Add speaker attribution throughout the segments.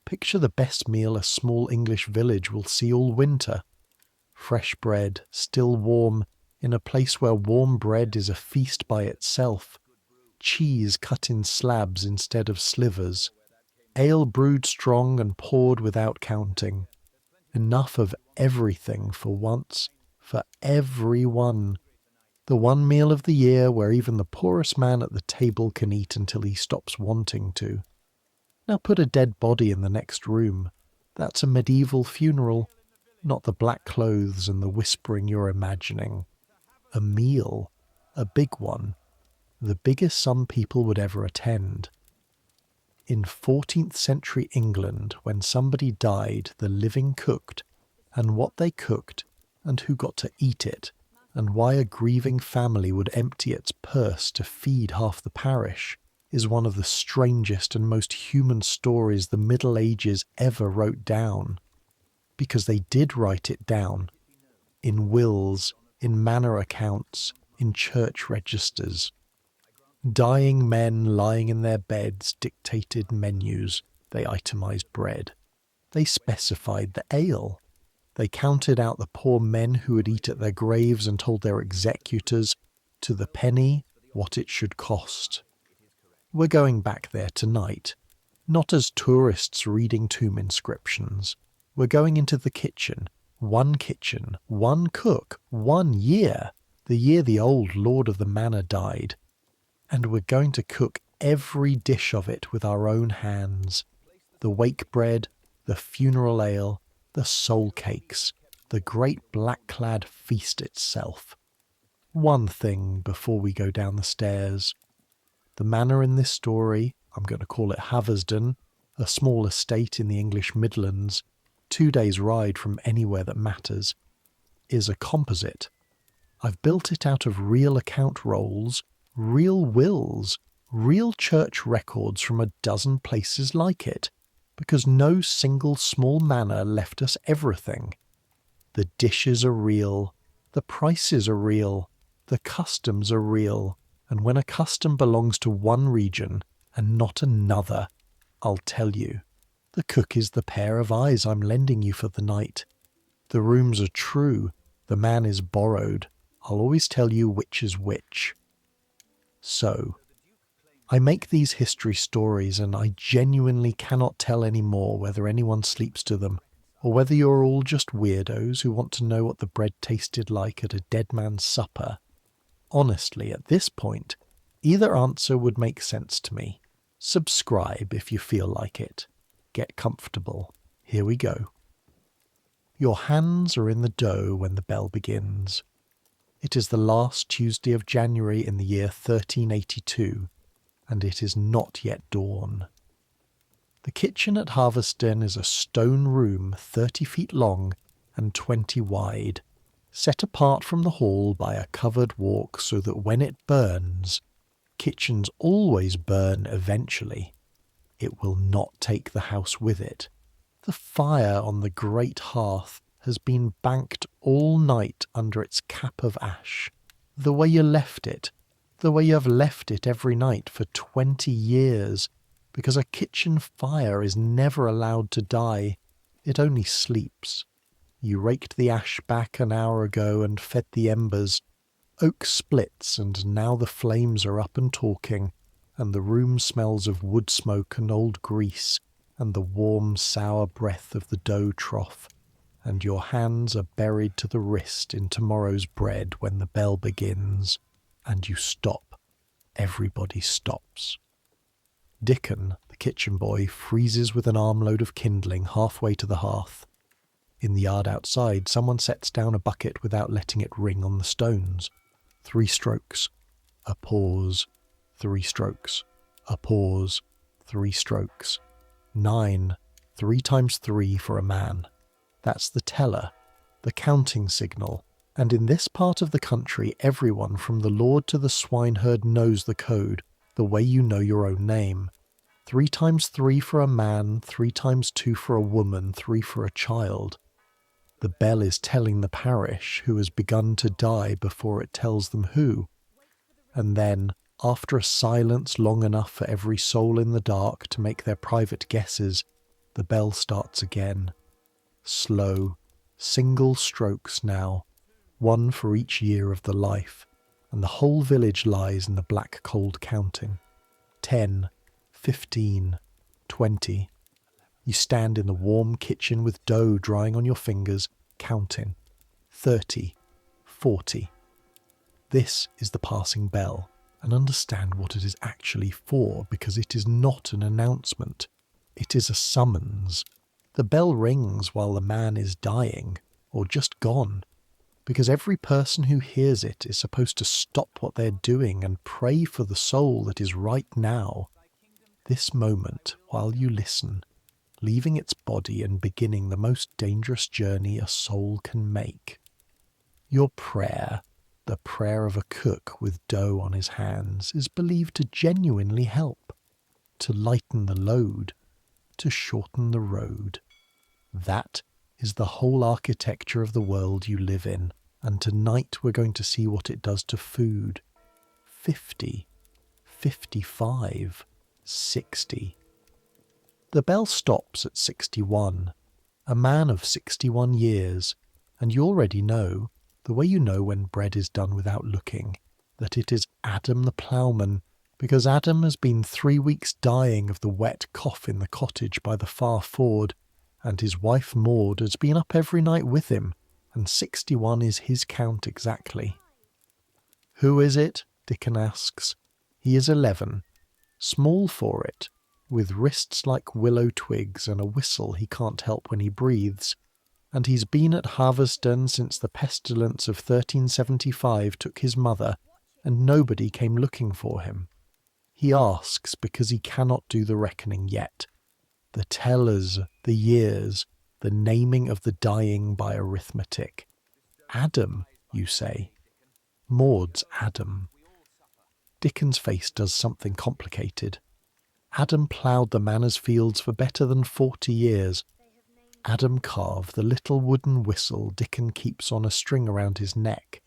Speaker 1: Picture the best meal a small English village will see all winter. Fresh bread, still warm, in a place where warm bread is a feast by itself. Cheese cut in slabs instead of slivers. Ale brewed strong and poured without counting. Enough of everything for once, for everyone. The one meal of the year where even the poorest man at the table can eat until he stops wanting to. Now put a dead body in the next room. That's a medieval funeral, not the black clothes and the whispering you're imagining. A meal, a big one, the biggest some people would ever attend. In 14th-century England, when somebody died, the living cooked, and what they cooked, and who got to eat it, and why a grieving family would empty its purse to feed half the parish, is one of the strangest and most human stories the Middle Ages ever wrote down. Because they did write it down. In wills, in manor accounts, in church registers. Dying men lying in their beds dictated menus. They itemized bread. They specified the ale. They counted out the poor men who would eat at their graves and told their executors, to the penny, what it should cost. We're going back there tonight, not as tourists reading tomb inscriptions. We're going into the kitchen, one cook, 1 year, the year the old lord of the manor died. And we're going to cook every dish of it with our own hands. The wake bread, the funeral ale, the soul cakes, the great black-clad feast itself. One thing before we go down the stairs. The manor in this story, I'm going to call it Haversden, a small estate in the English Midlands, 2 days' ride from anywhere that matters, is a composite. I've built it out of real account rolls, real wills, real church records from a dozen places like it, because no single small manor left us everything. The dishes are real, the prices are real, the customs are real, and when a custom belongs to one region and not another, I'll tell you, the cook is the pair of eyes I'm lending you for the night. The rooms are true, the man is borrowed. I'll always tell you which is which. So, I make these history stories and I genuinely cannot tell any more whether anyone sleeps to them, or whether you're all just weirdos who want to know what the bread tasted like at a dead man's supper. Honestly, at this point, either answer would make sense to me. Subscribe if you feel like it. Get comfortable. Here we go. Your hands are in the dough when the bell begins. It is the last Tuesday of January in the year 1382, and it is not yet dawn. The kitchen at Haversden is a stone room 30 feet long and 20 wide, set apart from the hall by a covered walk so that when it burns, kitchens always burn eventually, it will not take the house with it. The fire on the great hearth has been banked all night under its cap of ash, the way you left it, the way you have left it every night for 20 years, because a kitchen fire is never allowed to die, it only sleeps. You raked the ash back an hour ago and fed the embers. Oak splits, and now the flames are up and talking, and the room smells of wood smoke and old grease, and the warm, sour breath of the dough trough, and your hands are buried to the wrist in tomorrow's bread when the bell begins, and you stop. Everybody stops. Dickon, the kitchen boy, freezes with an armload of kindling halfway to the hearth. In the yard outside, someone sets down a bucket without letting it ring on the stones. 3 strokes. A pause. 3 strokes. A pause. 3 strokes. 9. 3 times 3 for a man. That's the teller, the counting signal, and in this part of the country everyone from the lord to the swineherd knows the code, the way you know your own name. 3 times 3 for a man, 3 times 2 for a woman, 3 for a child. The bell is telling the parish who has begun to die before it tells them who. And then, after a silence long enough for every soul in the dark to make their private guesses, The bell starts again. Slow, single strokes now, one for each year of the life, and the whole village lies in the black cold counting. 10, 15, 20. You stand in the warm kitchen with dough drying on your fingers, counting. 30, 40. This is the passing bell, and understand what it is actually for, because it is not an announcement. It is a summons. The bell rings while the man is dying, or just gone, because every person who hears it is supposed to stop what they're doing and pray for the soul that is right now, this moment, while you listen, leaving its body and beginning the most dangerous journey a soul can make. Your prayer, the prayer of a cook with dough on his hands, is believed to genuinely help, to lighten the load, to shorten the road. That is the whole architecture of the world you live in, and tonight we're going to see what it does to food. 50, 55, 60. The bell stops at 61, a man of 61 years, and you already know, the way you know when bread is done without looking, that it is Adam the ploughman, because Adam has been 3 weeks dying of the wet cough in the cottage by the far ford, and his wife Maud has been up every night with him, and 61 is his count exactly. Who is it? Dickon asks. He is 11, small for it, with wrists like willow twigs and a whistle he can't help when he breathes, and he's been at Harveston since the pestilence of 1375 took his mother, and nobody came looking for him. He asks because he cannot do the reckoning yet. The tellers, the years, the naming of the dying by arithmetic. Adam, you say. Maud's Adam. Dickon's face does something complicated. Adam ploughed the manor's fields for better than 40 years. Adam carved the little wooden whistle Dickon keeps on a string around his neck.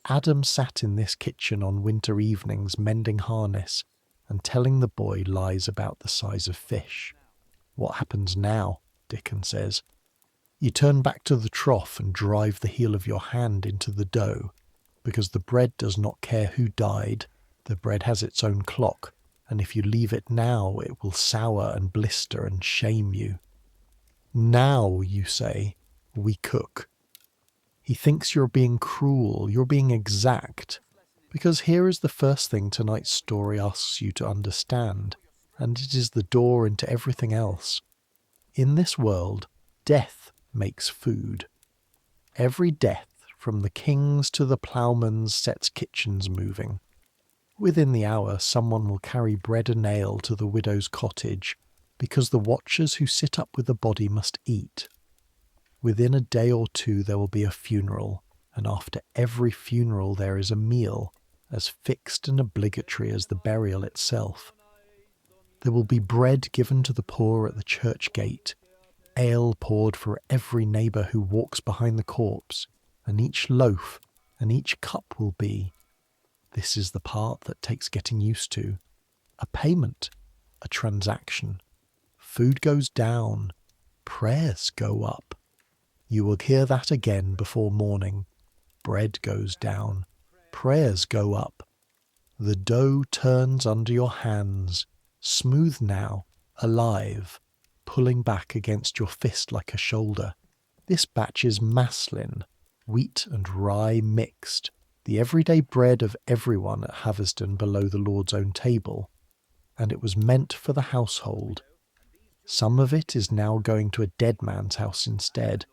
Speaker 1: Adam sat in this kitchen on winter evenings mending harness and telling the boy lies about the size of fish. What happens now? Dickon says. You turn back to the trough and drive the heel of your hand into the dough, because the bread does not care who died. The bread has its own clock, and if you leave it now, it will sour and blister and shame you. Now, you say, we cook. He thinks you're being cruel, you're being exact, because here is the first thing tonight's story asks you to understand, and it is the door into everything else. In this world, death makes food. Every death, from the king's to the ploughman's, sets kitchens moving. Within the hour, someone will carry bread and ale to the widow's cottage, because the watchers who sit up with the body must eat. Within a day or two there will be a funeral, and after every funeral there is a meal, as fixed and obligatory as the burial itself. There will be bread given to the poor at the church gate, ale poured for every neighbour who walks behind the corpse, and each loaf and each cup will be, this is the part that takes getting used to, a payment, a transaction. Food goes down, prayers go up. You will hear that again before morning. Bread goes down, prayers go up. The dough turns under your hands, smooth now, alive, pulling back against your fist like a shoulder. This batch is maslin, wheat and rye mixed, the everyday bread of everyone at Harveston below the Lord's own table, and it was meant for the household. Some of it is now going to a dead man's house instead,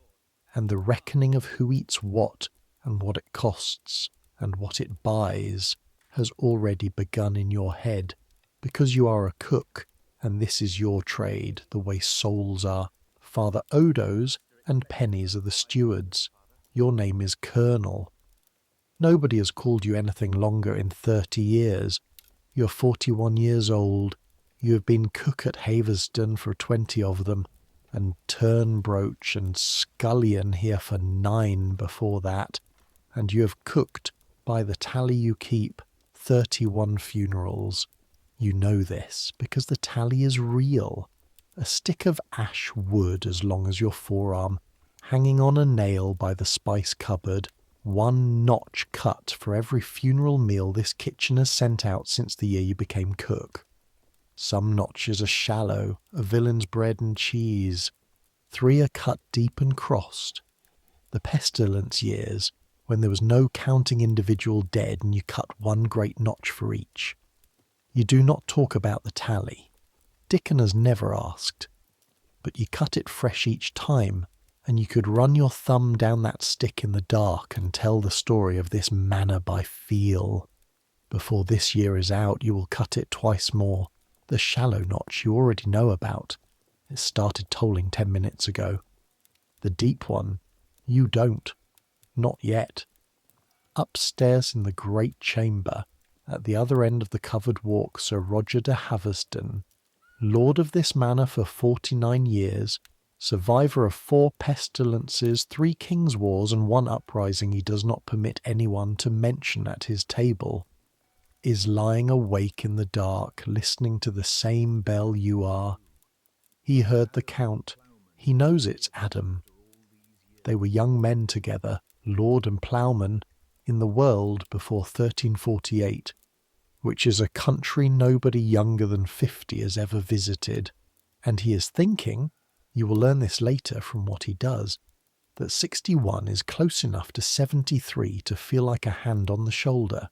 Speaker 1: and the reckoning of who eats what and what it costs and what it buys has already begun in your head, because you are a cook, and this is your trade, the way souls are. Father Odo's and Penny's are the stewards. Your name is Colonel. Nobody has called you anything longer in 30 years. You're 41 years old. You have been cook at Havesden for 20 of them, and Turnbroach and Scullion here for 9 before that, and you have cooked, by the tally you keep, 31 funerals. You know this, because the tally is real. a stick of ash wood as long as your forearm, hanging on a nail by the spice cupboard, one notch cut for every funeral meal this kitchen has sent out since the year you became cook. Some notches are shallow, a villain's bread and cheese. 3 are cut deep and crossed. The pestilence years, when there was no counting individual dead and you cut one great notch for each. You do not talk about the tally. Dickon has never asked. But you cut it fresh each time, and you could run your thumb down that stick in the dark and tell the story of this manna by feel. Before this year is out, you will cut it twice more. The shallow notch you already know about. It started tolling 10 minutes ago. The deep one, you don't. Not yet. Upstairs in the great chamber, at the other end of the covered walk, Sir Roger de Haverston, lord of this manor for 49 years, survivor of 4 pestilences, 3 king's wars and 1 uprising he does not permit anyone to mention at his table, is lying awake in the dark, listening to the same bell you are. He heard the count. He knows it's Adam. They were young men together, lord and ploughman, in the world before 1348, which is a country nobody younger than 50 has ever visited, and he is thinking, you will learn this later from what he does, that 61 is close enough to 73 to feel like a hand on the shoulder.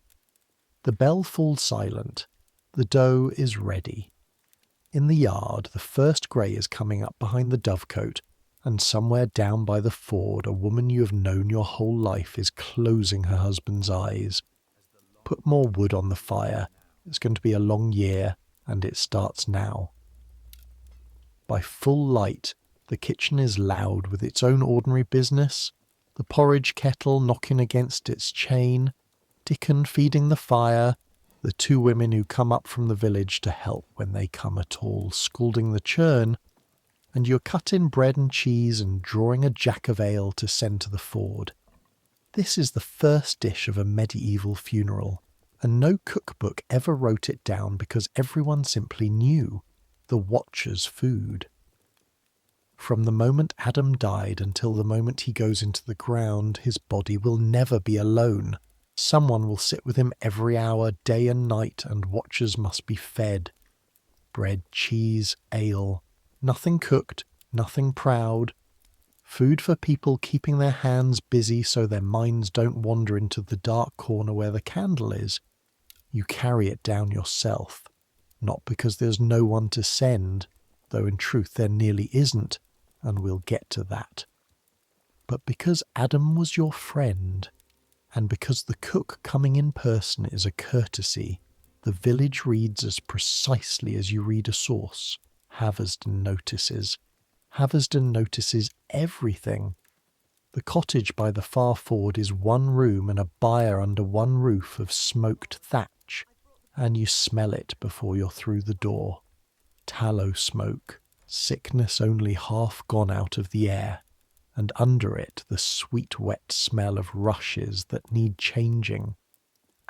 Speaker 1: The bell falls silent. The dough is ready. In the yard, the first grey is coming up behind the dovecote, and somewhere down by the ford a woman you have known your whole life is closing her husband's eyes. Put more wood on the fire. It's going to be a long year, and it starts now. By full light, the kitchen is loud with its own ordinary business, the porridge kettle knocking against its chain, Dickon feeding the fire, the 2 women who come up from the village to help when they come at all, scalding the churn, and you're cutting bread and cheese and drawing a jack of ale to send to the ford. This is the first dish of a medieval funeral, and no cookbook ever wrote it down because everyone simply knew the watcher's food. From the moment Adam died until the moment he goes into the ground, his body will never be alone. Someone will sit with him every hour, day and night, and watchers must be fed. Bread, cheese, ale. Nothing cooked, nothing proud. Food for people keeping their hands busy so their minds don't wander into the dark corner where the candle is. You carry it down yourself. Not because there's no one to send, though in truth there nearly isn't, and we'll get to that. But because Adam was your friend, and because the cook coming in person is a courtesy, the village reads as precisely as you read a source. Haverston notices. Haverston notices everything. The cottage by the far ford is 1 room and a byre under 1 roof of smoked thatch, and you smell it before you're through the door. Tallow smoke, sickness only half gone out of the air, and under it the sweet wet smell of rushes that need changing.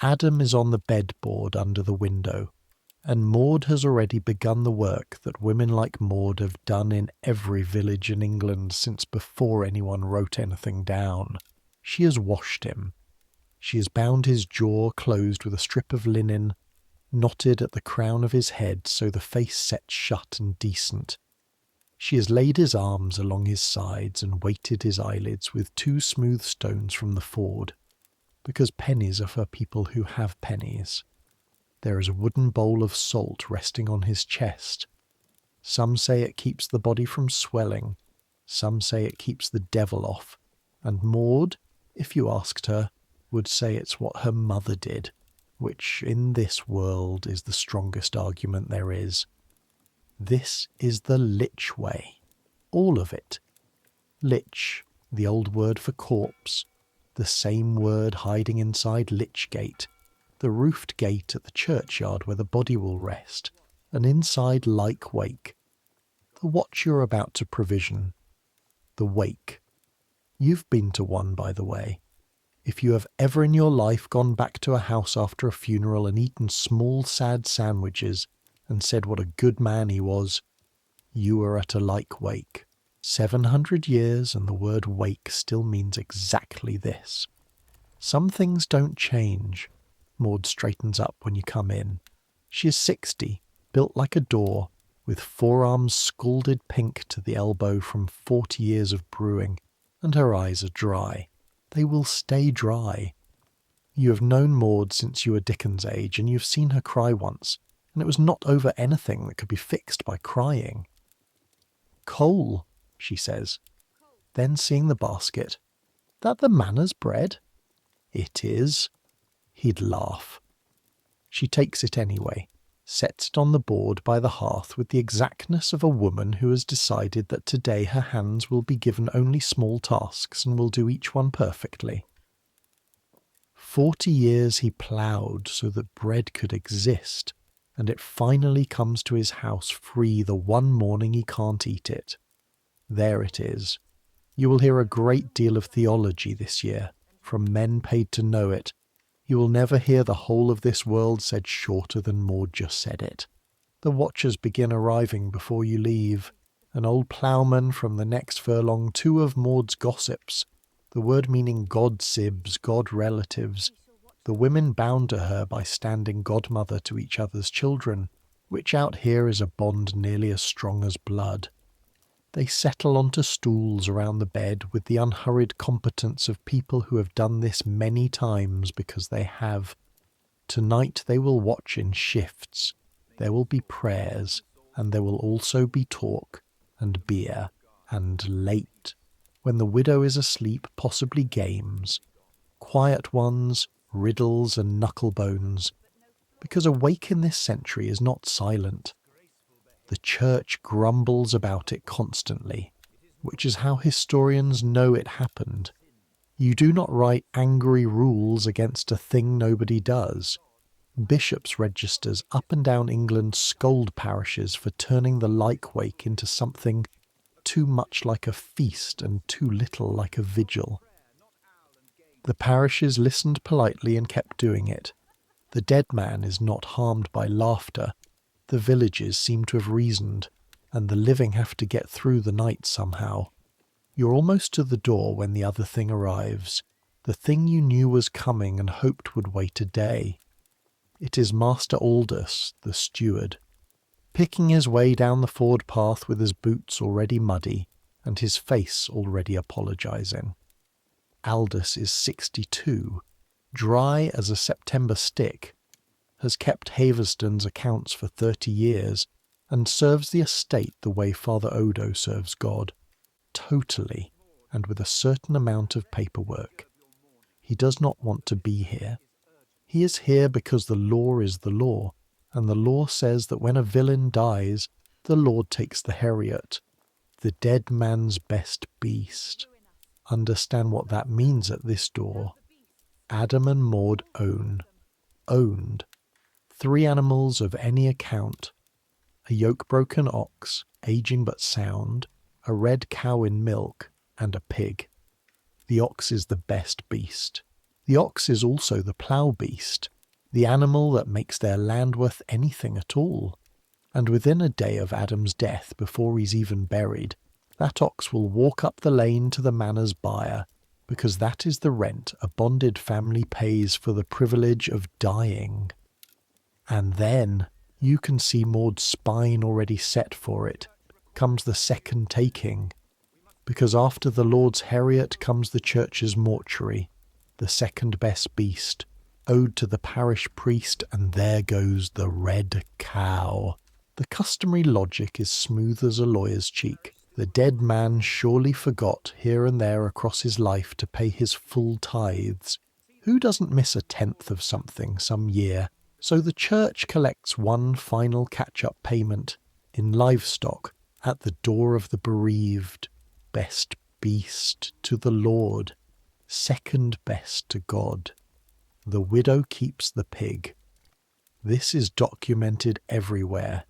Speaker 1: Adam is on the bedboard under the window, and Maud has already begun the work that women like Maud have done in every village in England since before anyone wrote anything down. She has washed him. She has bound his jaw closed with a strip of linen, knotted at the crown of his head so the face sets shut and decent. She has laid his arms along his sides and weighted his eyelids with 2 smooth stones from the ford, because pennies are for people who have pennies. There is a wooden bowl of salt resting on his chest. Some say it keeps the body from swelling, some say it keeps the devil off, and Maud, if you asked her, would say it's what her mother did, which in this world is the strongest argument there is. This is the lich way. All of it. Lich, the old word for corpse, the same word hiding inside Lichgate, the roofed gate at the churchyard where the body will rest, and inside like wake. The watch you're about to provision. The wake. You've been to one, by the way. If you have ever in your life gone back to a house after a funeral and eaten small sad sandwiches and said what a good man he was, You were at a like wake. 700 years and the word wake still means exactly this. Some things don't change. Maud straightens up when you come in. She is 60, built like a door, with forearms scalded pink to the elbow from 40 years of brewing, and her eyes are dry. They will stay dry. You have known Maud since you were Dickens' age, and you've seen her cry once, and it was not over anything that could be fixed by crying. "Coal," she says. Then seeing the basket, "That the manor's bread?" "It is." He'd laugh. She takes it anyway, sets it on the board by the hearth with the exactness of a woman who has decided that today her hands will be given only small tasks and will do each one perfectly. 40 years he ploughed so that bread could exist, and it finally comes to his house free the one morning he can't eat it. There it is. You will hear a great deal of theology this year, from men paid to know it. You will never hear the whole of this world said shorter than Maud just said it. The watchers begin arriving before you leave. An old ploughman from the next furlong, 2 of Maud's gossips, the word meaning god-sibs, god-relatives. The women bound to her by standing godmother to each other's children, which out here is a bond nearly as strong as blood. They settle onto stools around the bed with the unhurried competence of people who have done this many times because they have. Tonight they will watch in shifts. There will be prayers, and there will also be talk, and beer, and late. When the widow is asleep, possibly games. Quiet ones, riddles and knucklebones. Because awake in this century is not silent. The church grumbles about it constantly, which is how historians know it happened. You do not write angry rules against a thing nobody does. Bishops' registers up and down England scold parishes for turning the like wake into something too much like a feast and too little like a vigil. The parishes listened politely and kept doing it. The dead man is not harmed by laughter. The villages seem to have reasoned, and the living have to get through the night somehow. You're almost to the door when the other thing arrives, the thing you knew was coming and hoped would wait a day. It is Master Aldous, the steward, picking his way down the forward path with his boots already muddy and his face already apologising. Aldous is 62, dry as a September stick, has kept Haverstone's accounts for 30 years, and serves the estate the way Father Odo serves God, totally, and with a certain amount of paperwork. He does not want to be here. He is here because the law is the law, and the law says that when a villain dies, the Lord takes the Heriot, the dead man's best beast. Understand what that means at this door. Adam and Maud owned. 3 animals of any account, a yoke-broken ox, aging but sound, a red cow in milk, and a pig. The ox is the best beast. The ox is also the plough beast, the animal that makes their land worth anything at all. And within a day of Adam's death, before he's even buried, that ox will walk up the lane to the manor's byre, because that is the rent a bonded family pays for the privilege of dying. And then, you can see Maud's spine already set for it, comes the second taking. Because after the Lord's Heriot comes the church's mortuary, the second best beast, owed to the parish priest, and there goes the red cow. The customary logic is smooth as a lawyer's cheek. The dead man surely forgot here and there across his life to pay his full tithes. Who doesn't miss a tenth of something some year? So the church collects one final catch-up payment in livestock at the door of the bereaved. Best beast to the Lord, second best to God. The widow keeps the pig. This is documented everywhere,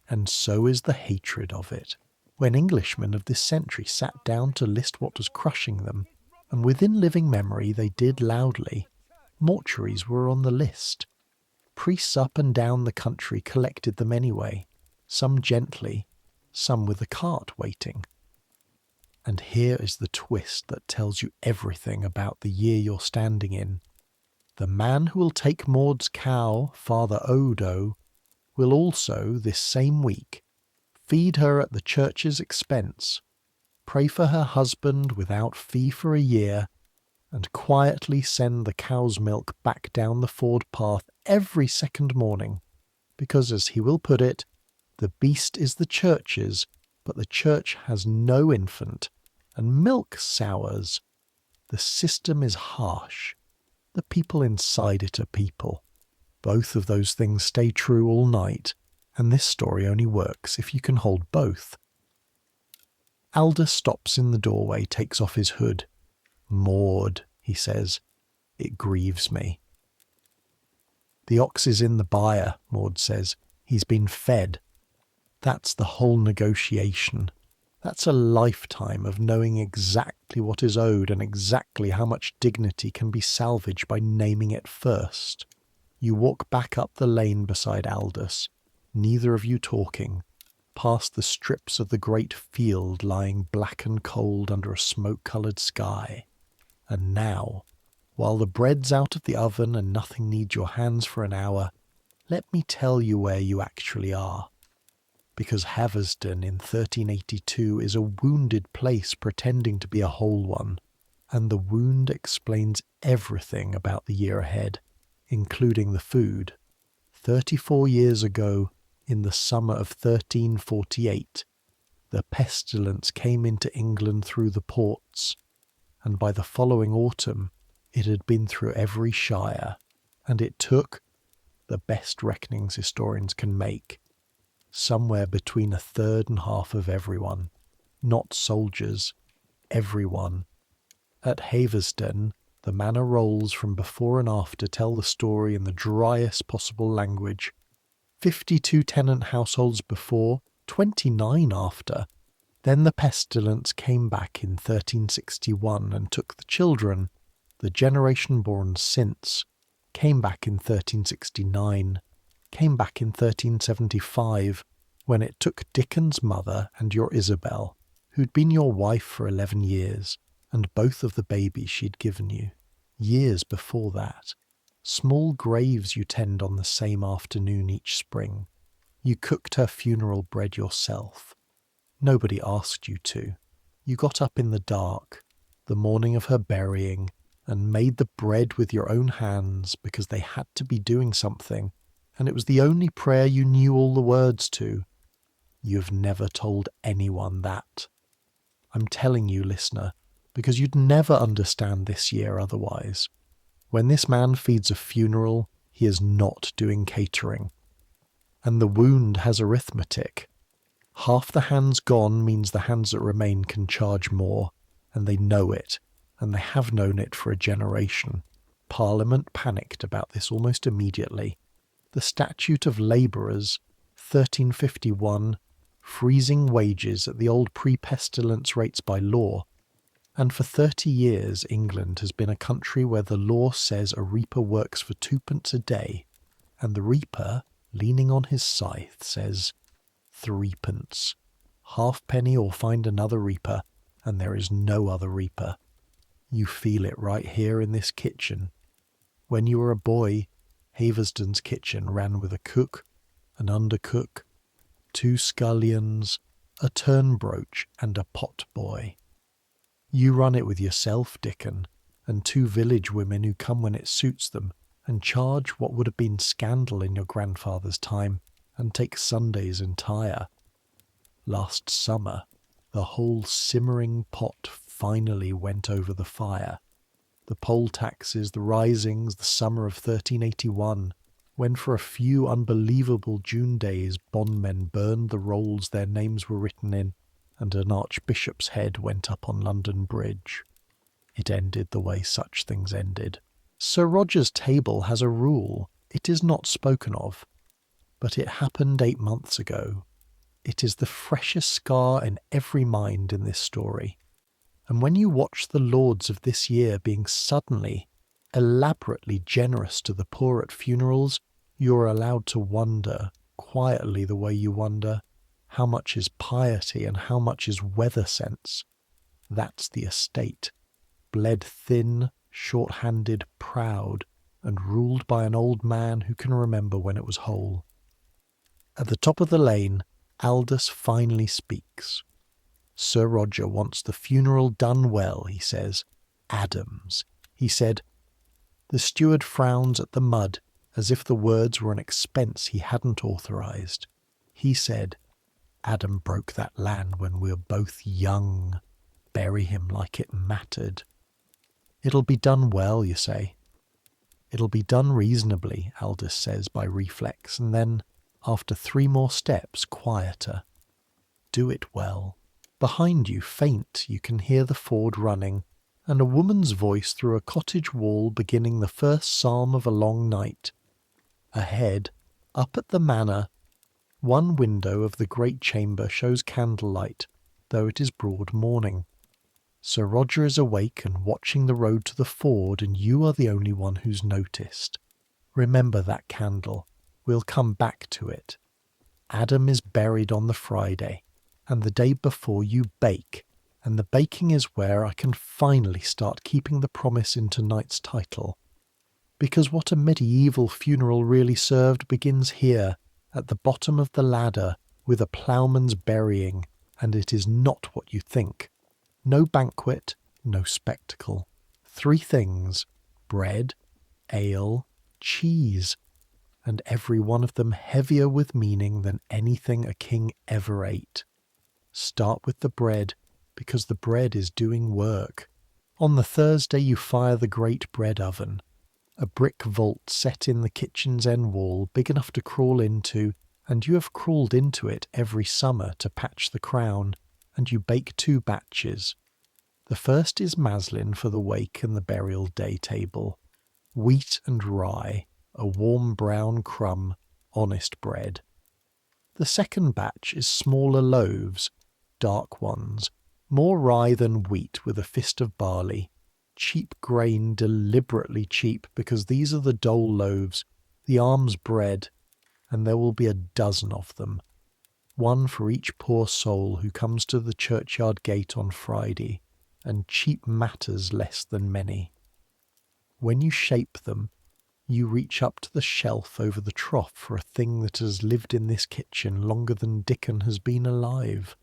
Speaker 1: and so is the hatred of it. When Englishmen of this century sat down to list what was crushing them, and within living memory they did loudly, mortuaries were on the list. Priests up and down the country collected them anyway, some gently, some with a cart waiting. And here is the twist that tells you everything about the year you're standing in. The man who will take Maud's cow, Father Odo, will also, this same week, feed her at the church's expense, pray for her husband without fee for a year, and quietly send the cow's milk back down the ford path every second morning, because, as he will put it, the beast is the church's, but the church has no infant, and milk sours. The system is harsh. The people inside it are people. Both of those things stay true all night, and this story only works if you can hold both. Aldous stops in the doorway, takes off his hood. "Maud," he says, "it grieves me." "The ox is in the byre," Maud says. "He's been fed." That's the whole negotiation. That's a lifetime of knowing exactly what is owed and exactly how much dignity can be salvaged by naming it first. You walk back up the lane beside Aldous, neither of you talking, past the strips of the great field lying black and cold under a smoke-coloured sky. And now, while the bread's out of the oven and nothing needs your hands for an hour, let me tell you where you actually are. Because Haversden in 1382 is a wounded place pretending to be a whole one, and the wound explains everything about the year ahead, including the food. 34 years ago, in the summer of 1348, the pestilence came into England through the ports, and by the following autumn it had been through every shire, and it took, the best reckonings historians can make, somewhere between a third and half of everyone, not soldiers, everyone. At Haversden, the manor rolls from before and after tell the story in the driest possible language. 52 tenant households before, 29 after. Then the pestilence came back in 1361 and took the children. The generation born since came back in 1369, came back in 1375, when it took Dickon's mother and your Isabel, who'd been your wife for 11 years, and both of the babies she'd given you. Years before that. Small graves you tend on the same afternoon each spring. You cooked her funeral bread yourself. Nobody asked you to. You got up in the dark, the morning of her burying, and made the bread with your own hands because they had to be doing something, and it was the only prayer you knew all the words to. You've never told anyone that. I'm telling you, listener, because you'd never understand this year otherwise. When this man feeds a funeral, he is not doing catering. And the wound has arithmetic. Half the hands gone means the hands that remain can charge more, and they know it, and they have known it for a generation. Parliament panicked about this almost immediately. The Statute of Labourers, 1351, freezing wages at the old pre-pestilence rates by law. And for 30 years England has been a country where the law says a reaper works for 2p a day, and the reaper, leaning on his scythe, says 3p. Halfpenny or find another reaper, and there is no other reaper. You feel it right here in this kitchen. When you were a boy, Haversden's kitchen ran with a cook, an undercook, 2 scullions, a turnbroach, and a pot boy. You run it with yourself, Dickon, and 2 village women who come when it suits them, and charge what would have been scandal in your grandfather's time, and take Sundays entire. Last summer, the whole simmering pot finally went over the fire. The poll taxes, the risings, the summer of 1381, when for a few unbelievable June days bondmen burned the rolls their names were written in, and an archbishop's head went up on London Bridge. It ended the way such things ended. Sir Roger's table has a rule. It is not spoken of. But it happened 8 months ago. It is the freshest scar in every mind in this story. And when you watch the lords of this year being suddenly, elaborately generous to the poor at funerals, you are allowed to wonder, quietly the way you wonder, How much is piety and how much is weather sense? That's the estate. Bled thin, short-handed, proud, and ruled by an old man who can remember when it was whole. At the top of the lane, Aldous finally speaks. Sir Roger wants the funeral done well, he says. Adams, he said. The steward frowns at the mud as if the words were an expense he hadn't authorised. He said, Adam broke that land when we were both young. Bury him like it mattered. It'll be done well, you say. It'll be done reasonably, Aldous says by reflex, and then, after 3 more steps, quieter. Do it well. Behind you, faint, you can hear the Ford running, and a woman's voice through a cottage wall beginning the first psalm of a long night. Ahead, up at the manor, one window of the great chamber shows candlelight, though it is broad morning. Sir Roger is awake and watching the road to the ford, and you are the only one who's noticed. Remember that candle. We'll come back to it. Adam is buried on the Friday, and the day before you bake, and the baking is where I can finally start keeping the promise in tonight's title. Because what a medieval funeral really served begins here, at the bottom of the ladder, with a ploughman's burying, and it is not what you think. No banquet, no spectacle. 3 things: bread, ale, cheese, and every one of them heavier with meaning than anything a king ever ate. Start with the bread, because the bread is doing work. On the Thursday you fire the great bread oven, a brick vault set in the kitchen's end wall, big enough to crawl into, and you have crawled into it every summer to patch the crown, and you bake 2 batches. The first is maslin for the wake and the burial day table. Wheat and rye, a warm brown crumb, honest bread. The second batch is smaller loaves, dark ones, more rye than wheat with a fist of barley. Cheap grain, deliberately cheap, because these are the dole loaves, the alms bread, and there will be a dozen of them. 1 for each poor soul who comes to the churchyard gate on Friday, and cheap matters less than many. When you shape them, you reach up to the shelf over the trough for a thing that has lived in this kitchen longer than Dickon has been alive.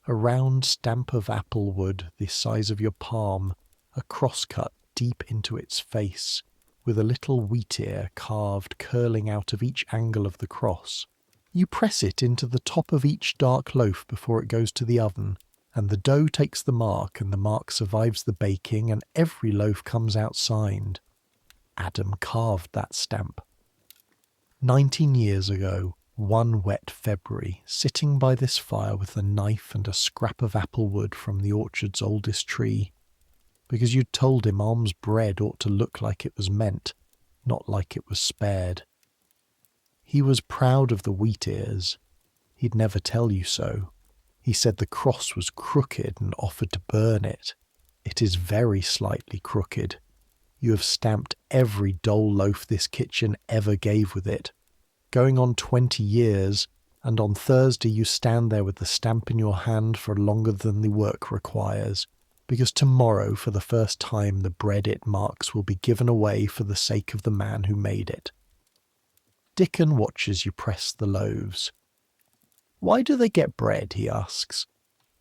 Speaker 1: A round stamp of apple wood the size of your palm, a crosscut deep into its face, with a little wheat ear carved curling out of each angle of the cross. You press it into the top of each dark loaf before it goes to the oven, and the dough takes the mark, and the mark survives the baking, and every loaf comes out signed. Adam carved that stamp. 19 years ago, one wet February, sitting by this fire with a knife and a scrap of apple wood from the orchard's oldest tree, because you'd told him alms bread ought to look like it was meant, not like it was spared. He was proud of the wheat ears. He'd never tell you so. He said the cross was crooked and offered to burn it. It is very slightly crooked. You have stamped every dole loaf this kitchen ever gave with it, going on 20 years, and on Thursday you stand there with the stamp in your hand for longer than the work requires, because tomorrow, for the first time, the bread it marks will be given away for the sake of the man who made it. Dickon watches you press the loaves. "Why do they get bread?" he asks.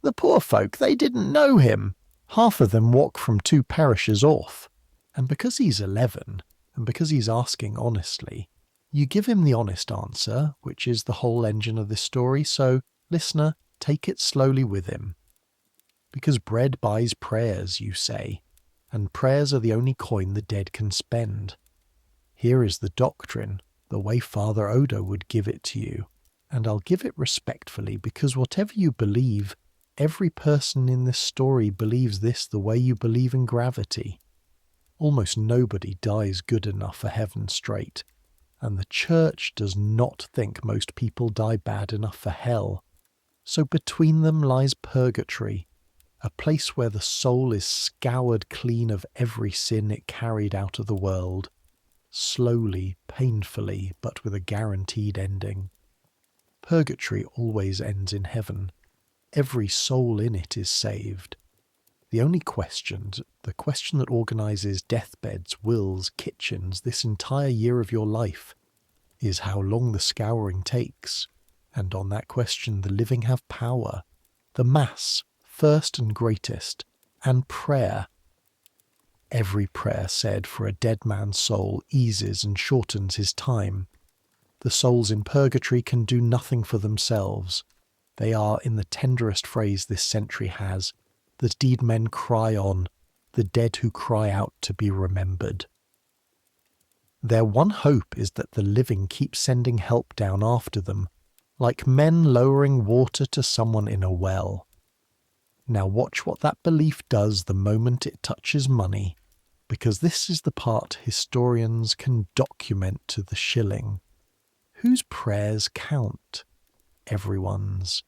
Speaker 1: "The poor folk, they didn't know him. Half of them walk from 2 parishes off." And because he's 11, and because he's asking honestly, you give him the honest answer, which is the whole engine of this story, so, listener, take it slowly with him. Because bread buys prayers, you say, and prayers are the only coin the dead can spend. Here is the doctrine, the way Father Odo would give it to you, and I'll give it respectfully, because whatever you believe, every person in this story believes this the way you believe in gravity. Almost nobody dies good enough for heaven straight, and the Church does not think most people die bad enough for hell. So between them lies purgatory, a place where the soul is scoured clean of every sin it carried out of the world, slowly, painfully, but with a guaranteed ending. Purgatory always ends in heaven. Every soul in it is saved. The only question, the question that organises deathbeds, wills, kitchens, this entire year of your life, is how long the scouring takes. And on that question the living have power. The Mass, first and greatest, and prayer. Every prayer said for a dead man's soul eases and shortens his time. The souls in purgatory can do nothing for themselves. They are, in the tenderest phrase this century has, the deed men cry on, the dead who cry out to be remembered. Their one hope is that the living keep sending help down after them, like men lowering water to someone in a well. Now watch what that belief does the moment it touches money, because this is the part historians can document to the shilling. Whose prayers count? Everyone's.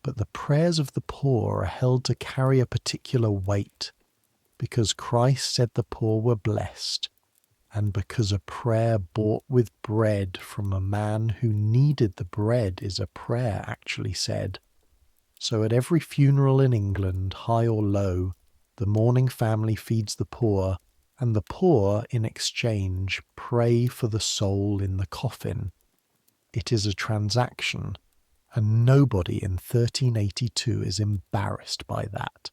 Speaker 1: But the prayers of the poor are held to carry a particular weight, because Christ said the poor were blessed, and because a prayer bought with bread from a man who needed the bread is a prayer actually said. So at every funeral in England, high or low, the mourning family feeds the poor, and the poor, in exchange, pray for the soul in the coffin. It is a transaction, and nobody in 1382 is embarrassed by that.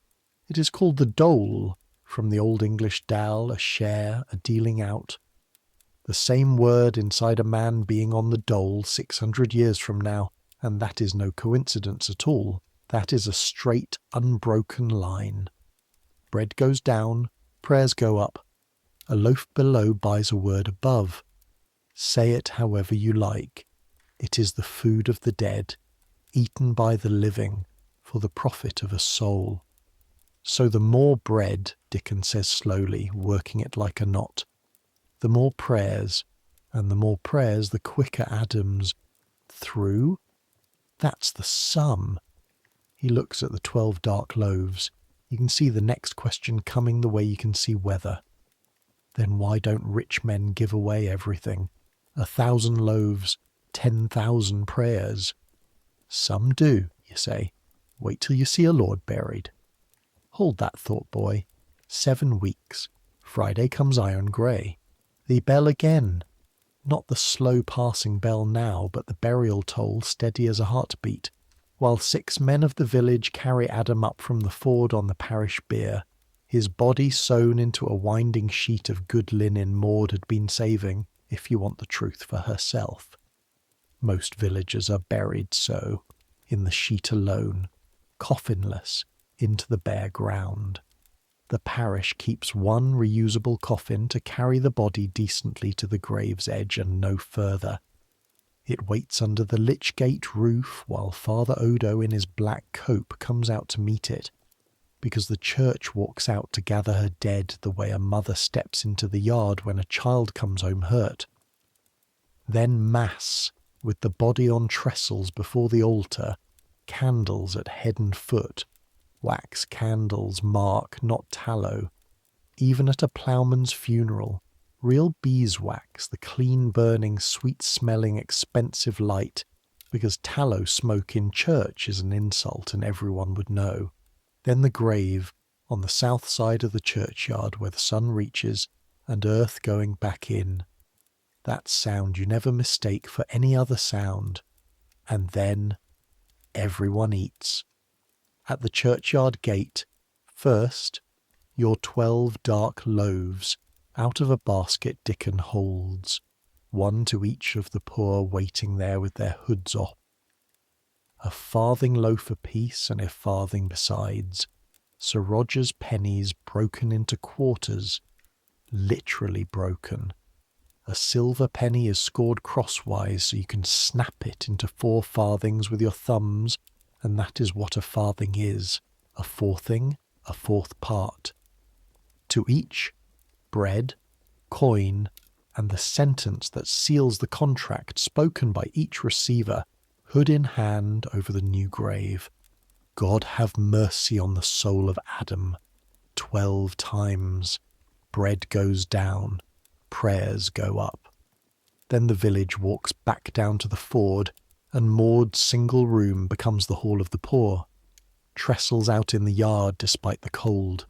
Speaker 1: It is called the dole, from the Old English dal, a share, a dealing out. The same word inside a man being on the dole 600 years from now, and that is no coincidence at all. That is a straight, unbroken line. Bread goes down, prayers go up. A loaf below buys a word above. Say it however you like. It is the food of the dead, eaten by the living, for the profit of a soul. So the more bread, Dickens says slowly, working it like a knot, the more prayers, and the more prayers the quicker Adam's through. That's the sum. He looks at the 12 dark loaves. You can see the next question coming the way you can see weather. Then why don't rich men give away everything? 1,000 loaves, 10,000 prayers. Some do, you say. Wait till you see a lord buried. Hold that thought, boy. 7 weeks. Friday comes iron grey. The bell again. Not the slow passing bell now, but the burial toll steady as a heartbeat, while 6 men of the village carry Adam up from the ford on the parish bier, his body sewn into a winding sheet of good linen Maud had been saving, if you want the truth for herself. Most villagers are buried so, in the sheet alone, coffinless, into the bare ground. The parish keeps one reusable coffin to carry the body decently to the grave's edge and no further. It waits under the lich gate roof while Father Odo in his black cope comes out to meet it, because the church walks out to gather her dead the way a mother steps into the yard when a child comes home hurt. Then Mass, with the body on trestles before the altar, candles at head and foot, wax candles mark, not tallow. Even at a ploughman's funeral, real beeswax, the clean-burning, sweet-smelling, expensive light, because tallow smoke in church is an insult and everyone would know. Then the grave, on the south side of the churchyard where the sun reaches, and earth going back in. That sound you never mistake for any other sound. And then everyone eats. At the churchyard gate, first, your 12 dark loaves, out of a basket Dickon holds, one to each of the poor waiting there with their hoods off. A farthing loaf apiece and a farthing besides, Sir Roger's pennies broken into quarters, literally broken. A silver penny is scored crosswise so you can snap it into 4 farthings with your thumbs, and that is what a farthing is, a fourthing, a 4th part. To each, bread, coin, and the sentence that seals the contract spoken by each receiver, hood in hand over the new grave. God have mercy on the soul of Adam. 12 times. Bread goes down, prayers go up. Then the village walks back down to the ford, and Maud's single room becomes the hall of the poor. Trestles out in the yard despite the cold.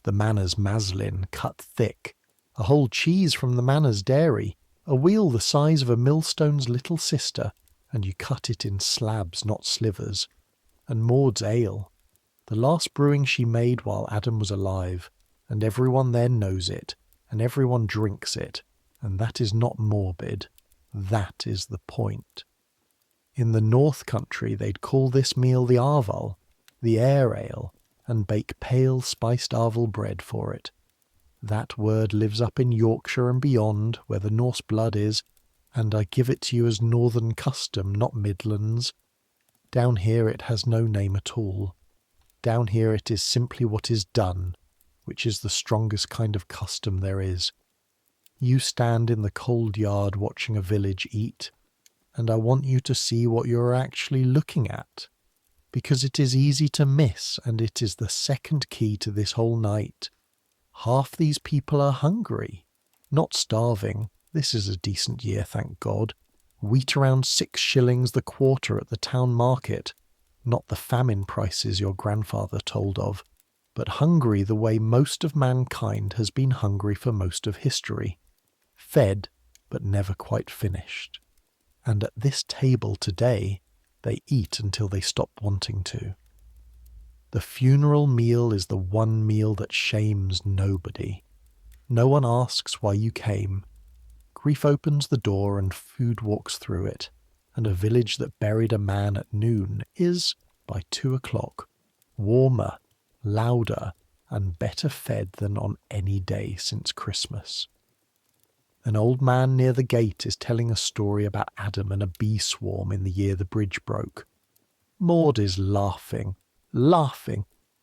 Speaker 1: The manor's maslin cut thick. A whole cheese from the manor's dairy. A wheel the size of a millstone's little sister, and you cut it in slabs, not slivers. And Maud's ale. The last brewing she made while Adam was alive, and everyone there knows it, and everyone drinks it, and that is not morbid. That is the point. In the North Country they'd call this meal the arval, the air ale, and bake pale spiced arval bread for it. That word lives up in Yorkshire and beyond, where the Norse blood is, and I give it to you as northern custom, not Midlands. Down here it has no name at all. Down here it is simply what is done, which is the strongest kind of custom there is. You stand in the cold yard watching a village eat, and I want you to see what you are actually looking at, because it is easy to miss, and it is the second key to this whole night. Half these people are hungry, not starving. This is a decent year, thank God. Wheat around 6 shillings the quarter at the town market, not the famine prices your grandfather told of, but hungry the way most of mankind has been hungry for most of history. Fed, but never quite finished. And at this table today, they eat until they stop wanting to. The funeral meal is the one meal that shames nobody. No one asks why you came. Grief opens the door and food walks through it, and a village that buried a man at noon is, by 2 o'clock, warmer, louder, and better fed than on any day since Christmas. An old man near the gate is telling a story about Adam and a bee swarm in the year the bridge broke. Maud is laughing,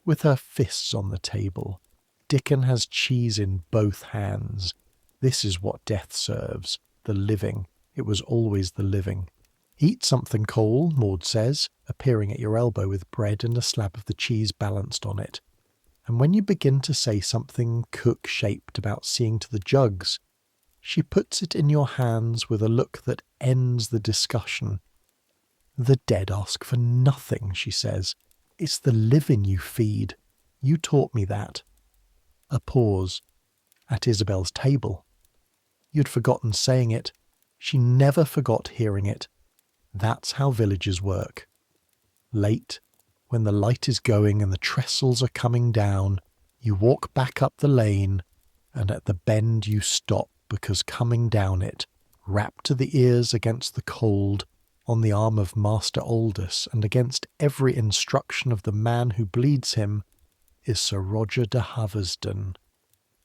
Speaker 1: with her fists on the table. Dickon has cheese in both hands. This is what death serves, the living. It was always the living. Eat something, Cole, Maud says, appearing at your elbow with bread and a slab of the cheese balanced on it. And when you begin to say something cook-shaped about seeing to the jugs, she puts it in your hands with a look that ends the discussion. The dead ask for nothing, she says. It's the living you feed. You taught me that. A pause. At Isabel's table. You'd forgotten saying it. She never forgot hearing it. That's how villages work. Late, when the light is going and the trestles are coming down, you walk back up the lane, and at the bend you stop because coming down it, wrapped to the ears against the cold, on the arm of Master Aldous and against every instruction of the man who bleeds him, is Sir Roger de Haversden,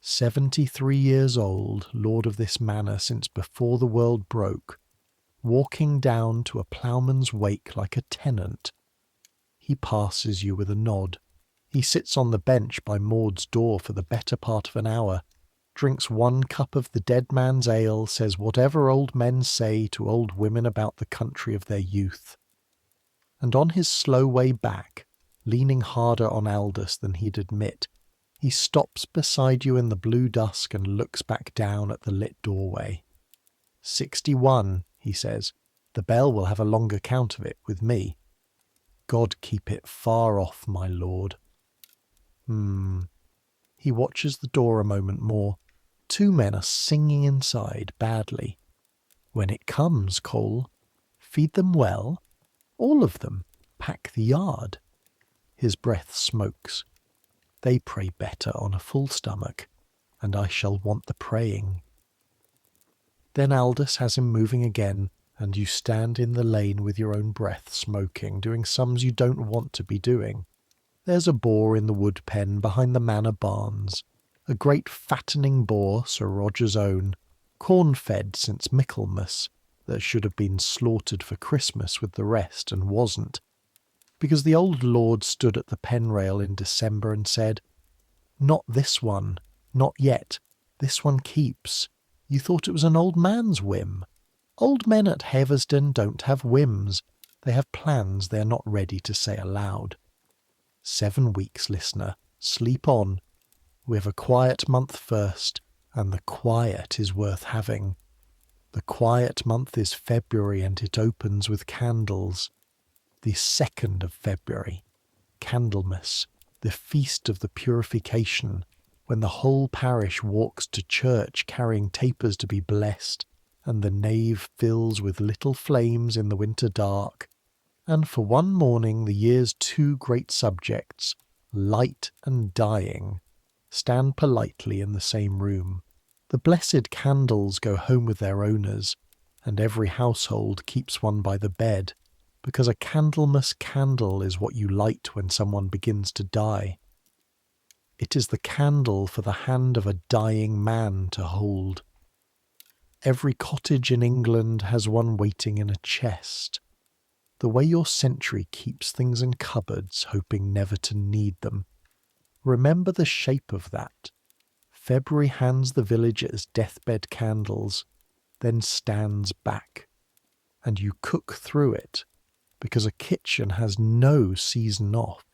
Speaker 1: 73 years old, lord of this manor since before the world broke, walking down to a ploughman's wake like a tenant. He passes you with a nod. He sits on the bench by Maud's door for the better part of an hour, drinks 1 cup of the dead man's ale, says whatever old men say to old women about the country of their youth. And on his slow way back, leaning harder on Aldous than he'd admit, he stops beside you in the blue dusk and looks back down at the lit doorway. 61, he says. The bell will have a longer count of it with me. God keep it far off, my lord. He watches the door a moment more. 2 men are singing inside badly. When it comes, Cole, feed them well. All of them. Pack the yard. His breath smokes. They pray better on a full stomach, and I shall want the praying. Then Aldous has him moving again, and you stand in the lane with your own breath smoking, doing sums you don't want to be doing. There's a boar in the wood pen behind the manor barns. A great fattening boar, Sir Roger's own, corn-fed since Michaelmas, that should have been slaughtered for Christmas with the rest and wasn't, because the old lord stood at the pen rail in December and said, "Not this one, not yet, this one keeps. You thought it was an old man's whim. Old men at Haversden don't have whims. They have plans they are not ready to say aloud. 7 weeks, listener. Sleep on. We have a quiet month first, and the quiet is worth having. The quiet month is February, and it opens with candles. The 2nd of February, Candlemas, the feast of the purification, when the whole parish walks to church carrying tapers to be blessed, and the nave fills with little flames in the winter dark. And for one morning the year's two great subjects, light and dying, stand politely in the same room. The blessed candles go home with their owners, and every household keeps one by the bed, because a Candlemas candle is what you light when someone begins to die. It is the candle for the hand of a dying man to hold. Every cottage in England has one waiting in a chest. The way your century keeps things in cupboards, hoping never to need them. Remember the shape of that. February hands the village its deathbed candles, then stands back, and you cook through it, because a kitchen has no season off.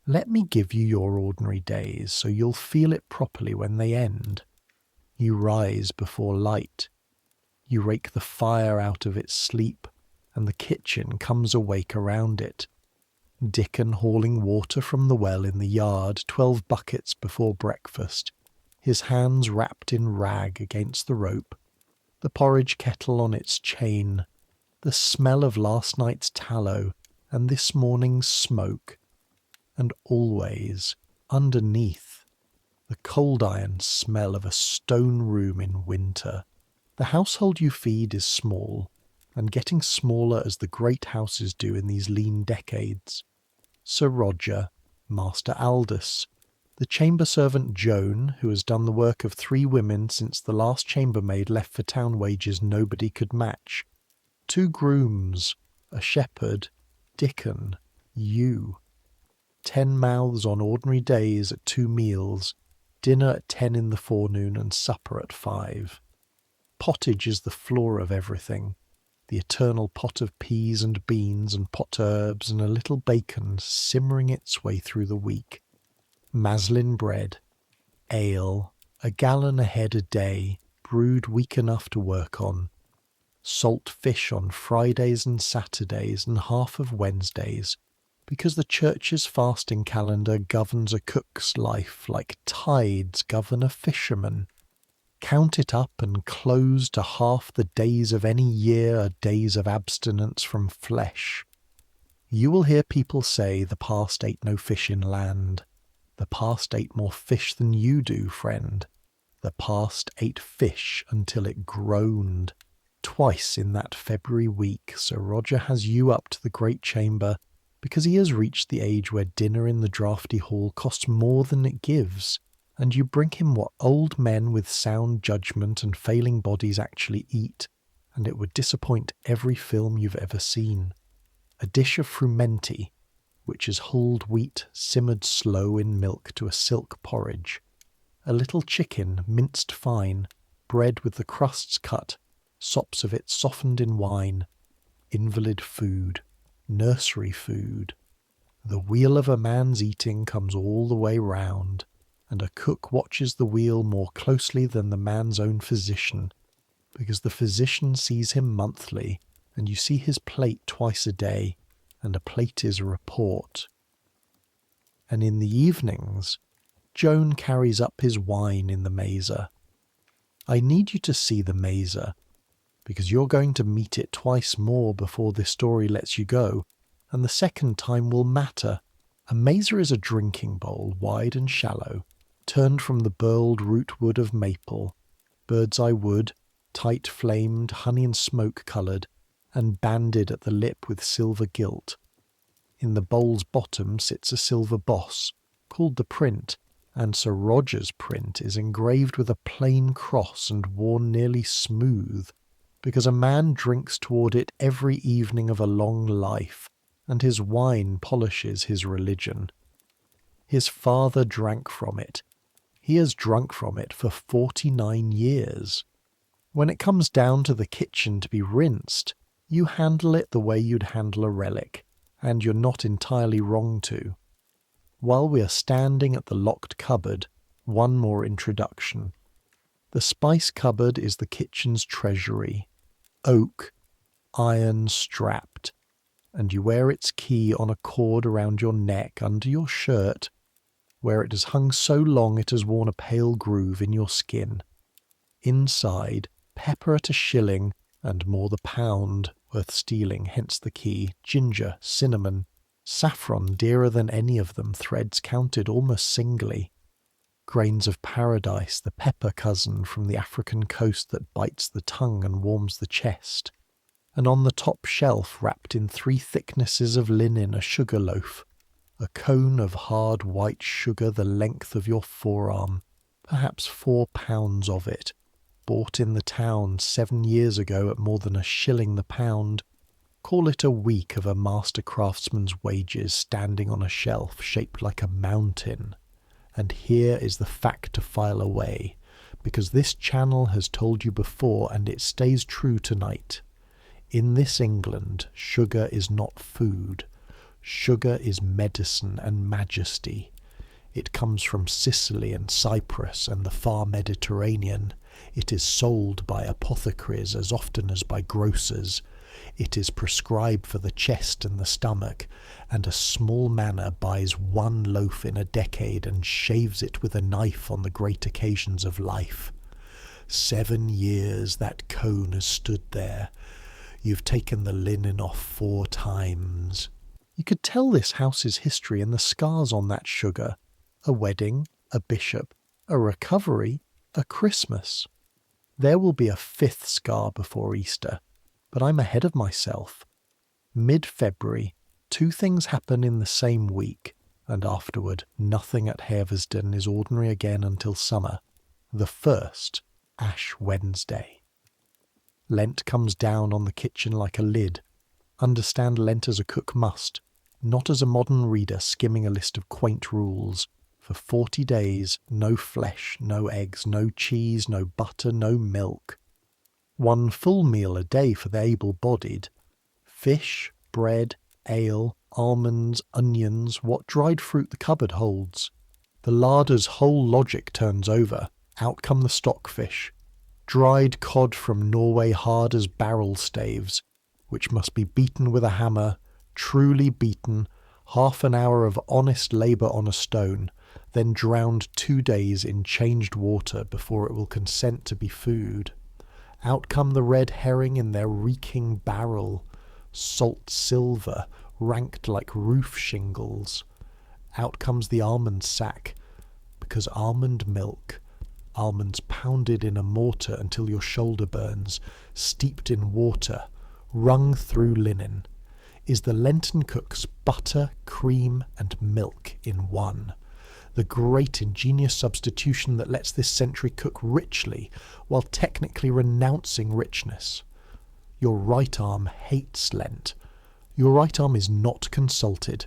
Speaker 1: Let me give you your ordinary days, so you'll feel it properly when they end. You rise before light. You rake the fire out of its sleep, and the kitchen comes awake around it. Dickon hauling water from the well in the yard, 12 buckets before breakfast, his hands wrapped in rag against the rope, the porridge kettle on its chain, the smell of last night's tallow and this morning's smoke, and always, underneath, the cold iron smell of a stone room in winter. The household you feed is small, and getting smaller as the great houses do in these lean decades. Sir Roger, Master Aldous, the chamber servant Joan, who has done the work of 3 women since the last chambermaid left for town wages nobody could match, 2 grooms, a shepherd, Dickon, you. 10 mouths on ordinary days at 2 meals, dinner at 10 in the forenoon and supper at 5. Pottage is the floor of everything, the eternal pot of peas and beans and pot herbs and a little bacon simmering its way through the week. Maslin bread, ale, a gallon a head a day, brewed weak enough to work on. Salt fish on Fridays and Saturdays and half of Wednesdays, because the church's fasting calendar governs a cook's life like tides govern a fisherman. Count it up and close to half the days of any year are days of abstinence from flesh. You will hear people say the past ate no fish in land. The past ate more fish than you do, friend. The past ate fish until it groaned. Twice in that February week Sir Roger has you up to the great chamber, because he has reached the age where dinner in the draughty hall costs more than it gives, and you bring him what old men with sound judgment and failing bodies actually eat, and it would disappoint every film you've ever seen. A dish of frumenti, which is hulled wheat simmered slow in milk to a silk porridge. A little chicken minced fine, bread with the crusts cut, sops of it softened in wine. Invalid food, nursery food. The wheel of a man's eating comes all the way round, and a cook watches the wheel more closely than the man's own physician, because the physician sees him monthly, and you see his plate twice a day, and a plate is a report. And in the evenings, Joan carries up his wine in the mazer. I need you to see the mazer, because you're going to meet it twice more before this story lets you go, and the second time will matter. A mazer is a drinking bowl, wide and shallow, turned from the burled root-wood of maple, bird's-eye wood, tight-flamed, honey and smoke-coloured, and banded at the lip with silver gilt. In the bowl's bottom sits a silver boss, called the print, and Sir Roger's print is engraved with a plain cross and worn nearly smooth, because a man drinks toward it every evening of a long life, and his wine polishes his religion. His father drank from it. He has drunk from it for 49 years. When it comes down to the kitchen to be rinsed, you handle it the way you'd handle a relic, and you're not entirely wrong to. While we are standing at the locked cupboard, one more introduction. The spice cupboard is the kitchen's treasury, oak, iron strapped, and you wear its key on a cord around your neck under your shirt, where it has hung so long it has worn a pale groove in your skin. Inside, pepper at $1 and more the pound, worth stealing, hence the key, ginger, cinnamon, saffron dearer than any of them, threads counted almost singly. Grains of paradise, the pepper cousin from the African coast that bites the tongue and warms the chest. And on the top shelf, wrapped in 3 thicknesses of linen, a sugar loaf, a cone of hard white sugar the length of your forearm, perhaps 4 pounds of it, bought in the town 7 years ago at more than $1 the pound. Call it a week of a master craftsman's wages standing on a shelf shaped like a mountain. And here is the fact to file away, because this channel has told you before and it stays true tonight. In this England, sugar is not food. Sugar is medicine and majesty. It comes from Sicily and Cyprus and the far Mediterranean. It is sold by apothecaries as often as by grocers. It is prescribed for the chest and the stomach, and a small manor buys 1 loaf in a decade and shaves it with a knife on the great occasions of life. 7 years that cone has stood there. You've taken the linen off 4 times. You could tell this house's history in the scars on that sugar. A wedding, a bishop, a recovery, a Christmas. There will be a 5th scar before Easter, but I'm ahead of myself. Mid-February, 2 things happen in the same week, and afterward nothing at Haversden is ordinary again until summer. The first, Ash Wednesday. Lent comes down on the kitchen like a lid. Understand Lent as a cook must, not as a modern reader skimming a list of quaint rules. For 40 days, no flesh, no eggs, no cheese, no butter, no milk. 1 full meal a day for the able-bodied. Fish, bread, ale, almonds, onions, what dried fruit the cupboard holds. The larder's whole logic turns over. Out come the stockfish. Dried cod from Norway hard as barrel staves, which must be beaten with a hammer, truly beaten, half an hour of honest labour on a stone, then drowned 2 days in changed water before it will consent to be food. Out come the red herring in their reeking barrel, salt silver, ranked like roof shingles. Out comes the almond sack, because almond milk, almonds pounded in a mortar until your shoulder burns, steeped in water, wrung through linen, is the Lenten cook's butter, cream, and milk in one. The great ingenious substitution that lets this century cook richly while technically renouncing richness. Your right arm hates Lent. Your right arm is not consulted.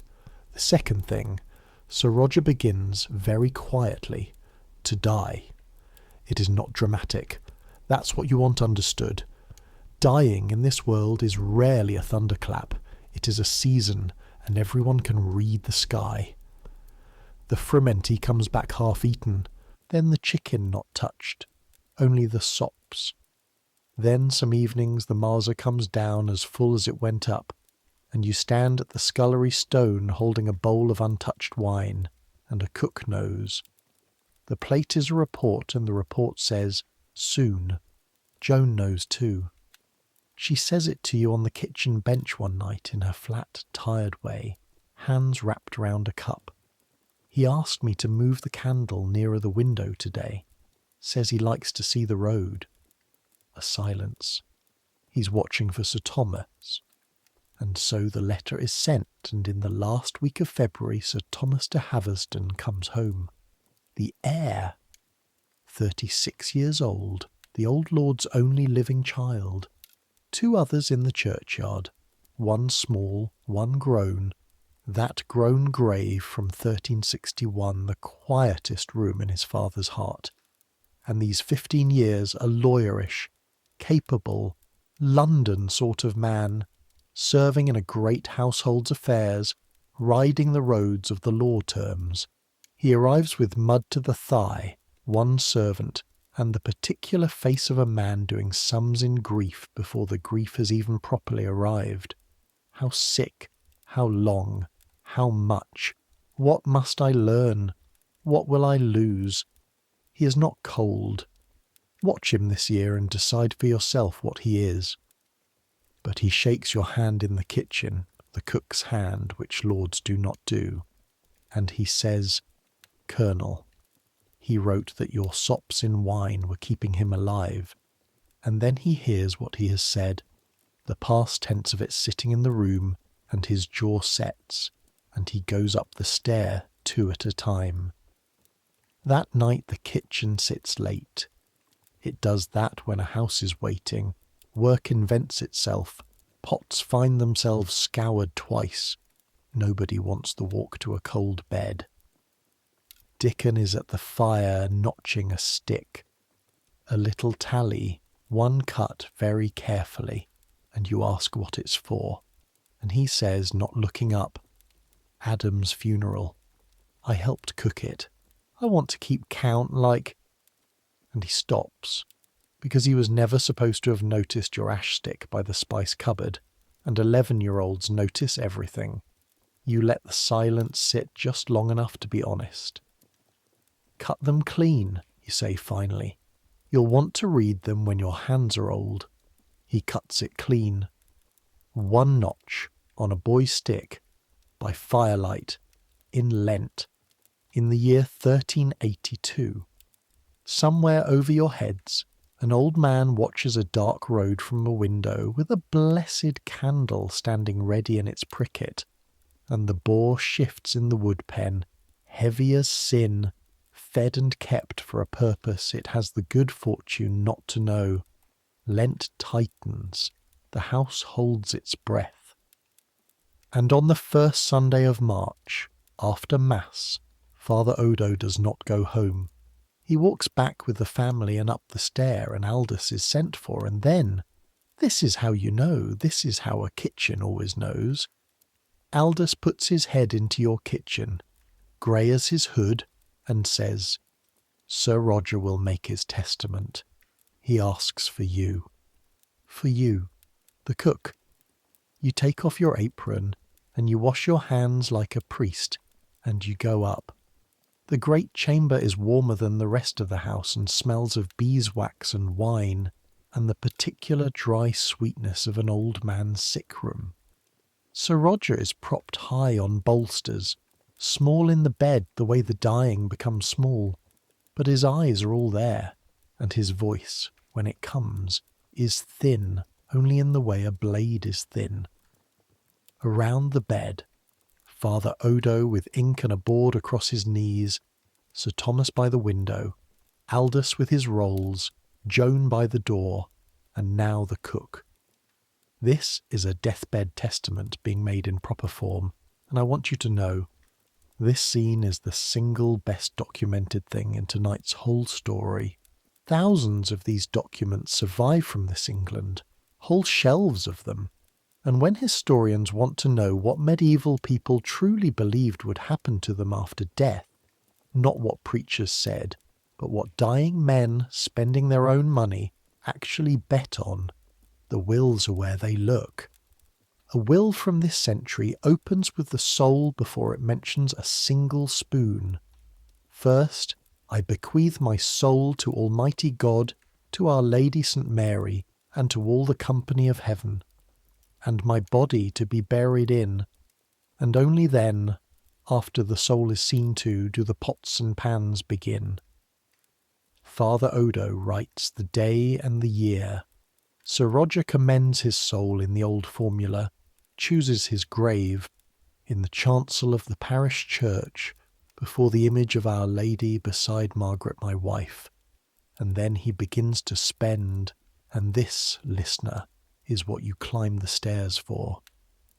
Speaker 1: The second thing, Sir Roger begins very quietly to die. It is not dramatic. That's what you want understood. Dying in this world is rarely a thunderclap. It is a season, and everyone can read the sky. The frumenty comes back half-eaten, then the chicken not touched, only the sops. Then some evenings the Marsa comes down as full as it went up, and you stand at the scullery stone holding a bowl of untouched wine, and a cook knows. The plate is a report, and the report says, soon. Joan knows too. She says it to you on the kitchen bench one night in her flat, tired way, hands wrapped round a cup. He asked me to move the candle nearer the window today. Says he likes to see the road. A silence. He's watching for Sir Thomas. And so the letter is sent, and in the last week of February Sir Thomas de Haversden comes home. The heir. 36 years old, the old lord's only living child. 2 others in the churchyard, 1 small, 1 grown. That grown grave from 1361, the quietest room in his father's heart. And these 15 years a lawyerish, capable, London sort of man, serving in a great household's affairs, riding the roads of the law terms. He arrives with mud to the thigh, 1 servant, and the particular face of a man doing sums in grief before the grief has even properly arrived. How sick, how long, how much, what must I learn, what will I lose? He is not cold. Watch him this year and decide for yourself what he is. But he shakes your hand in the kitchen, the cook's hand, which lords do not do, and he says, "Colonel, he wrote that your sops in wine were keeping him alive," and then he hears what he has said, the past tense of it sitting in the room, and his jaw sets, and he goes up the stair 2 at a time. That night the kitchen sits late. It does that when a house is waiting. Work invents itself. Pots find themselves scoured twice. Nobody wants the walk to a cold bed. Dickon is at the fire notching a stick. A little tally, one cut very carefully, and you ask what it's for. And he says, not looking up, "Adam's funeral. I helped cook it. I want to keep count like—" And he stops, because he was never supposed to have noticed your ash stick by the spice cupboard, and 11-year-olds notice everything. You let the silence sit just long enough to be honest. "Cut them clean," you say finally. "You'll want to read them when your hands are old." He cuts it clean. 1 notch on a boy's stick, by firelight, in Lent, in the year 1382. Somewhere over your heads, an old man watches a dark road from a window with a blessed candle standing ready in its pricket, and the boar shifts in the wood pen, heavy as sin, fed and kept for a purpose it has the good fortune not to know. Lent tightens, the house holds its breath. And on the first Sunday of March, after Mass, Father Odo does not go home. He walks back with the family and up the stair, and Aldous is sent for, and then, this is how you know, this is how a kitchen always knows. Aldous puts his head into your kitchen, grey as his hood, and says, "Sir Roger will make his testament. He asks for you. For you, the cook. You take off your apron, and you wash your hands like a priest, and you go up. The great chamber is warmer than the rest of the house and smells of beeswax and wine, and the particular dry sweetness of an old man's sick room. Sir Roger is propped high on bolsters, small in the bed the way the dying become small, but his eyes are all there, and his voice, when it comes, is thin only in the way a blade is thin. Around the bed, Father Odo with ink and a board across his knees, Sir Thomas by the window, Aldous with his rolls, Joan by the door, and now the cook. This is a deathbed testament being made in proper form, and I want you to know, this scene is the single best documented thing in tonight's whole story. Thousands of these documents survive from this England, whole shelves of them. And when historians want to know what medieval people truly believed would happen to them after death, not what preachers said, but what dying men spending their own money actually bet on, the wills are where they look. A will from this century opens with the soul before it mentions a single spoon. First, "I bequeath my soul to Almighty God, to Our Lady St. Mary, and to all the company of heaven, and my body to be buried in," and only then, after the soul is seen to, do the pots and pans begin. Father Odo writes the day and the year. Sir Roger commends his soul in the old formula, chooses his grave, in the chancel of the parish church, before the image of Our Lady beside Margaret my wife, and then he begins to spend, and this, listener, is what you climb the stairs for.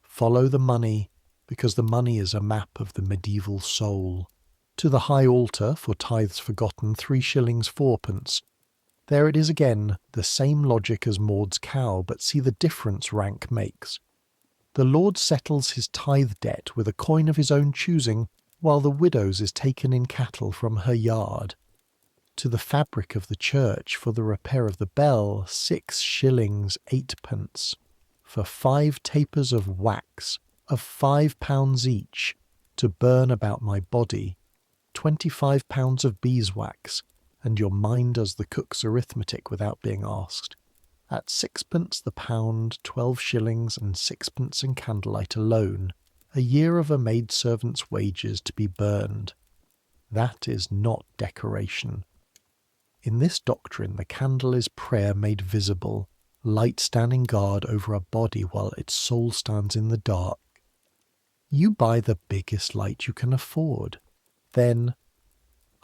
Speaker 1: Follow the money, because the money is a map of the medieval soul. To the high altar, for tithes forgotten, 3 shillings 4pence. There it is again, the same logic as Maud's cow, but see the difference rank makes. The Lord settles his tithe debt with a coin of his own choosing, while the widow's is taken in cattle from her yard. To the fabric of the church for the repair of the bell, 6 shillings 8 pence. For 5 tapers of wax, of 5 pounds each, to burn about my body, 25 pounds of beeswax, and your mind does the cook's arithmetic without being asked. At 6 pence the pound, 12 shillings and 6 pence in candlelight alone, a year of a maidservant's wages to be burned. That is not decoration. In this doctrine the candle is prayer made visible, light standing guard over a body while its soul stands in the dark. You buy the biggest light you can afford. Then,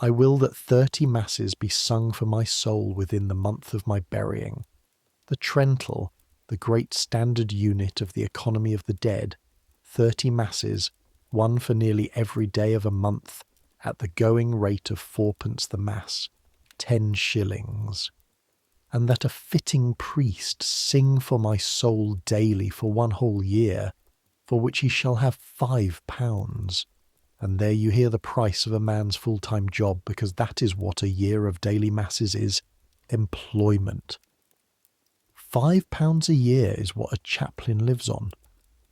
Speaker 1: I will that 30 masses be sung for my soul within the month of my burying. The Trental, the great standard unit of the economy of the dead, 30 masses, one for nearly every day of a month, at the going rate of 4 pence the mass, 10 shillings. And that a fitting priest sing for my soul daily for 1 whole year, for which he shall have 5 pounds. And there you hear the price of a man's full-time job, because that is what a year of daily masses is, employment. 5 pounds a year is what a chaplain lives on.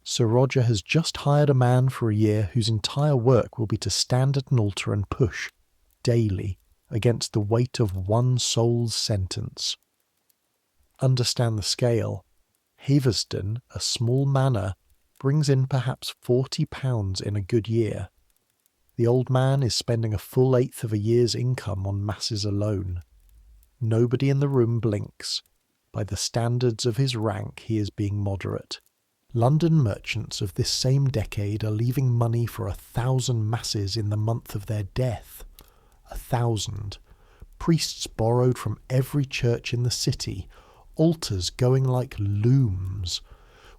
Speaker 1: Sir Roger has just hired a man for a year whose entire work will be to stand at an altar and push, daily, against the weight of 1 soul's sentence. Understand the scale. Havesden, a small manor, brings in perhaps 40 pounds in a good year. The old man is spending a full 1/8 of a year's income on masses alone. Nobody in the room blinks. By the standards of his rank he is being moderate. London merchants of this same decade are leaving money for 1,000 masses in the month of their death. 1,000. Priests borrowed from every church in the city, altars going like looms.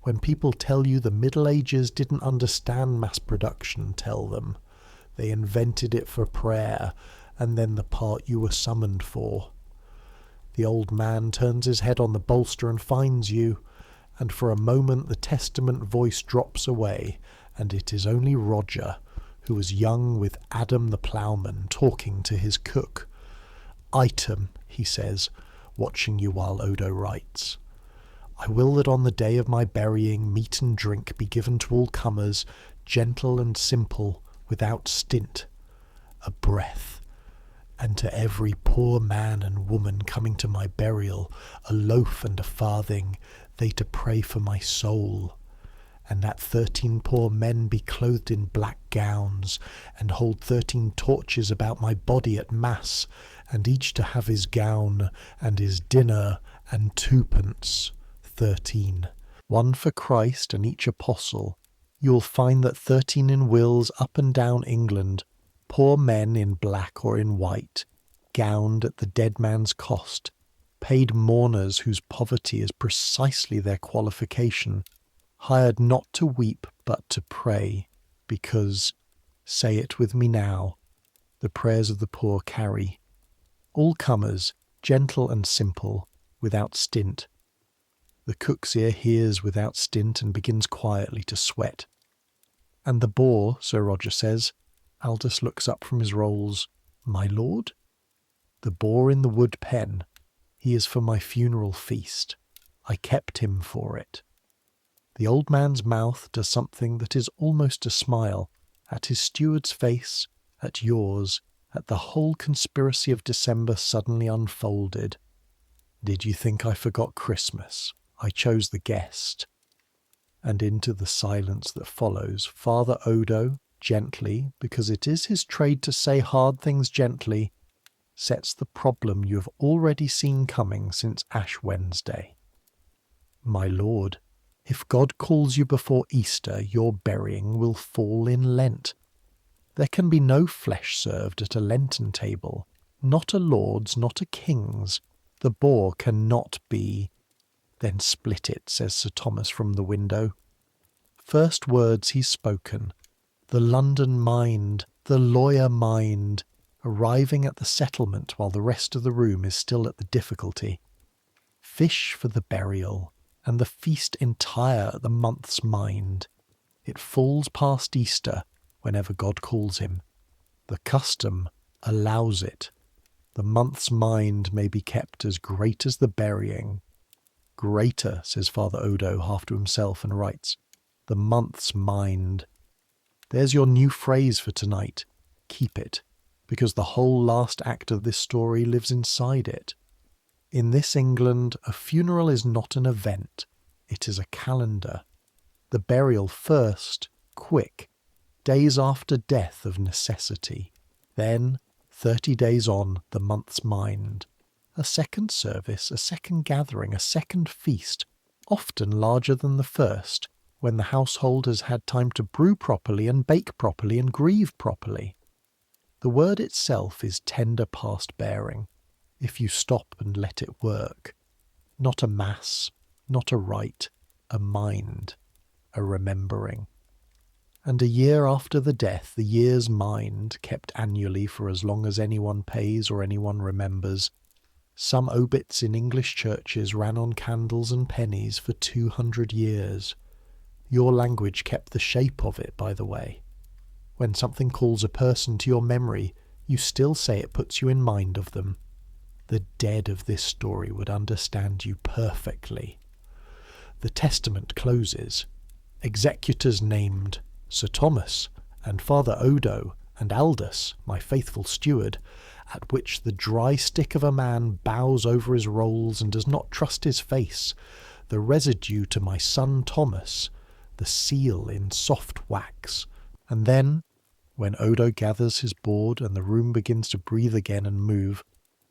Speaker 1: When people tell you the Middle Ages didn't understand mass production, tell them. They invented it for prayer, and then the part you were summoned for. The old man turns his head on the bolster and finds you, and for a moment the Testament voice drops away, and it is only Roger, who was young with Adam the ploughman, talking to his cook. "Item," he says, watching you while Odo writes. "I will that on the day of my burying meat and drink be given to all comers, gentle and simple, without stint, a breath. And to every poor man and woman coming to my burial, a loaf and a farthing, they to pray for my soul. And that 13 poor men be clothed in black gowns, and hold 13 torches about my body at mass, and each to have his gown, and his dinner, and 2 pence, 13. One for Christ and each apostle. You'll find that 13 in wills up and down England, poor men in black or in white, gowned at the dead man's cost, paid mourners whose poverty is precisely their qualification, hired not to weep but to pray, because, say it with me now, the prayers of the poor carry. All comers, gentle and simple, without stint. The cook's ear hears without stint and begins quietly to sweat. And the boar, Sir Roger says. Aldous looks up from his rolls. My lord? The boar in the wood pen. He is for my funeral feast. I kept him for it. The old man's mouth does something that is almost a smile, at his steward's face, at yours, at the whole conspiracy of December suddenly unfolded. Did you think I forgot Christmas? I chose the guest. And into the silence that follows, Father Odo, gently, because it is his trade to say hard things gently, sets the problem you have already seen coming since Ash Wednesday. My lord, if God calls you before Easter, your burying will fall in Lent. There can be no flesh served at a Lenten table, not a lord's, not a king's. The boar cannot be. Then split it, says Sir Thomas from the window. First words he's spoken. The London mind, the lawyer mind, arriving at the settlement while the rest of the room is still at the difficulty. Fish for the burial, and the feast entire at the month's mind. It falls past Easter, whenever God calls him. The custom allows it. The month's mind may be kept as great as the burying. Greater, says Father Odo half to himself, and writes, the month's mind. There's your new phrase for tonight. Keep it, because the whole last act of this story lives inside it. In this England, a funeral is not an event, it is a calendar. The burial first, quick, days after death of necessity. Then, 30 days on, the month's mind. A second service, a second gathering, a second feast, often larger than the first, when the household has had time to brew properly and bake properly and grieve properly. The word itself is tender past bearing, if you stop and let it work. Not a mass, not a rite, a mind, a remembering. And a year after the death, the year's mind, kept annually for as long as anyone pays or anyone remembers. Some obits in English churches ran on candles and pennies for 200 years. Your language kept the shape of it, by the way. When something calls a person to your memory, you still say it puts you in mind of them. The dead of this story would understand you perfectly. The testament closes. Executors named Sir Thomas and Father Odo and Aldous, my faithful steward, at which the dry stick of a man bows over his rolls and does not trust his face, the residue to my son Thomas, the seal in soft wax. And then, when Odo gathers his board and the room begins to breathe again and move,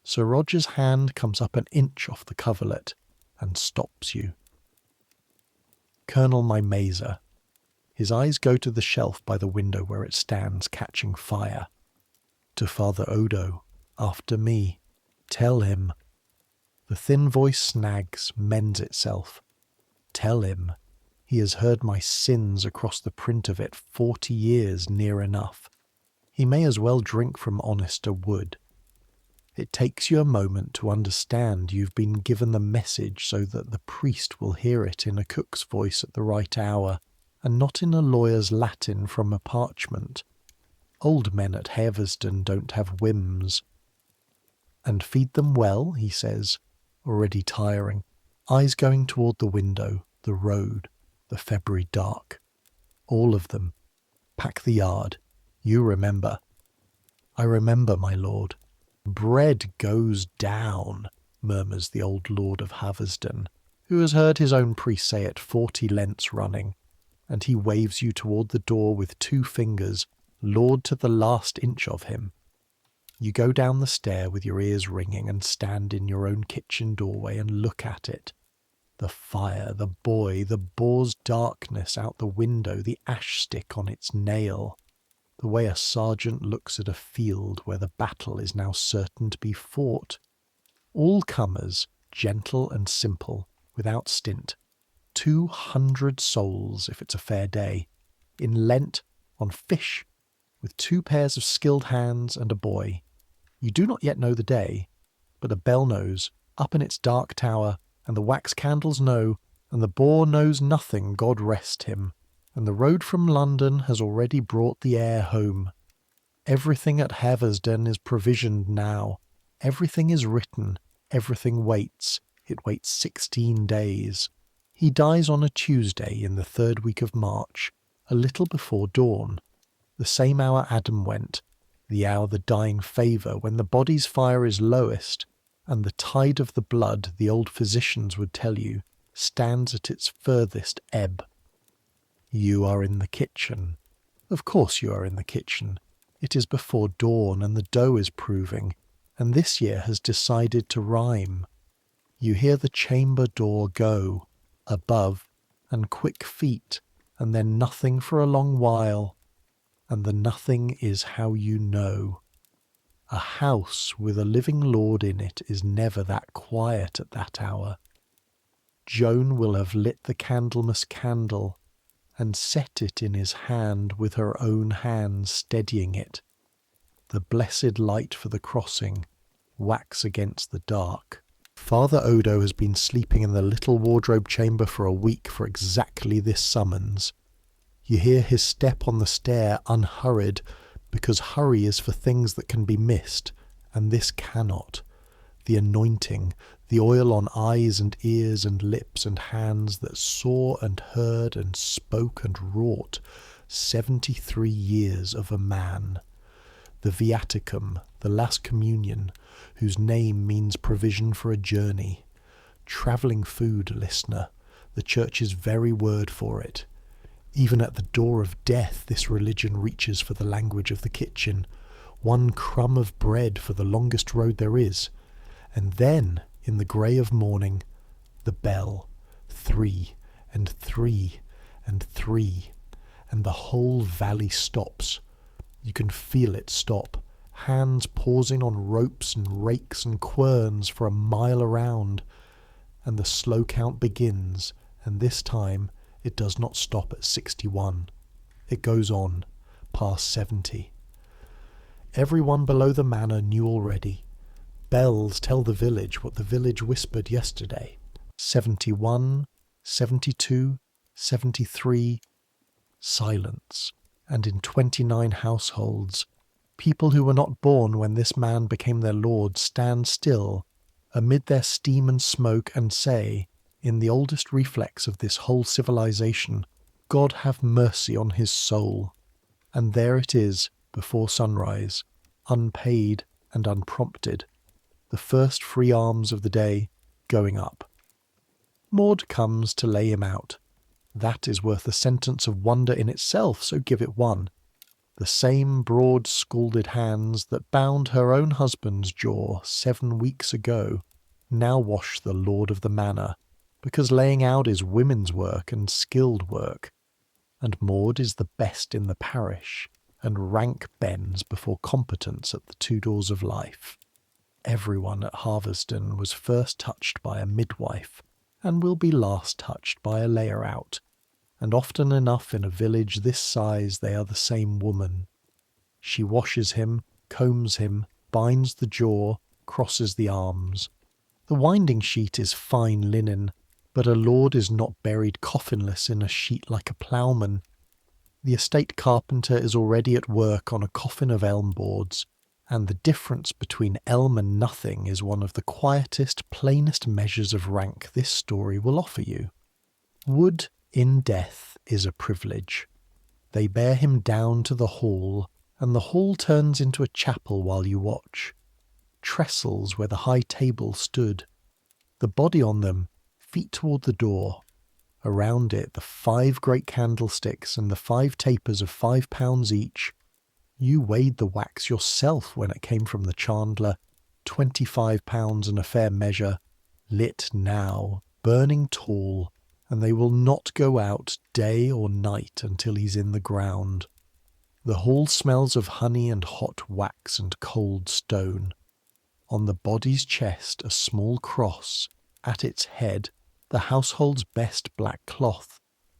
Speaker 1: Sir Roger's hand comes up an inch off the coverlet and stops you. Colonel my mazer. His eyes go to the shelf by the window where it stands catching fire. To Father Odo, after me. Tell him. The thin voice snags, mends itself. Tell him. He has heard my sins across the print of it 40 years near enough. He may as well drink from honester wood. It takes you a moment to understand you've been given the message so that the priest will hear it in a cook's voice at the right hour, and not in a lawyer's Latin from a parchment. Old men at Haversden don't have whims. And feed them well, he says, already tiring, eyes going toward the window, the road, the February dark. All of them. Pack the yard. You remember. I remember, my lord. Bread goes down, murmurs the old lord of Haversden, who has heard his own priest say it 40 Lents running, and he waves you toward the door with 2 fingers, lord to the last inch of him. You go down the stair with your ears ringing and stand in your own kitchen doorway and look at it. The fire, the boy, the boar's darkness out the window, the ash stick on its nail. The way a sergeant looks at a field where the battle is now certain to be fought. All comers, gentle and simple, without stint. 200 souls, if it's a fair day. In Lent, on fish, with 2 pairs of skilled hands and a boy. You do not yet know the day, but the bell knows, up in its dark tower, and the wax candles know, and the boar knows nothing, God rest him, and the road from London has already brought the air home. Everything at Haversden is provisioned now. Everything is written. Everything waits. It waits 16 days. He dies on a Tuesday in the 3rd week of March, a little before dawn. The same hour Adam went, the hour the dying favour, when the body's fire is lowest, and the tide of the blood, the old physicians would tell you, stands at its furthest ebb. You are in the kitchen. Of course you are in the kitchen. It is before dawn, and the dough is proving, and this year has decided to rhyme. You hear the chamber door go, above, and quick feet, and then nothing for a long while, and the nothing is how you know. A house with a living lord in it is never that quiet at that hour. Joan will have lit the Candlemas candle, and set it in his hand with her own hand steadying it. The blessed light for the crossing, wax against the dark. Father Odo has been sleeping in the little wardrobe chamber for a week for exactly this summons. You hear his step on the stair unhurried, because hurry is for things that can be missed, and this cannot. The anointing, the oil on eyes and ears and lips and hands that saw and heard and spoke and wrought 73 years of a man. The viaticum, the last communion, whose name means provision for a journey. Travelling food, listener, the Church's very word for it. Even at the door of death this religion reaches for the language of the kitchen. One crumb of bread for the longest road there is. And then, in the grey of morning, the bell. 3 and 3 and 3. And the whole valley stops. You can feel it stop. Hands pausing on ropes and rakes and querns for a mile around. And the slow count begins, and this time it does not stop at 61. It goes on, past 70. Everyone below the manor knew already. Bells tell the village what the village whispered yesterday. 71, 72, 73. Silence. And in 29 households, people who were not born when this man became their lord stand still amid their steam and smoke and say, in the oldest reflex of this whole civilization, God have mercy on his soul. And there it is, before sunrise, unpaid and unprompted, the first free alms of the day going up. Maud comes to lay him out. That is worth a sentence of wonder in itself, so give it one. The same broad scalded hands that bound her own husband's jaw 7 weeks ago now wash the lord of the manor, because laying out is women's work and skilled work, and Maud is the best in the parish, and rank bends before competence at the 2 doors of life. Everyone at Harveston was first touched by a midwife, and will be last touched by a layer-out, and often enough in a village this size they are the same woman. She washes him, combs him, binds the jaw, crosses the arms. The winding sheet is fine linen, but a lord is not buried coffinless in a sheet like a ploughman. The estate carpenter is already at work on a coffin of elm boards, and the difference between elm and nothing is one of the quietest, plainest measures of rank this story will offer you. Wood in death is a privilege. They bear him down to the hall, and the hall turns into a chapel while you watch. Trestles where the high table stood. The body on them, feet toward the door. Around it the 5 great candlesticks and the 5 tapers of £5 each. You weighed the wax yourself when it came from the chandler. £25 and a fair measure. Lit now, burning tall, and they will not go out day or night until he's in the ground. The hall smells of honey and hot wax and cold stone. On the body's chest a small cross, at its head the household's best black cloth,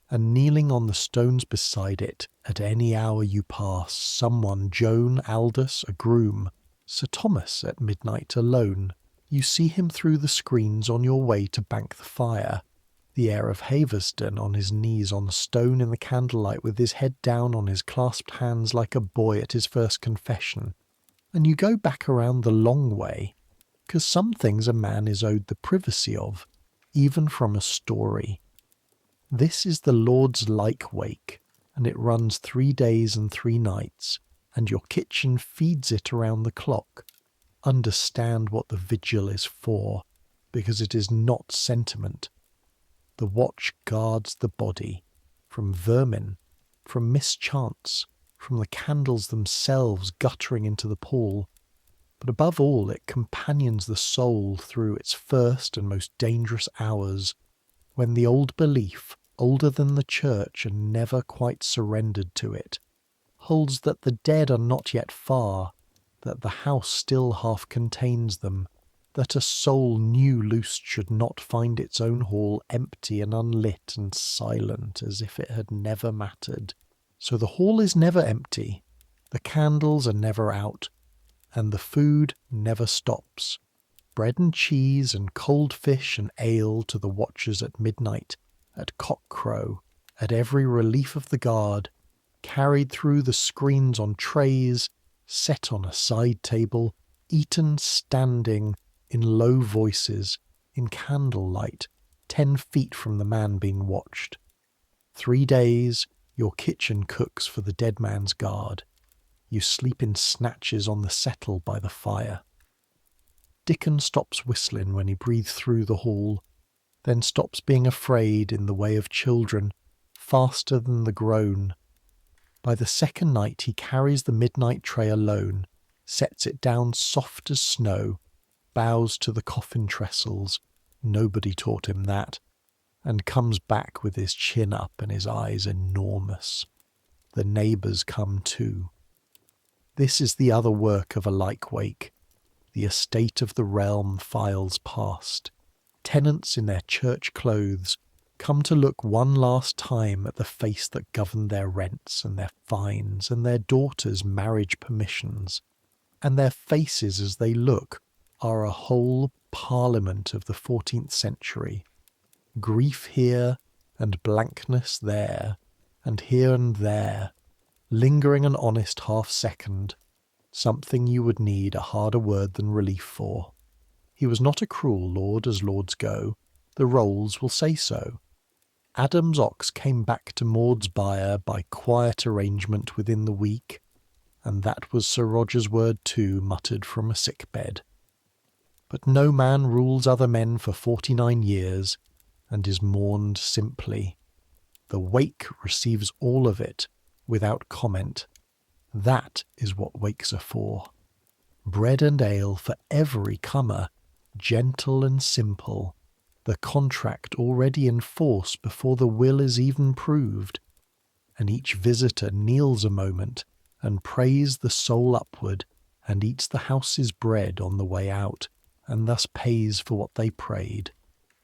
Speaker 1: and kneeling on the stones beside it, at any hour you pass, someone, Joan, Aldous, a groom, Sir Thomas at midnight alone. You see him through the screens on your way to bank the fire. The heir of Haverston on his knees on stone in the candlelight with his head down on his clasped hands like a boy at his first confession. And you go back around the long way, 'cause some things a man is owed the privacy of, even from a story. This is the Lord's like wake, and it runs 3 days and 3 nights, and your kitchen feeds it around the clock. Understand what the vigil is for, because it is not sentiment. The watch guards the body, from vermin, from mischance, from the candles themselves guttering into the pool. But above all, it companions the soul through its first and most dangerous hours, when the old belief, older than the Church and never quite surrendered to it, holds that the dead are not yet far, that the house still half contains them, that a soul new loosed should not find its own hall empty and unlit and silent as if it had never mattered. So the hall is never empty, the candles are never out, and the food never stops. Bread and cheese and cold fish and ale to the watchers at midnight, at cock-crow, at every relief of the guard, carried through the screens on trays, set on a side table, eaten standing in low voices, in candlelight, 10 feet from the man being watched. 3 days your kitchen cooks for the dead man's guard. You sleep in snatches on the settle by the fire. Dickon stops whistling when he breathes through the hall, then stops being afraid in the way of children, faster than the groan. By the second night he carries the midnight tray alone, sets it down soft as snow, bows to the coffin trestles, nobody taught him that, and comes back with his chin up and his eyes enormous. The neighbours come too. This is the other work of a like wake. The estate of the realm files past. Tenants in their church clothes come to look one last time at the face that governed their rents and their fines and their daughters' marriage permissions, and their faces as they look are a whole parliament of the 14th century. Grief here and blankness there, and here and there, lingering an honest half-second, something you would need a harder word than relief for. He was not a cruel lord as lords go, the rolls will say so. Adam's ox came back to Maud's byre by quiet arrangement within the week, and that was Sir Roger's word too, muttered from a sick bed. But no man rules other men for 49 years, and is mourned simply. The wake receives all of it, without comment. That is what wakes are for. Bread and ale for every comer, gentle and simple, the contract already in force before the will is even proved, and each visitor kneels a moment and prays the soul upward, and eats the house's bread on the way out, and thus pays for what they prayed.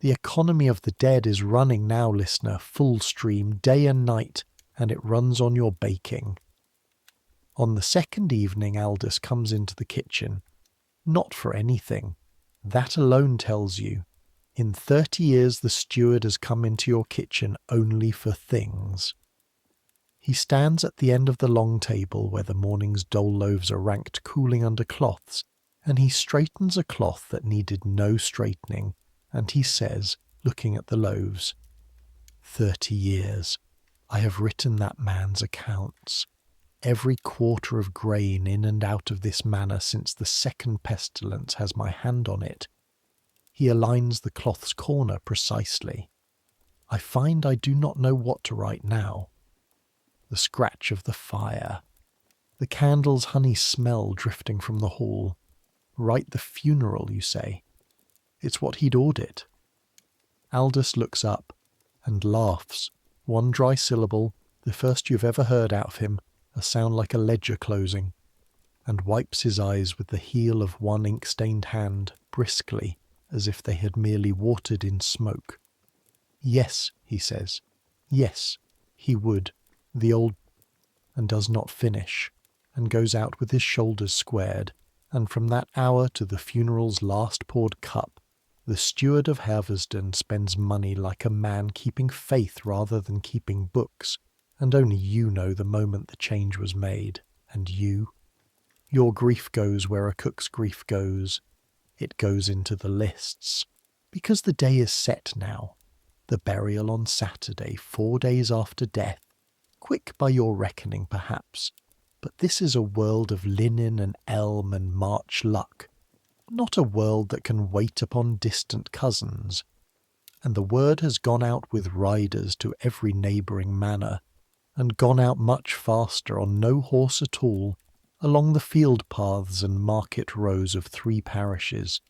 Speaker 1: The economy of the dead is running now, listener, full stream, day and night, and it runs on your baking. On the second evening Aldous comes into the kitchen, not for anything. That alone tells you. In 30 years the steward has come into your kitchen only for things. He stands at the end of the long table where the morning's dole loaves are ranked cooling under cloths, and he straightens a cloth that needed no straightening, and he says, looking at the loaves, 30 years. I have written that man's accounts. Every quarter of grain in and out of this manor since the second pestilence has my hand on it. He aligns the cloth's corner precisely. I find I do not know what to write now. The scratch of the fire, the candle's honey smell drifting from the hall. Write the funeral, you say. It's what he'd ordered. Aldous looks up and laughs. One dry syllable, the first you've ever heard out of him, a sound like a ledger closing, and wipes his eyes with the heel of one ink-stained hand, briskly, as if they had merely watered in smoke. Yes, he says. Yes, he would. The old... and does not finish, and goes out with his shoulders squared, and from that hour to the funeral's last poured cup, the steward of Haversden spends money like a man keeping faith rather than keeping books, and only you know the moment the change was made, and you. Your grief goes where a cook's grief goes. It goes into the lists, because the day is set now. The burial on Saturday, 4 days after death. Quick by your reckoning, perhaps, but this is a world of linen and elm and March luck, not a world that can wait upon distant cousins. And the word has gone out with riders to every neighbouring manor, and gone out much faster on no horse at all, along the field paths and market rows of 3 parishes,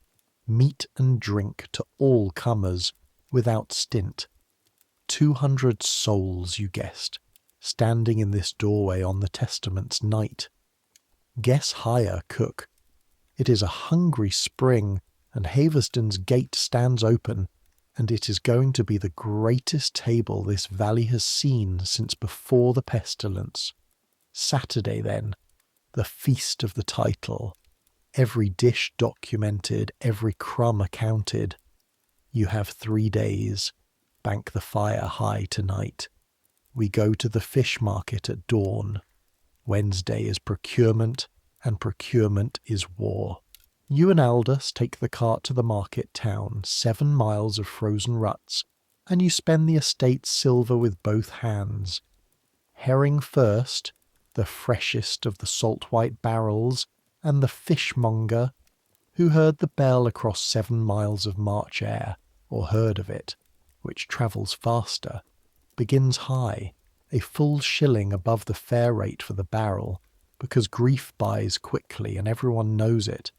Speaker 1: meat and drink to all comers, without stint. 200 souls, you guessed, standing in this doorway on the Testament's night. Guess higher, cook. It is a hungry spring, and Haversden's gate stands open, and it is going to be the greatest table this valley has seen since before the pestilence. Saturday, then, the feast of the title. Every dish documented, every crumb accounted. You have 3 days. Bank the fire high tonight. We go to the fish market at dawn. Wednesday is procurement, and procurement is war. You and Aldous take the cart to the market town, 7 miles of frozen ruts, and you spend the estate's silver with both hands. Herring first, the freshest of the salt-white barrels, and the fishmonger, who heard the bell across 7 miles of March air, or heard of it, which travels faster, begins high, a full shilling above the fair rate for the barrel, because grief buys quickly and everyone knows it.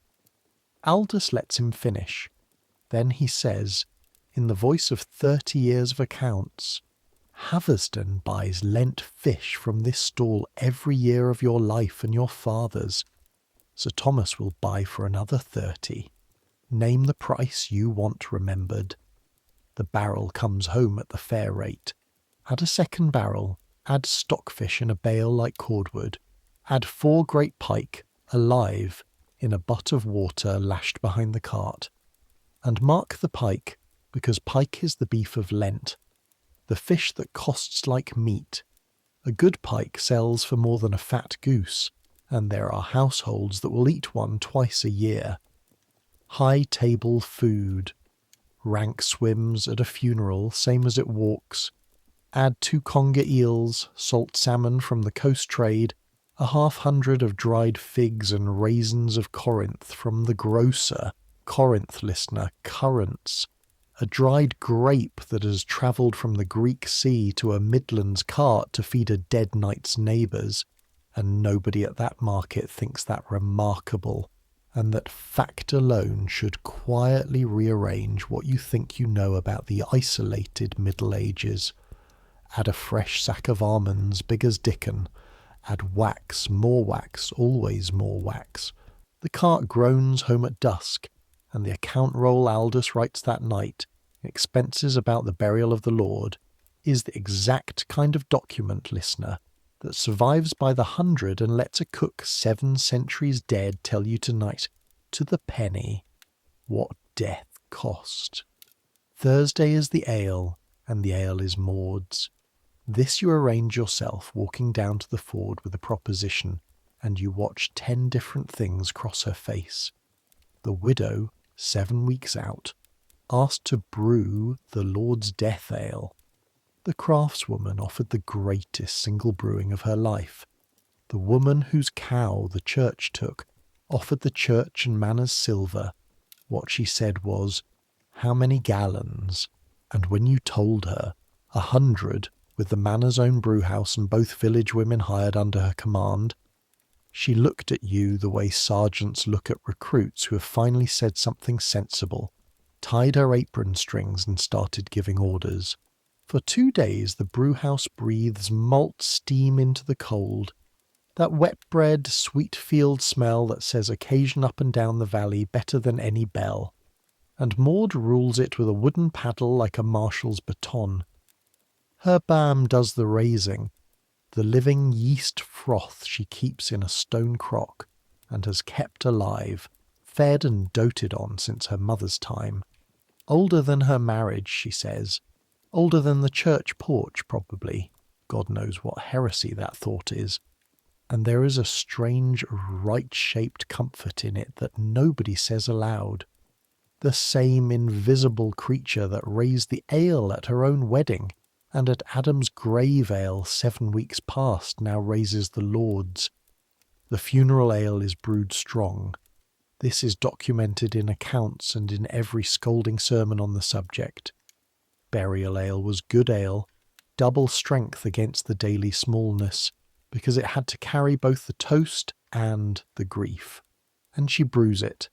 Speaker 1: Aldous lets him finish. Then he says, in the voice of 30 years of accounts, Haverston buys Lent fish from this stall every year of your life and your father's. Sir Thomas will buy for another 30. Name the price you want remembered. The barrel comes home at the fair rate. Add a second barrel, add stockfish in a bale like cordwood, add 4 great pike, alive, in a butt of water lashed behind the cart. And mark the pike, because pike is the beef of Lent, the fish that costs like meat. A good pike sells for more than a fat goose, and there are households that will eat one twice a year. High table food. Rank swims at a funeral, same as it walks. Add 2 conger eels, salt salmon from the coast trade, a 500 of dried figs and raisins of Corinth from the grocer. Corinth, listener, currants. A dried grape that has travelled from the Greek sea to a Midlands cart to feed a dead knight's neighbours, and nobody at that market thinks that remarkable, and that fact alone should quietly rearrange what you think you know about the isolated Middle Ages. Add a fresh sack of almonds, big as Dickon. Add wax, always more wax. The cart groans home at dusk, and the account roll Aldous writes that night, expenses about the burial of the Lord, is the exact kind of document, listener, that survives by the 100 and lets a cook 7 centuries dead tell you tonight, to the penny, what death cost. Thursday is the ale, and the ale is Maud's. This you arrange yourself, walking down to the ford with a proposition, and you watch 10 different things cross her face. The widow, 7 weeks out, asked to brew the Lord's death ale. The craftswoman offered the greatest single brewing of her life. The woman whose cow the church took offered the church and manor's silver. What she said was, "How many gallons?" And when you told her, 100, with the manor's own brewhouse and both village women hired under her command, she looked at you the way sergeants look at recruits who have finally said something sensible, tied her apron strings and started giving orders. For 2 days the brewhouse breathes malt steam into the cold, that wet bread, sweet field smell that says occasion up and down the valley better than any bell. And Maud rules it with a wooden paddle like a marshal's baton. Her bam does the raising, the living yeast froth she keeps in a stone crock, and has kept alive, fed and doted on since her mother's time. Older than her marriage, she says. Older than the church porch, probably. God knows what heresy that thought is. And there is a strange, right-shaped comfort in it that nobody says aloud. The same invisible creature that raised the ale at her own wedding, and at Adam's grave ale 7 weeks past now raises the Lord's. The funeral ale is brewed strong. This is documented in accounts and in every scolding sermon on the subject. Burial ale was good ale, double strength against the daily smallness, because it had to carry both the toast and the grief. And she brews it,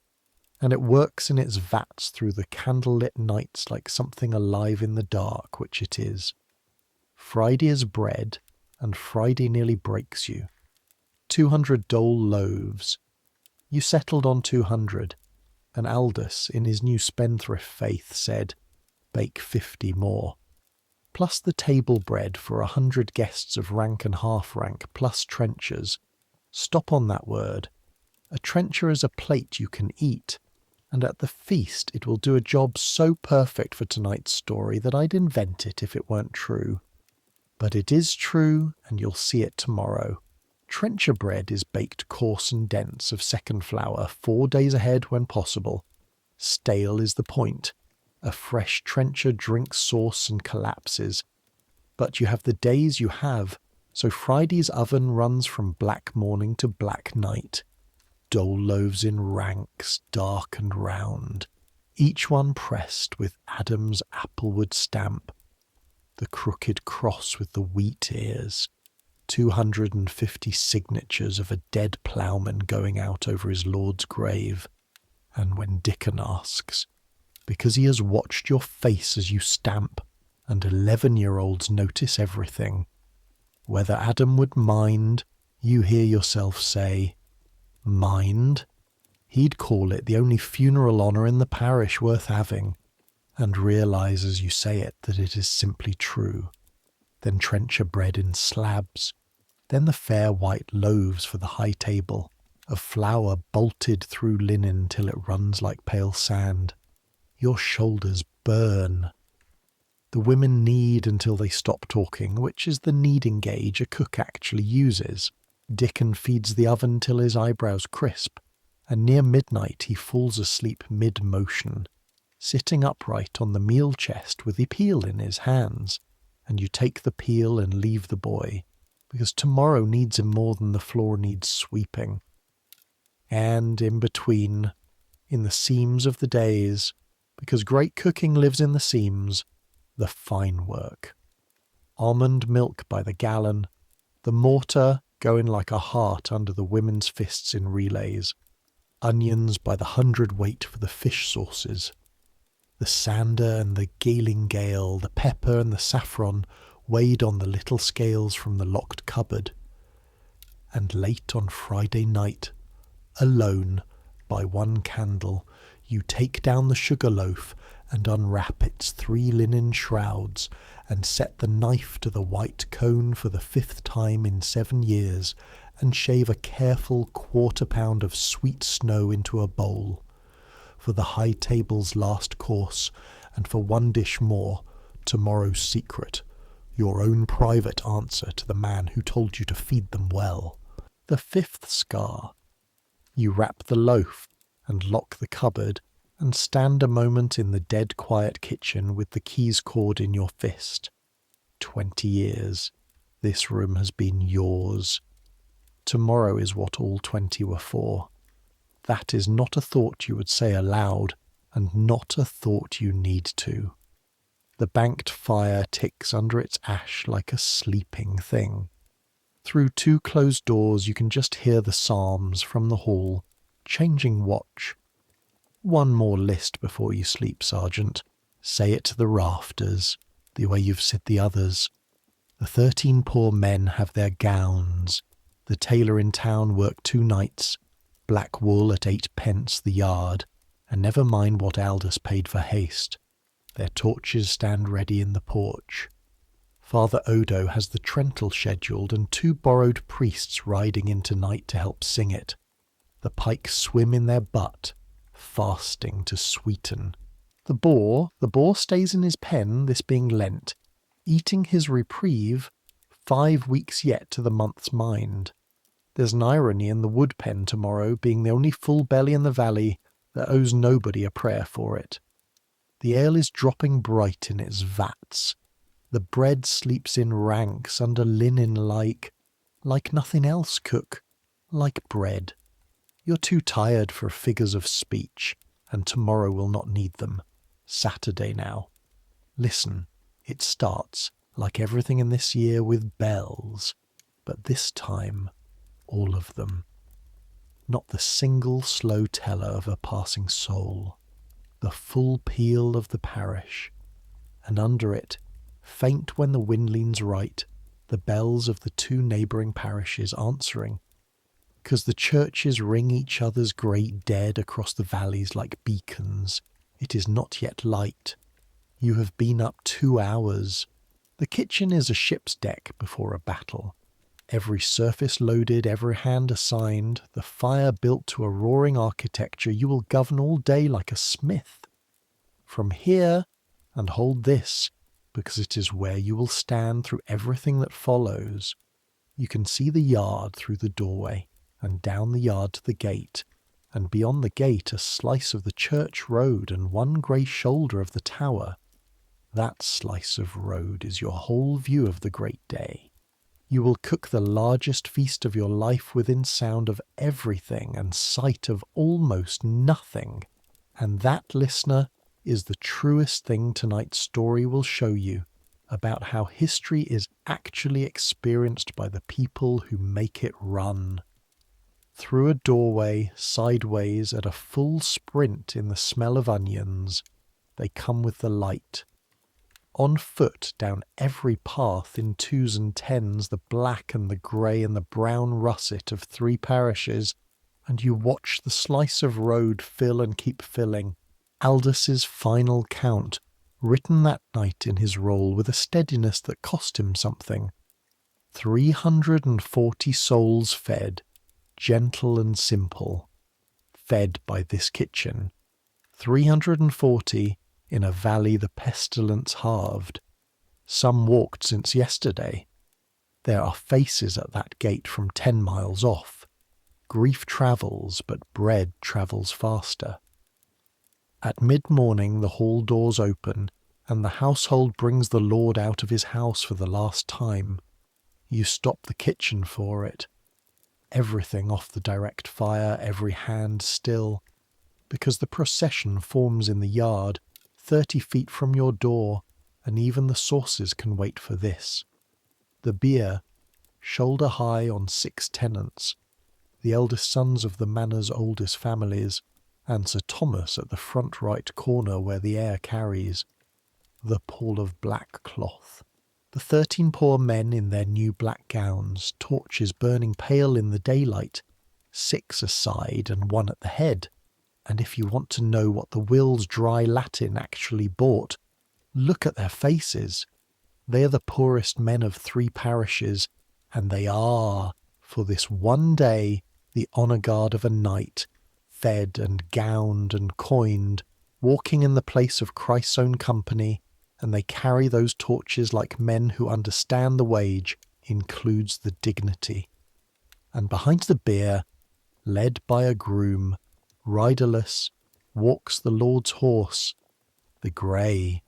Speaker 1: and it works in its vats through the candlelit nights like something alive in the dark, which it is. Friday is bread, and Friday nearly breaks you. 200 dole loaves. You settled on 200, and Aldous, in his new spendthrift faith, said, "Bake 50 more." Plus the table bread for 100 guests of rank and half-rank, plus trenchers. Stop on that word. A trencher is a plate you can eat, and at the feast it will do a job so perfect for tonight's story that I'd invent it if it weren't true. But it is true, and you'll see it tomorrow. Trencher bread is baked coarse and dense of second flour 4 days ahead when possible. Stale is the point. A fresh trencher drinks sauce and collapses. But you have the days you have, so Friday's oven runs from black morning to black night. Dole loaves in ranks, dark and round, each one pressed with Adam's applewood stamp, the crooked cross with the wheat ears, 250 signatures of a dead ploughman going out over his lord's grave. And when Dickon asks, because he has watched your face as you stamp, and 11-year-olds notice everything, whether Adam would mind, you hear yourself say, mind? He'd call it the only funeral honour in the parish worth having, and realise as you say it that it is simply true. Then trencher bread in slabs, then the fair white loaves for the high table, of flour bolted through linen till it runs like pale sand. Your shoulders burn. The women knead until they stop talking, which is the kneading gauge a cook actually uses. Dickon feeds the oven till his eyebrows crisp, and near midnight he falls asleep mid-motion, sitting upright on the meal chest with the peel in his hands, and you take the peel and leave the boy, because tomorrow needs him more than the floor needs sweeping. And in between, in the seams of the days, because great cooking lives in the seams, the fine work. Almond milk by the gallon, the mortar going like a heart under the women's fists in relays, onions by the hundredweight for the fish sauces, the sander and the galingale, the pepper and the saffron weighed on the little scales from the locked cupboard. And late on Friday night, alone, by one candle, you take down the sugar loaf and unwrap its 3 linen shrouds, and set the knife to the white cone for the 5th time in 7 years, and shave a careful 1/4 pound of sweet snow into a bowl, for the high table's last course, and for 1 dish more, tomorrow's secret, your own private answer to the man who told you to feed them well. The 5th scar. You wrap the loaf, and lock the cupboard, and stand a moment in the dead quiet kitchen with the keys cord in your fist. 20 years. This room has been yours. Tomorrow is what all 20 were for. That is not a thought you would say aloud, and not a thought you need to. The banked fire ticks under its ash like a sleeping thing. Through 2 closed doors you can just hear the psalms from the hall, changing watch. 1 more list before you sleep, Sergeant. Say it to the rafters, the way you've said the others. The 13 poor men have their gowns. The tailor in town worked 2 nights, black wool at 8 pence the yard, and never mind what Aldous paid for haste. Their torches stand ready in the porch. Father Odo has the Trental scheduled, and 2 borrowed priests riding in tonight to help sing it. The pike swim in their butt, fasting to sweeten. The boar stays in his pen, this being Lent, eating his reprieve, 5 weeks yet to the month's mind. There's an irony in the wood pen tomorrow being the only full belly in the valley that owes nobody a prayer for it. The ale is dropping bright in its vats. The bread sleeps in ranks under linen like nothing else, cook, like bread. You're too tired for figures of speech, and tomorrow will not need them. Saturday now. Listen, it starts, like everything in this year, with bells, but this time, all of them. Not the single slow teller of a passing soul. The full peal of the parish, and under it, faint when the wind leans right, the bells of the 2 neighbouring parishes answering, 'cause the churches ring each other's great dead across the valleys like beacons. It is not yet light. You have been up 2 hours. The kitchen is a ship's deck before a battle. Every surface loaded, every hand assigned, the fire built to a roaring architecture, you will govern all day like a smith. From here, and hold this, because it is where you will stand through everything that follows. You can see the yard through the doorway, and down the yard to the gate, and beyond the gate a slice of the church road and one grey shoulder of the tower. That slice of road is your whole view of the great day. You will cook the largest feast of your life within sound of everything and sight of almost nothing. And that, listener, is the truest thing tonight's story will show you about how history is actually experienced by the people who make it run. Through a doorway, sideways, at a full sprint in the smell of onions, they come with the light. On foot down every path in 2s and 10s, the black and the grey and the brown russet of 3 parishes, and you watch the slice of road fill and keep filling. Aldous' final count, written that night in his roll with a steadiness that cost him something. 340 souls fed, gentle and simple, fed by this kitchen. 340 in a valley the pestilence halved. Some walked since yesterday. There are faces at that gate from 10 miles off. Grief travels, but bread travels faster. At mid-morning the hall doors open, and the household brings the Lord out of his house for the last time. You stop the kitchen for it. Everything off the direct fire, every hand still, because the procession forms in the yard, 30 feet from your door, and even the sauces can wait for this. The bier, shoulder high on 6 tenants, the eldest sons of the manor's oldest families, and Sir Thomas at the front right corner where the air carries. The pall of black cloth. The 13 poor men in their new black gowns, torches burning pale in the daylight, 6 aside and 1 at the head. And if you want to know what the Will's dry Latin actually bought, look at their faces. They are the poorest men of 3 parishes, and they are, for this one day, the honour guard of a knight, fed and gowned and coined, walking in the place of Christ's own company, and they carry those torches like men who understand the wage includes the dignity. And behind the bier, led by a groom, riderless, walks the Lord's horse, the grey,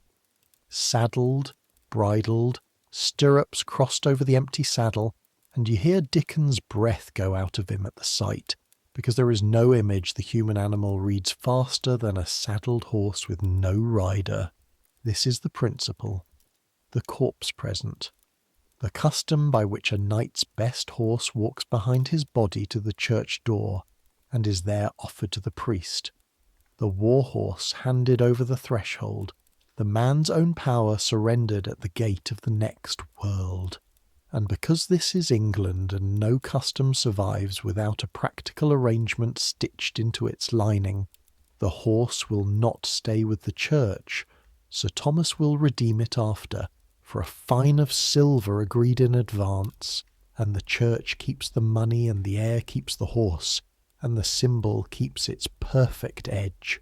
Speaker 1: saddled, bridled, stirrups crossed over the empty saddle, and you hear Dickens' breath go out of him at the sight, because there is no image the human animal reads faster than a saddled horse with no rider. This is the principle, the corpse present, the custom by which a knight's best horse walks behind his body to the church door, and is there offered to the priest, the war horse handed over the threshold, the man's own power surrendered at the gate of the next world. And because this is England and no custom survives without a practical arrangement stitched into its lining, the horse will not stay with the church. Sir Thomas will redeem it after, for a fine of silver agreed in advance, and the church keeps the money and the heir keeps the horse, and the symbol keeps its perfect edge.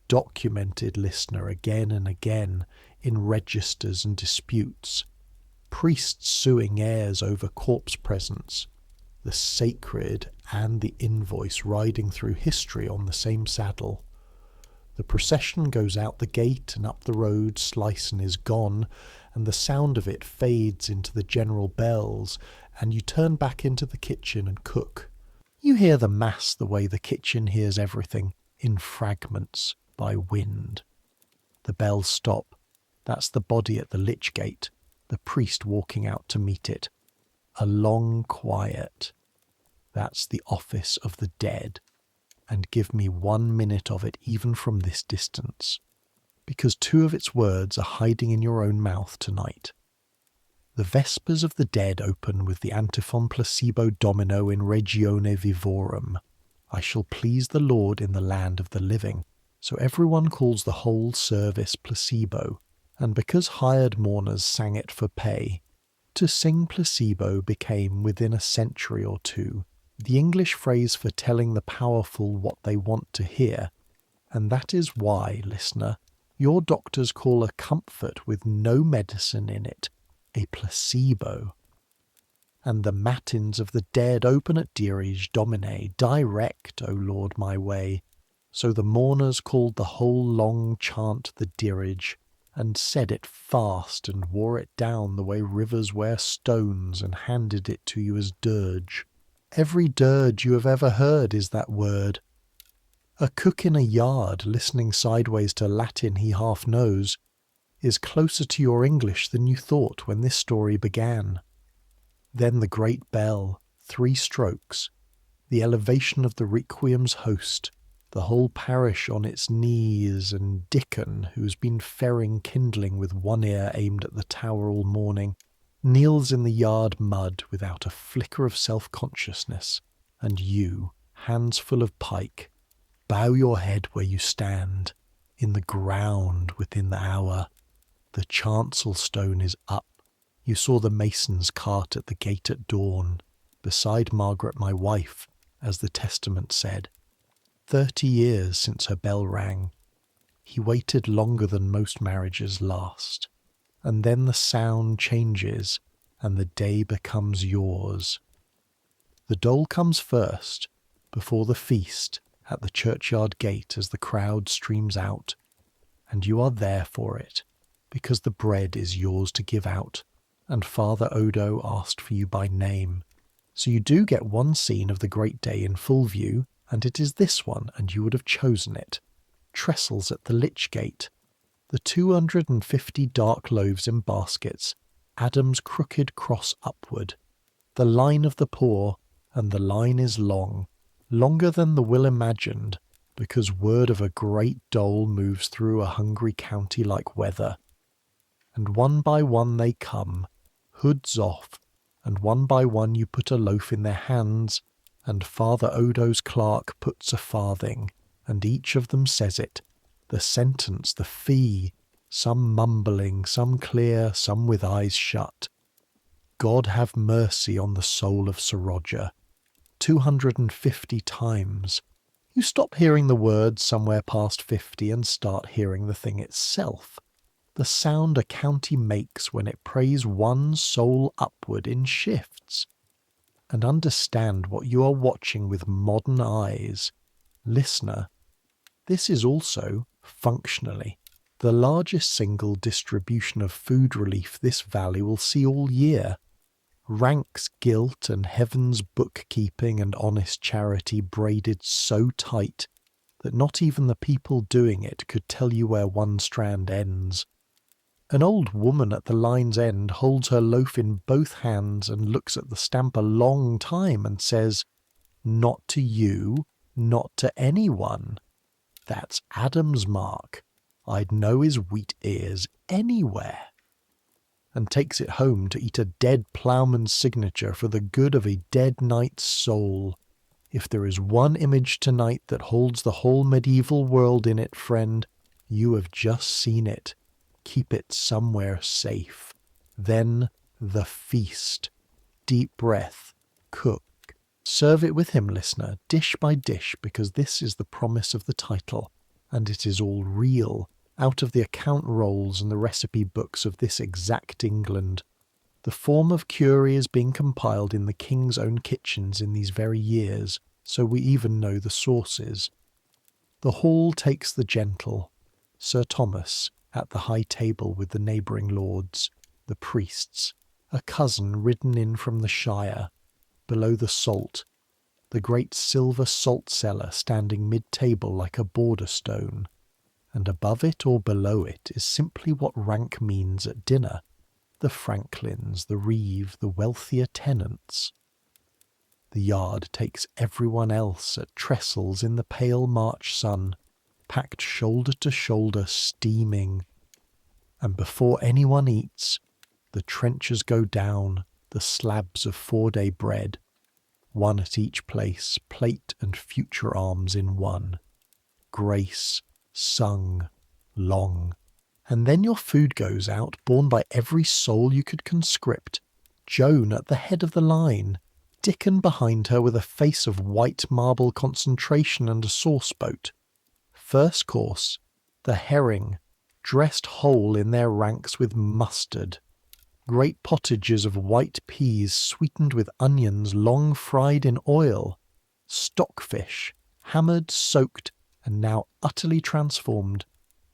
Speaker 1: Documented, listener, again and again, in registers and disputes. Priests suing heirs over corpse presents, the sacred and the invoice riding through history on the same saddle. The procession goes out the gate and up the road, Slicen is gone, and the sound of it fades into the general bells, and you turn back into the kitchen and cook. You hear the mass the way the kitchen hears everything, in fragments, by wind. The bells stop. That's the body at the lich gate, the priest walking out to meet it. A long quiet. That's the office of the dead. And give me 1 minute of it even from this distance, because 2 of its words are hiding in your own mouth tonight. The Vespers of the Dead open with the antiphon placebo domino in Regione Vivorum. I shall please the Lord in the land of the living. So everyone calls the whole service placebo, and because hired mourners sang it for pay, to sing placebo became, within a century or 2, the English phrase for telling the powerful what they want to hear, and that is why, listener, your doctors call a comfort with no medicine in it a placebo. and the matins of the dead open at Dirige Domine, direct, O Lord, my way. So the mourners called the whole long chant the dirige, and said it fast, and wore it down the way rivers wear stones, and handed it to you as dirge. Every dirge you have ever heard is that word. A cook in a yard, listening sideways to Latin he half knows, is closer to your English than you thought when this story began. Then the great bell, 3 strokes, the elevation of the Requiem's host, the whole parish on its knees, and Dickon, who's been ferring kindling with one ear aimed at the tower all morning, kneels in the yard mud without a flicker of self-consciousness, and you, hands full of pike, bow your head where you stand, in the ground within the hour. The chancel stone is up. You saw the masons cart at the gate at dawn, beside Margaret my wife, as the testament said. 30 years since her bell rang. He waited longer than most marriages last, and then the sound changes, and the day becomes yours. The dole comes first, before the feast, at the churchyard gate as the crowd streams out, and you are there for it, because the bread is yours to give out, and Father Odo asked for you by name. So you do get one scene of the great day in full view, and it is this one, and you would have chosen it. Trestles at the lich gate, the 250 dark loaves in baskets, Adam's crooked cross upward, the line of the poor, and the line is long, longer than the will imagined, because word of a great dole moves through a hungry county like weather. And one by one they come, hoods off, and one by one you put a loaf in their hands, and Father Odo's clerk puts a farthing, and each of them says it, the sentence, the fee, some mumbling, some clear, some with eyes shut. God have mercy on the soul of Sir Roger. 250 times. You stop hearing the words somewhere past 50 and start hearing the thing itself. The sound a county makes when it prays one soul upward in shifts. And understand what you are watching with modern eyes. Listener, this is also, functionally, the largest single distribution of food relief this valley will see all year. Ranks guilt and heaven's bookkeeping and honest charity braided so tight that not even the people doing it could tell you where one strand ends. An old woman at the line's end holds her loaf in both hands and looks at the stamp a long time and says, "Not to you, not to anyone. That's Adam's mark. I'd know his wheat ears anywhere." And takes it home to eat a dead ploughman's signature for the good of a dead knight's soul. If there is one image tonight that holds the whole medieval world in it, friend, you have just seen it. Keep it somewhere safe. Then the feast. Deep breath. Cook. Serve it with him, listener, dish by dish, because this is the promise of the title, and it is all real, out of the account rolls and the recipe books of this exact England. The form of curie is being compiled in the king's own kitchens in these very years, so we even know the sources. The hall takes the gentle. Sir Thomas, at the high table with the neighbouring lords, the priests, a cousin ridden in from the shire, below the salt, the great silver salt cellar standing mid-table like a border stone, and above it or below it is simply what rank means at dinner, the franklins, the reeve, the wealthier tenants. The yard takes everyone else at trestles in the pale March sun, packed shoulder to shoulder, steaming. And before anyone eats, the trenchers go down, the slabs of 4-day bread, one at each place, plate and future alms in one. Grace, sung, long. And then your food goes out, borne by every soul you could conscript. Joan at the head of the line, Dickon behind her with a face of white marble concentration and a sauce boat. First course, the herring, dressed whole in their ranks with mustard. great pottages of white peas sweetened with onions long fried in oil, stockfish, hammered, soaked, and now utterly transformed,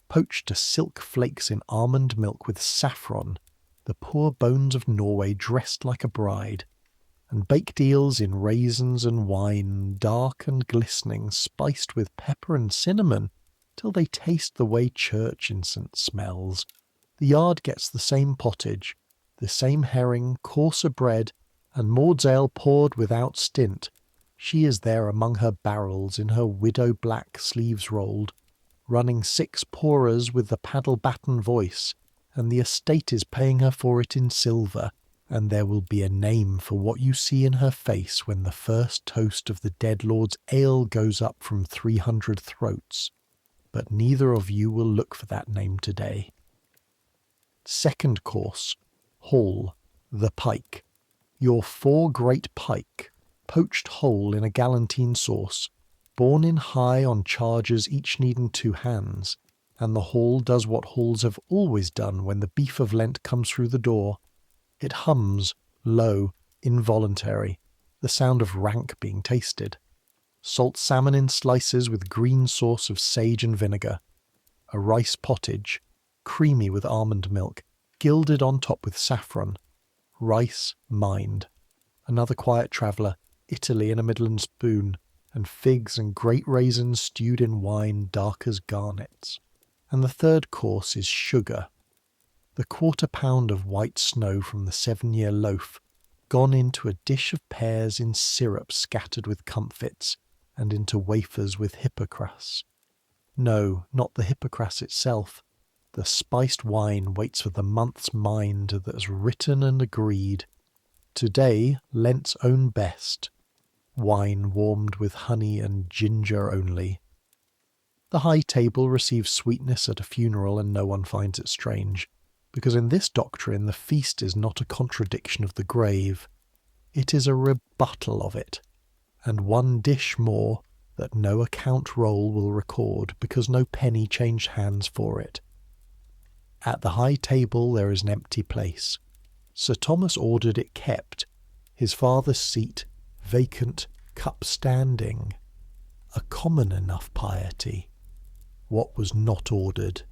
Speaker 1: poached to silk flakes in almond milk with saffron, the poor bones of Norway dressed like a bride, and baked eels in raisins and wine, dark and glistening, spiced with pepper and cinnamon, till they taste the way church incense smells. The yard gets the same pottage, the same herring, coarser bread, and Maud's ale poured without stint. She is there among her barrels, in her widow black sleeves rolled, running 6 pourers with the paddle baton voice, and the estate is paying her for it in silver, and there will be a name for what you see in her face when the first toast of the dead lord's ale goes up from 300 throats. But neither of you will look for that name today. Second course, Hall, the pike. Your 4 great pike, poached whole in a galantine sauce, borne in high on chargers each needing 2 hands, and the hall does what halls have always done when the beef of Lent comes through the door. It hums, low, involuntary, the sound of rank being tasted. Salt salmon in slices with green sauce of sage and vinegar. A rice pottage, creamy with almond milk, gilded on top with saffron. Rice mined. Another quiet traveller, Italy in a Midland spoon, and figs and great raisins stewed in wine dark as garnets. And the third course is sugar. The 1/4 pound of white snow from the 7-year loaf, gone into a dish of pears in syrup scattered with comfits, and into wafers with hippocras. No, not the hippocras itself. The spiced wine waits for the month's mind that's written and agreed. Today, Lent's own best. Wine warmed with honey and ginger only. The high table receives sweetness at a funeral, and no one finds it strange, because in this doctrine the feast is not a contradiction of the grave. It is a rebuttal of it, and 1 dish more that no account roll will record, because no penny changed hands for it. At the high table there is an empty place. Sir Thomas ordered it kept, his father's seat vacant, cup standing. A common enough piety. What was not ordered?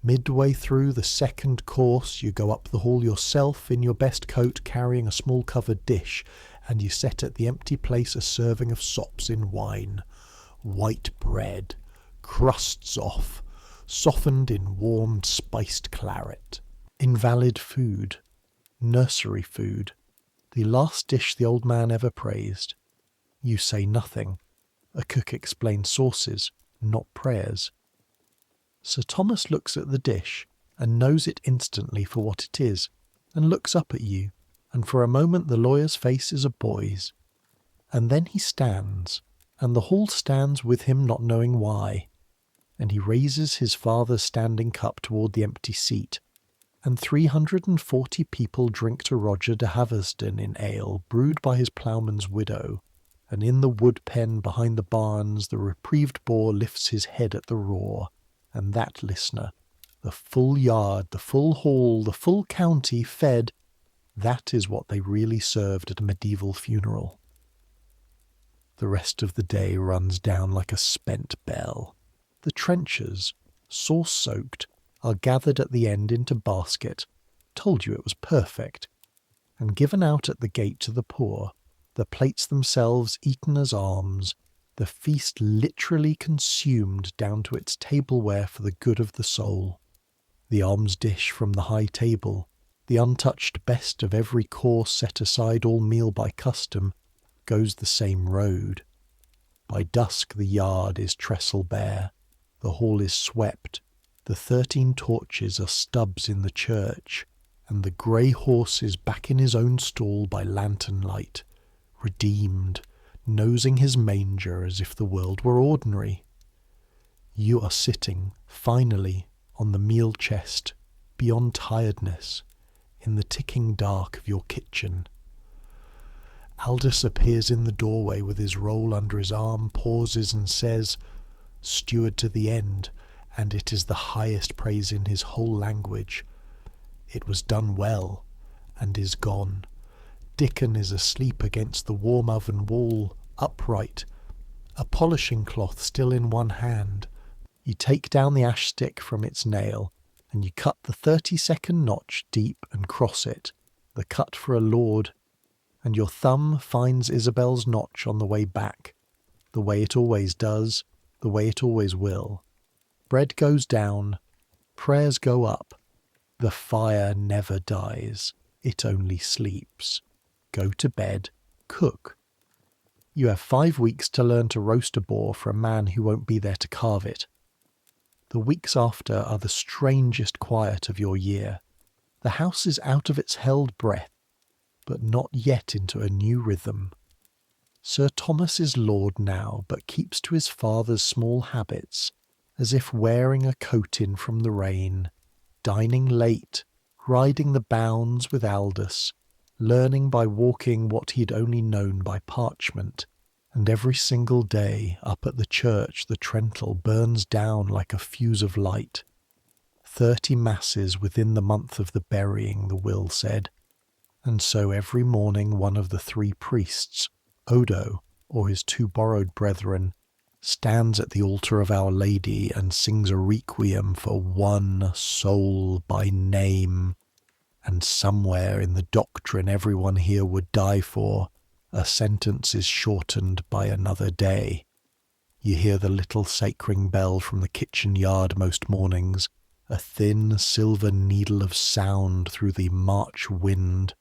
Speaker 1: Midway through the second course you go up the hall yourself in your best coat, carrying a small covered dish, and you set at the empty place a serving of sops in wine, white bread, crusts off, softened in warmed spiced claret. Invalid food, nursery food, the last dish the old man ever praised. You say nothing. A cook explains sauces, not prayers. Sir Thomas looks at the dish, and knows it instantly for what it is, and looks up at you, and for a moment the lawyer's face is a boy's. And then he stands, and the hall stands with him, not knowing why, and he raises his father's standing cup toward the empty seat, and 340 people drink to Roger de Haverston in ale brewed by his ploughman's widow, and in the wood pen behind the barns the reprieved boar lifts his head at the roar, and that listener, the full yard, the full hall, the full county fed, that is what they really served at a medieval funeral. The rest of the day runs down like a spent bell. The trenchers, sauce-soaked, are gathered at the end into basket, told you it was perfect, and given out at the gate to the poor, the plates themselves eaten as alms, the feast literally consumed down to its tableware for the good of the soul. The alms dish from the high table, the untouched best of every course set aside all meal by custom, goes the same road. By dusk the yard is trestle bare, the hall is swept, the 13 torches are stubs in the church, and the grey horse is back in his own stall by lantern light, redeemed, nosing his manger as if the world were ordinary. You are sitting, finally, on the meal chest, beyond tiredness, in the ticking dark of your kitchen. Aldous appears in the doorway with his roll under his arm, pauses and says, "Steward to the end," and it is the highest praise in his whole language. It was done well, and is gone. Dickon is asleep against the warm oven wall, upright, a polishing cloth still in one hand. You take down the ash stick from its nail, and you cut the 30-second notch deep and cross it, the cut for a lord, and your thumb finds Isabel's notch on the way back, the way it always does, the way it always will. Bread goes down, prayers go up, the fire never dies, it only sleeps. Go to bed, cook. You have 5 weeks to learn to roast a boar for a man who won't be there to carve it. The weeks after are the strangest quiet of your year. The house is out of its held breath, but not yet into a new rhythm. Sir Thomas is lord now, but keeps to his father's small habits, as if wearing a coat in from the rain, dining late, riding the bounds with Aldous, learning by walking what he'd only known by parchment, and every single day up at the church the Trentall burns down like a fuse of light. 30 masses within the month of the burying, the will said, and so every morning one of the 3 priests, Odo, or his 2 borrowed brethren, stands at the altar of Our Lady and sings a requiem for one soul by name, and somewhere in the doctrine everyone here would die for, a sentence is shortened by another day. You hear the little sacring bell from the kitchen yard most mornings, a thin silver needle of sound through the March wind,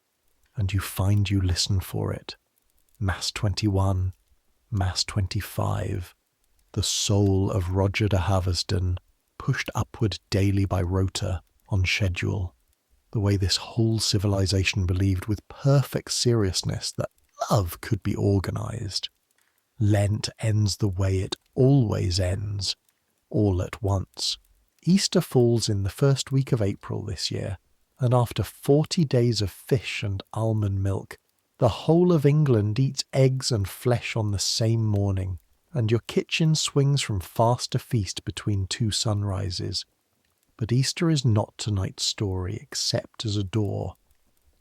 Speaker 1: and you find you listen for it. Mass 21, Mass 25, the soul of Roger de Haversden, pushed upward daily by rota, on schedule, the way this whole civilization believed with perfect seriousness that love could be organised. Lent ends the way it always ends, all at once. Easter falls in the first week of April this year, and after 40 days of fish and almond milk, the whole of England eats eggs and flesh on the same morning, and your kitchen swings from fast to feast between 2 sunrises. But Easter is not tonight's story except as a door,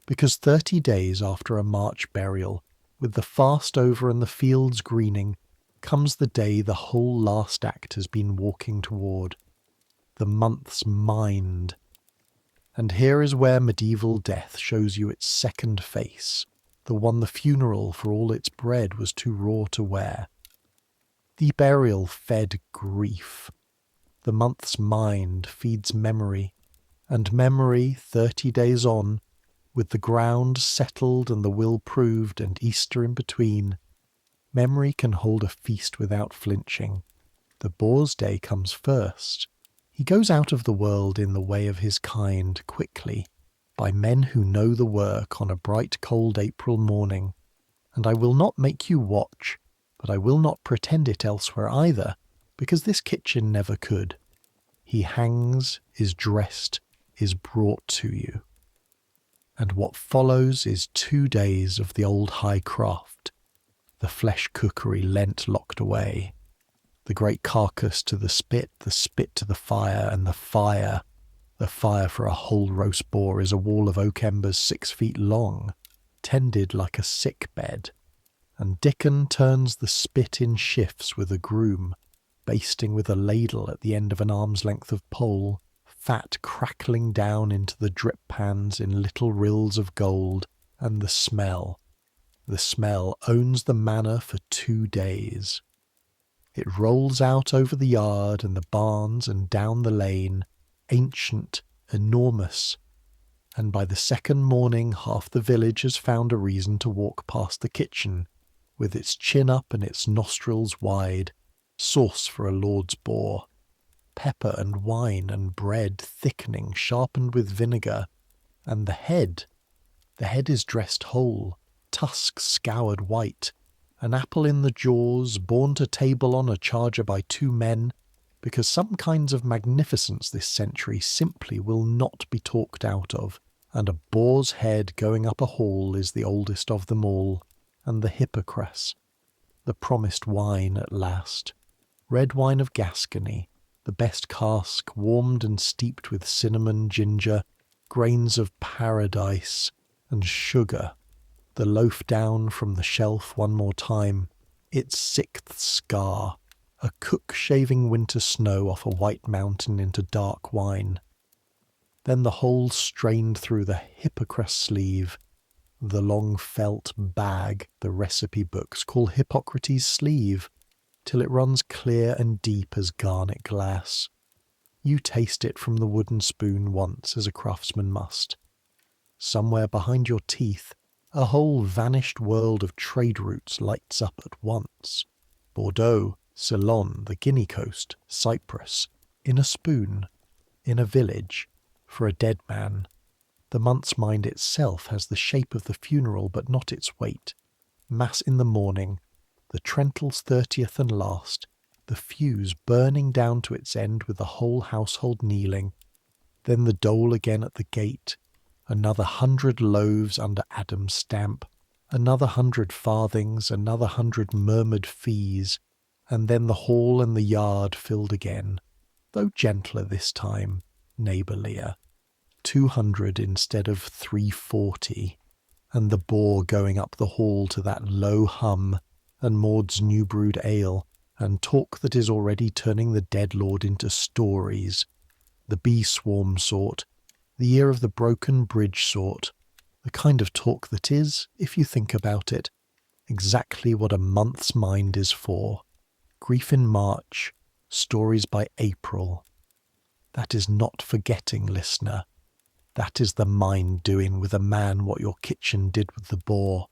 Speaker 1: because 30 days after a March burial, with the fast over and the fields greening, comes the day the whole last act has been walking toward, the month's mind. And here is where medieval death shows you its second face, the one the funeral for all its bread was too raw to wear. The burial fed grief. The month's mind feeds memory, and memory 30 days on, with the ground settled and the will proved and Easter in between, memory can hold a feast without flinching. The boar's day comes first. He goes out of the world in the way of his kind quickly, by men who know the work on a bright cold April morning, and I will not make you watch, but I will not pretend it elsewhere either, because this kitchen never could. He hangs, is dressed, is brought to you. And what follows is 2 days of the old high craft, the flesh cookery Lent locked away, the great carcass to the spit to the fire, and the fire for a whole roast boar is a wall of oak embers 6 feet long, tended like a sick bed, and Dickon turns the spit in shifts with a groom, basting with a ladle at the end of an arm's length of pole, fat crackling down into the drip pans in little rills of gold, and the smell owns the manor for 2 days. It rolls out over the yard and the barns and down the lane, ancient, enormous, and by the second morning half the village has found a reason to walk past the kitchen, with its chin up and its nostrils wide, sauce for a lord's boar, pepper and wine and bread thickening, sharpened with vinegar, and the head is dressed whole, tusks scoured white, an apple in the jaws, borne to table on a charger by 2 men, because some kinds of magnificence this century simply will not be talked out of, and a boar's head going up a hall is the oldest of them all, and the hypocras, the promised wine at last, red wine of Gascony, the best cask, warmed and steeped with cinnamon, ginger, grains of paradise, and sugar, the loaf down from the shelf one more time, its sixth scar, a cook shaving winter snow off a white mountain into dark wine. Then the hole strained through the hypocras sleeve, the long felt bag the recipe books call Hippocrates' sleeve, till it runs clear and deep as garnet glass. You taste it from the wooden spoon once, as a craftsman must. Somewhere behind your teeth, a whole vanished world of trade routes lights up at once. Bordeaux, Ceylon, the Guinea coast, Cyprus, in a spoon, in a village, for a dead man. The month's mind itself has the shape of the funeral, but not its weight. Mass in the morning, the Trentals 30th and last, the fuse burning down to its end with the whole household kneeling, then the dole again at the gate, another 100 loaves under Adam's stamp, another 100 farthings, another 100 murmured fees, and then the hall and the yard filled again, though gentler this time, neighbourlier. 200 instead of 340, and the boar going up the hall to that low hum, and Maud's new brewed ale, and talk that is already turning the dead lord into stories, the bee swarm sort, the year of the broken bridge sort, the kind of talk that is, if you think about it, exactly what a month's mind is for. Grief in March, stories by April. That is not forgetting, listener. That is the mind doing with a man what your kitchen did with the boar,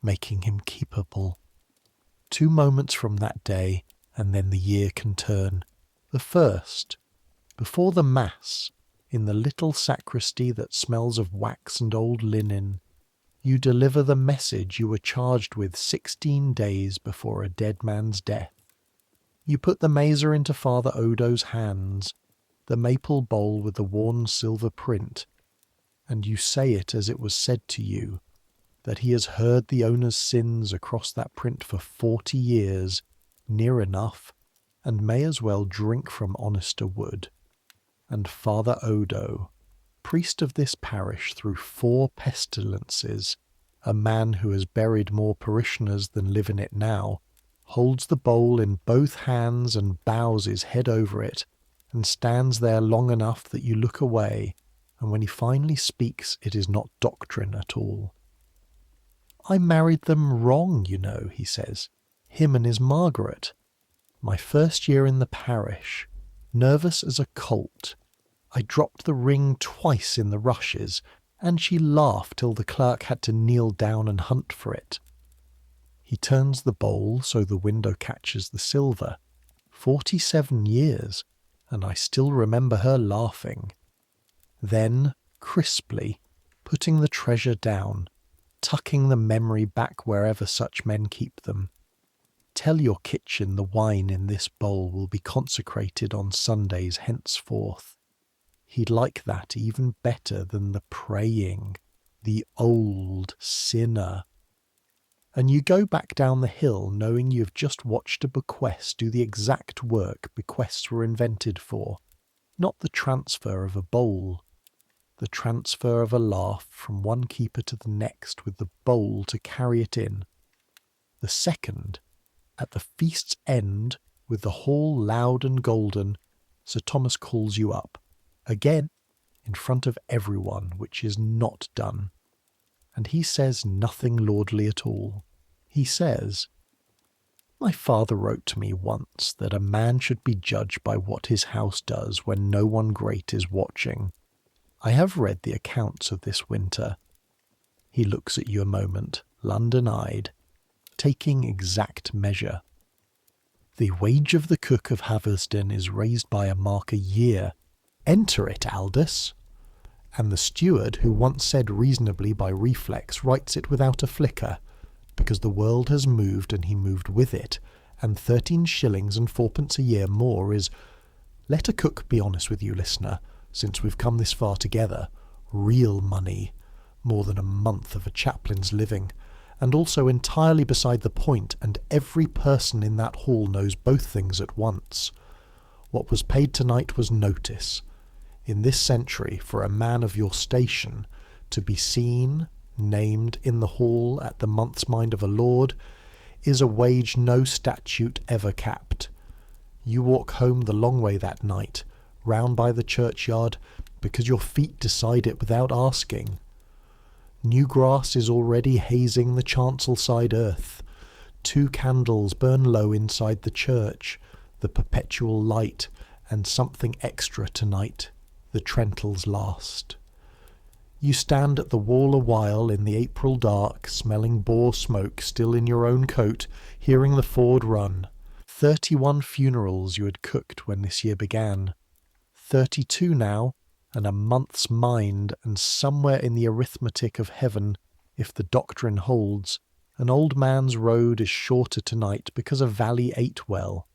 Speaker 1: making him keepable. 2 moments from that day, and then the year can turn. The first, before the Mass, in the little sacristy that smells of wax and old linen, you deliver the message you were charged with 16 days before a dead man's death. You put the mazer into Father Odo's hands, the maple bowl with the worn silver print, and you say it as it was said to you, that he has heard the owner's sins across that print for 40 years, near enough, and may as well drink from honester wood. And Father Odo, priest of this parish through 4 pestilences, a man who has buried more parishioners than live in it now, holds the bowl in both hands and bows his head over it, and stands there long enough that you look away, and when he finally speaks it is not doctrine at all. I married them wrong, you know, he says, him and his Margaret. My first year in the parish, nervous as a colt, I dropped the ring twice in the rushes, and she laughed till the clerk had to kneel down and hunt for it. He turns the bowl so the window catches the silver. 47 years, and I still remember her laughing. Then, crisply, putting the treasure down, tucking the memory back wherever such men keep them. Tell your kitchen the wine in this bowl will be consecrated on Sundays henceforth. He'd like that even better than the praying, the old sinner. And you go back down the hill knowing you've just watched a bequest do the exact work bequests were invented for, not the transfer of a bowl, the transfer of a laugh from one keeper to the next with the bowl to carry it in. The second, at the feast's end, with the hall loud and golden, Sir Thomas calls you up, again, in front of everyone, which is not done. And he says nothing lordly at all. He says, "My father wrote to me once that a man should be judged by what his house does when no one great is watching. I have read the accounts of this winter." He looks at you a moment, London-eyed, taking exact measure. "The wage of the cook of Haversden is raised by a mark a year. Enter it, Aldous." And the steward, who once said reasonably by reflex, writes it without a flicker, because the world has moved and he moved with it, and 13 shillings and 4pence a year more is, let a cook be honest with you, listener, since we've come this far together, real money, more than a month of a chaplain's living, and also entirely beside the point, and every person in that hall knows both things at once. What was paid tonight was notice. In this century, for a man of your station, to be seen, named in the hall at the month's mind of a lord, is a wage no statute ever capped. You walk home the long way that night, round by the churchyard, because your feet decide it without asking. New grass is already hazing the chancel-side earth. 2 candles burn low inside the church, the perpetual light, and something extra tonight, the Trentals last. You stand at the wall a while in the April dark, smelling boar smoke still in your own coat, hearing the Ford run. 31 funerals you had cooked when this year began. 32 now, and a month's mind, and somewhere in the arithmetic of heaven, if the doctrine holds, an old man's road is shorter tonight because a valley ate well.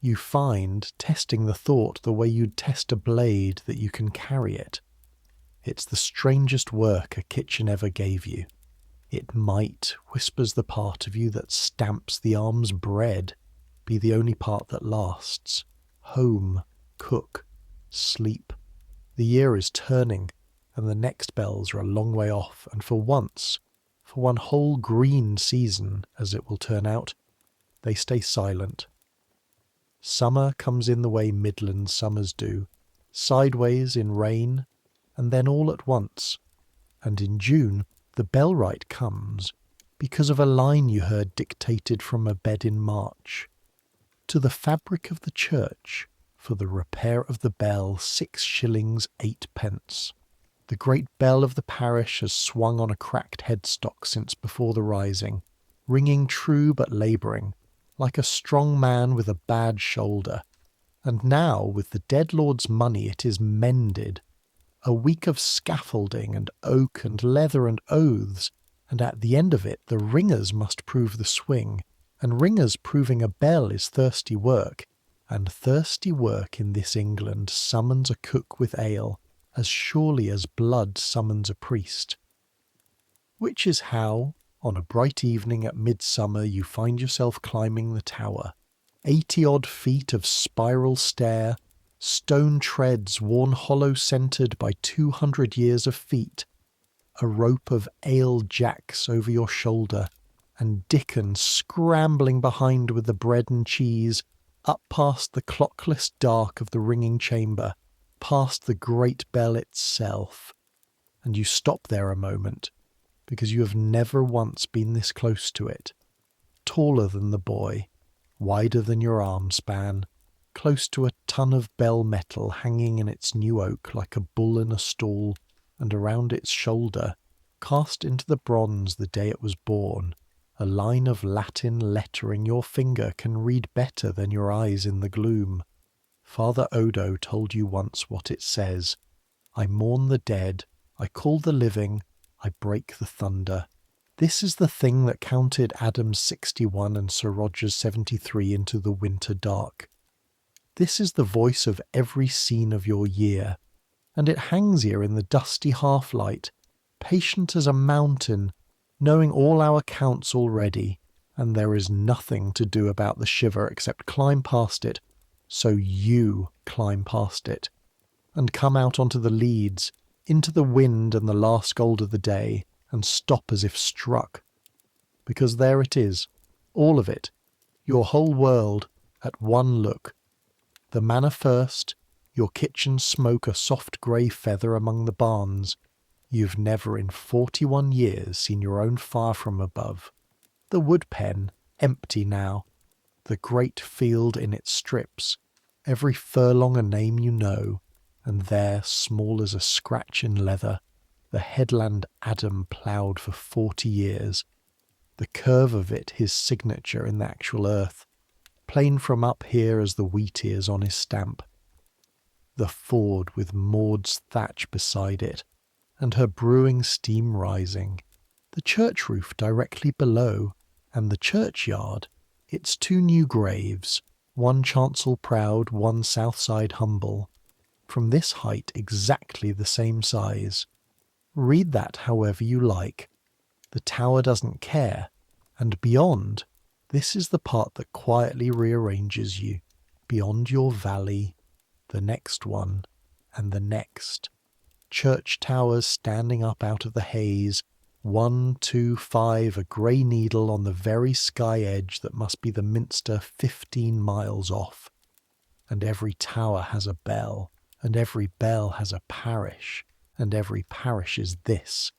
Speaker 1: You find, testing the thought the way you'd test a blade, that you can carry it. It's the strangest work a kitchen ever gave you. It might, whispers the part of you that stamps the alms.bread, be the only part that lasts. Home, cook, sleep. The year is turning, and the next bells are a long way off, and for once, for one whole green season, as it will turn out, they stay silent. Summer comes in the way Midland summers do, sideways in rain, and then all at once. And in June the bell-right comes, because of a line you heard dictated from a bed in March. To the fabric of the church, for the repair of the bell, 6 shillings 8 pence. The great bell of the parish has swung on a cracked headstock since before the rising, ringing true but labouring, like a strong man with a bad shoulder. And now, with the dead lord's money, it is mended. A week of scaffolding and oak and leather and oaths, and at the end of it the ringers must prove the swing, and ringers proving a bell is thirsty work, and thirsty work in this England summons a cook with ale, as surely as blood summons a priest. Which is how, on a bright evening at midsummer, you find yourself climbing the tower. 80-odd feet of spiral stair, stone treads worn hollow-centred by 200 years of feet, a rope of ale jacks over your shoulder, and Dickon scrambling behind with the bread and cheese, up past the clockless dark of the ringing chamber, past the great bell itself. And you stop there a moment, because you have never once been this close to it. Taller than the boy, wider than your arm span, close to a ton of bell metal hanging in its new oak like a bull in a stall, and around its shoulder, cast into the bronze the day it was born, a line of Latin lettering your finger can read better than your eyes in the gloom. Father Odo told you once what it says. I mourn the dead, I call the living, I break the thunder. This is the thing that counted Adam's 61 and Sir Roger's 73 into the winter dark. This is the voice of every scene of your year, and it hangs here in the dusty half-light, patient as a mountain, knowing all our counts already, and there is nothing to do about the shiver except climb past it, so you climb past it, and come out onto the leads, into the wind and the last gold of the day, and stop as if struck. Because there it is, all of it, your whole world, at one look. The manor first, your kitchen smoke a soft grey feather among the barns. You've never in 41 years seen your own fire from above. The wood pen, empty now. The great field in its strips, every furlong a name you know, and there, small as a scratch in leather, the headland Adam ploughed for 40 years, the curve of it his signature in the actual earth, plain from up here as the wheat ears on his stamp. The Ford with Maud's thatch beside it, and her brewing steam rising, the church roof directly below, and the churchyard, its 2 new graves, one chancel proud, one south side humble, from this height exactly the same size. Read that however you like. The tower doesn't care, and beyond, this is the part that quietly rearranges you, beyond your valley, the next one, and the next. Church towers standing up out of the haze, 1, 2, 5, a grey needle on the very sky edge that must be the minster 15 miles off. And every tower has a bell, and every bell has a parish, and every parish is this: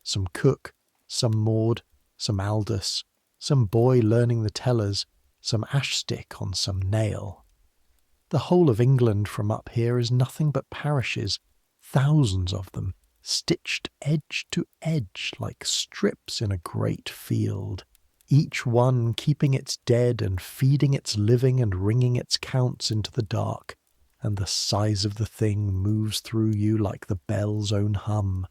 Speaker 1: some cook, some Maud, some Aldous, some boy learning the tellers, some ash stick on some nail. The whole of England from up here is nothing but parishes, thousands of them, stitched edge to edge like strips in a great field, each one keeping its dead and feeding its living and ringing its counts into the dark, and the size of the thing moves through you like the bell's own hum.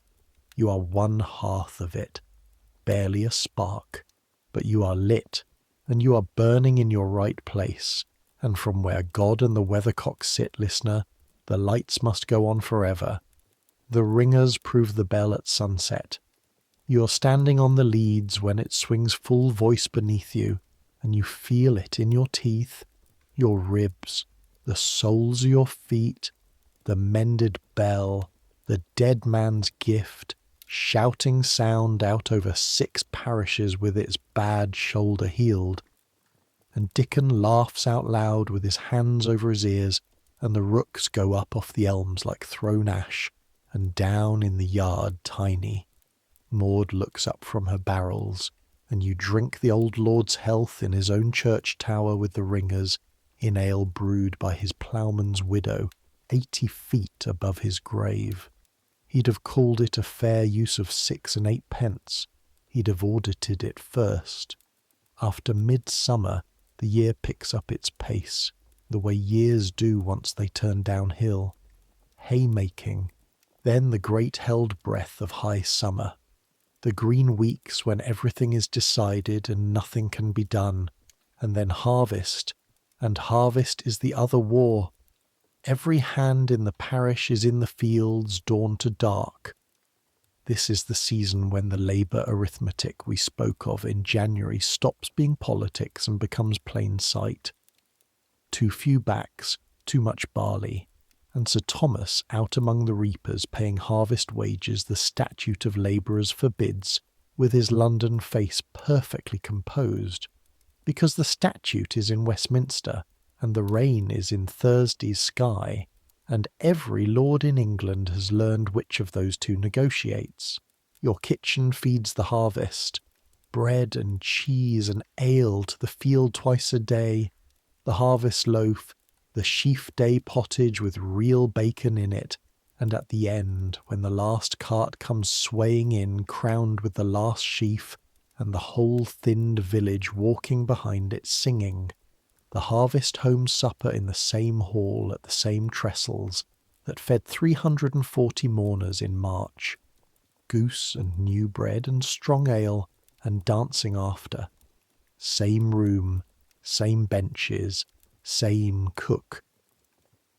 Speaker 1: You are one hearth of it, barely a spark, but you are lit, and you are burning in your right place, and from where God and the weathercock sit, listener, the lights must go on forever. The ringers prove the bell at sunset. You're standing on the leads when it swings full voice beneath you, and you feel it in your teeth, your ribs, the soles of your feet, the mended bell, the dead man's gift, shouting sound out over 6 parishes with its bad shoulder healed. And Dickon laughs out loud with his hands over his ears, and the rooks go up off the elms like thrown ash, and down in the yard tiny. Maud looks up from her barrels, and you drink the old lord's health in his own church tower with the ringers, in ale brewed by his ploughman's widow, 80 feet above his grave. He'd have called it a fair use of 6 and 8 pence. He'd have audited it first. After midsummer, the year picks up its pace, the way years do once they turn downhill. Haymaking, then the great held breath of high summer. The green weeks when everything is decided and nothing can be done, and then harvest, and harvest is the other war. Every hand in the parish is in the fields dawn to dark. This is the season when the labour arithmetic we spoke of in January stops being politics and becomes plain sight. Too few backs, too much barley, and Sir Thomas out among the reapers paying harvest wages the statute of labourers forbids, with his London face perfectly composed, because the statute is in Westminster, and the rain is in Thursday's sky, and every lord in England has learned which of those two negotiates. Your kitchen feeds the harvest, bread and cheese and ale to the field twice a day, the harvest loaf, the sheaf day pottage with real bacon in it, and at the end, when the last cart comes swaying in, crowned with the last sheaf, and the whole thinned village walking behind it singing, the harvest home supper in the same hall at the same trestles that fed 340 mourners in March, goose and new bread and strong ale and dancing after, same room, same benches, same cook.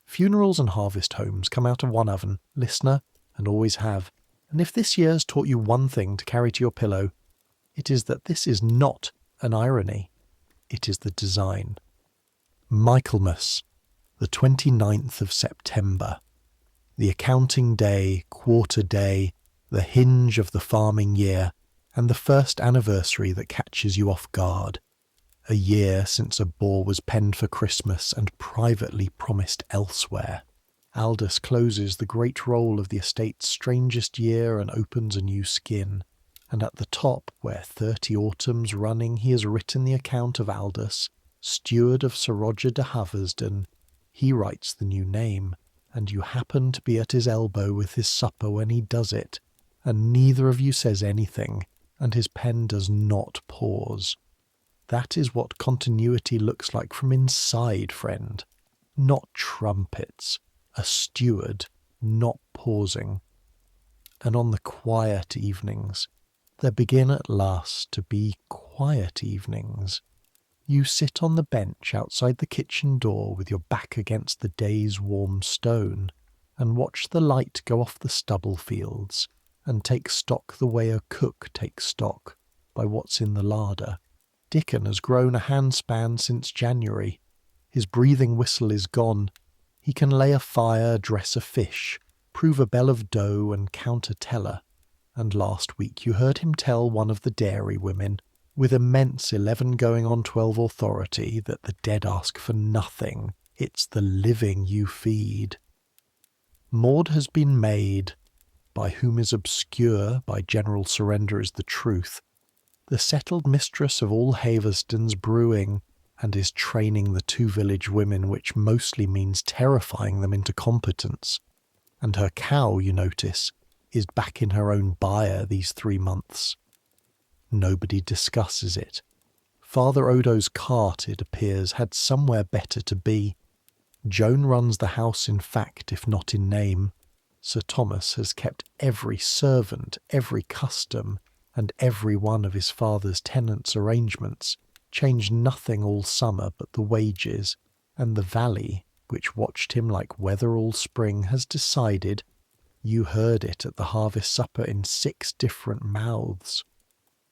Speaker 1: Funerals and harvest homes come out of one oven, listener, and always have, and if this year's taught you one thing to carry to your pillow, it is that this is not an irony, it is the design. Michaelmas, the 29th of September, the accounting day, quarter day, the hinge of the farming year, and the first anniversary that catches you off guard. A year since a boar was penned for Christmas and privately promised elsewhere. Aldous closes the great roll of the estate's strangest year and opens a new skin, and at the top, where 30 autumns running he has written the account of Aldous, steward of Sir Roger de Haversden, he writes the new name, and you happen to be at his elbow with his supper when he does it, and neither of you says anything, and his pen does not pause. That is what continuity looks like from inside, friend. Not trumpets, a steward, not pausing. And on the quiet evenings, there begin at last to be quiet evenings. You sit on the bench outside the kitchen door with your back against the day's warm stone, and watch the light go off the stubble fields, and take stock the way a cook takes stock, by what's in the larder. Dickon has grown a handspan since January. His breathing whistle is gone. He can lay a fire, dress a fish, prove a bell of dough, and count a teller. And last week you heard him tell one of the dairy women, with immense 11 going on 12 authority, that the dead ask for nothing. It's the living you feed. Maud has been made, by whom is obscure, by general surrender is the truth, the settled mistress of all Haverston's brewing, and is training the 2 village women, which mostly means terrifying them into competence. And her cow, you notice, is back in her own byre these 3 months. Nobody discusses it. Father Odo's cart, it appears, had somewhere better to be. Joan runs the house in fact, if not in name. Sir Thomas has kept every servant, every custom, and every one of his father's tenants' arrangements, changed nothing all summer but the wages, and the valley, which watched him like weather all spring, has decided, you heard it at the harvest supper in 6 different mouths,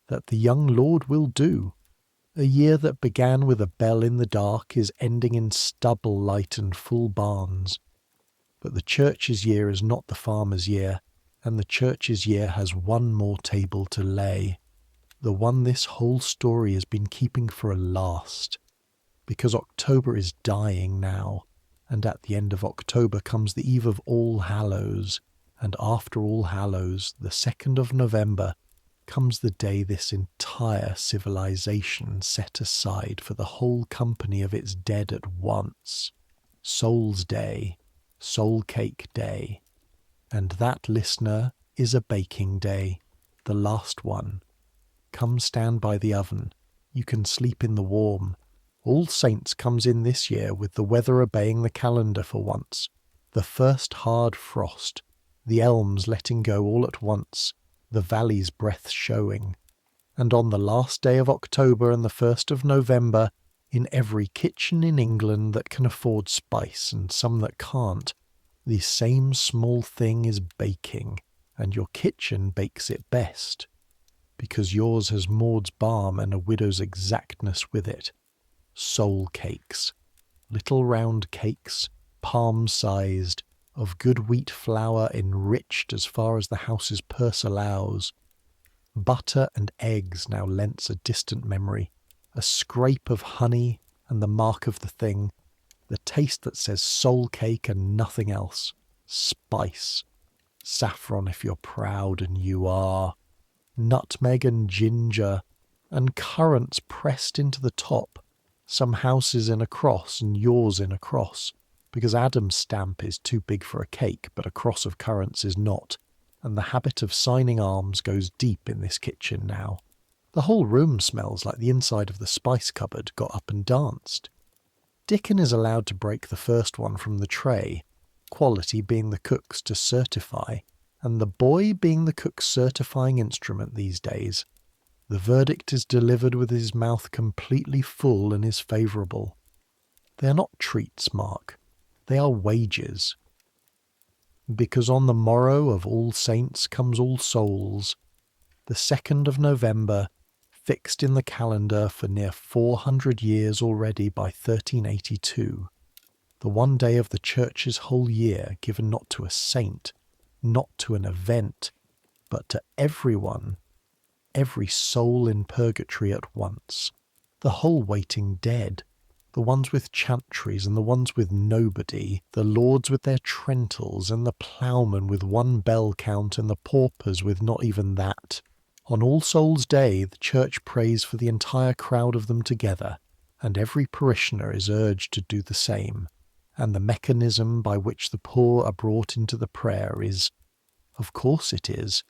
Speaker 1: that the young lord will do. A year that began with a bell in the dark is ending in stubble light and full barns. But the church's year is not the farmer's year, and the church's year has one more table to lay, the one this whole story has been keeping for a last, because October is dying now, and at the end of October comes the eve of All Hallows, and after All Hallows, the 2nd of November, comes the day this entire civilization set aside for the whole company of its dead at once. Soul's Day, Soul Cake Day. And that, listener, is a baking day, the last one. Come stand by the oven. You can sleep in the warm. All Saints comes in this year with the weather obeying the calendar for once. The first hard frost, the elms letting go all at once, the valley's breath showing. And on the last day of October and the 1st of November, in every kitchen in England that can afford spice and some that can't, the same small thing is baking, and your kitchen bakes it best, because yours has Maud's balm and a widow's exactness with it. Soul cakes, little round cakes, palm-sized, of good wheat flour enriched as far as the house's purse allows. Butter and eggs now lents a distant memory, a scrape of honey and the mark of the thing, the taste that says soul cake and nothing else. Spice. Saffron if you're proud, and you are. Nutmeg and ginger, and currants pressed into the top. Some houses in a cross and yours in a cross, because Adam's stamp is too big for a cake, but a cross of currants is not, and the habit of signing alms goes deep in this kitchen now. The whole room smells like the inside of the spice cupboard got up and danced. Dickon is allowed to break the first one from the tray, quality being the cook's to certify, and the boy being the cook's certifying instrument these days. The verdict is delivered with his mouth completely full and is favourable. They are not treats, Mark. They are wages. Because on the morrow of All Saints comes All Souls, the 2nd of November, fixed in the calendar for near 400 years already by 1382, the one day of the Church's whole year given not to a saint, not to an event, but to everyone, every soul in purgatory at once, the whole waiting dead, the ones with chantries and the ones with nobody, the lords with their trentals and the ploughmen with one bell count and the paupers with not even that. On All Souls' Day the Church prays for the entire crowd of them together, and every parishioner is urged to do the same, and the mechanism by which the poor are brought into the prayer is, of course it is.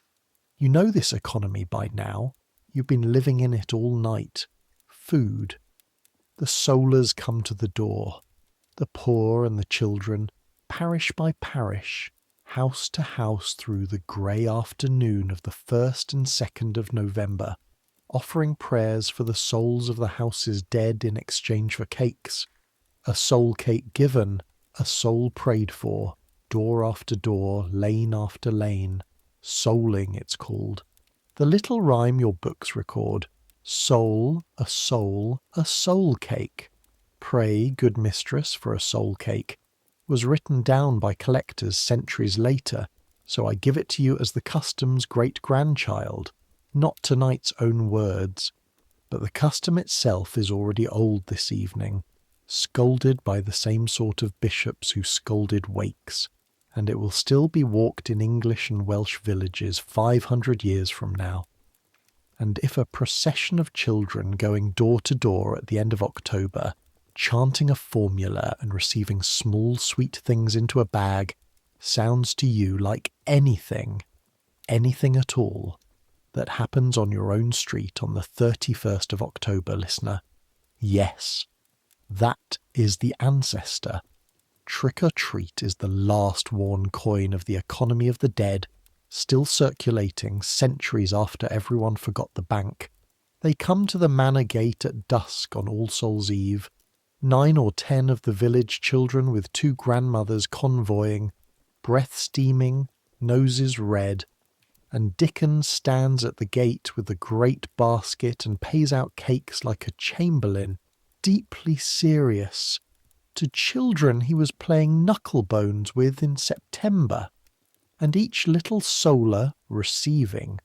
Speaker 1: You know this economy by now. You've been living in it all night. Food. The soulers come to the door, the poor and the children, parish by parish, house to house through the grey afternoon of the 1st and 2nd of November, offering prayers for the souls of the house's dead in exchange for cakes. A soul cake given, a soul prayed for, door after door, lane after lane. Souling, it's called. The little rhyme your books record. Soul, a soul cake. Pray, good mistress, for a soul cake, was written down by collectors centuries later, So I give it to you as the custom's great-grandchild, not tonight's own words, but the custom itself is already old this evening, scolded by the same sort of bishops who scolded wakes, and it will still be walked in English and Welsh villages 500 years from now. And if a procession of children going door to door at the end of October, chanting a formula and receiving small sweet things into a bag, sounds to you like anything at all, that happens on your own street on the 31st of October, listener, yes, that is the ancestor. Trick or treat is the last worn coin of the economy of the dead, still circulating centuries after everyone forgot the bank. They come to the manor gate at dusk on All Souls' Eve, 9 or 10 of the village children with 2 grandmothers convoying, breath steaming, noses red, and Dickens stands at the gate with the great basket and pays out cakes like a chamberlain, deeply serious, to children he was playing knucklebones with in September, and each little solar, receiving,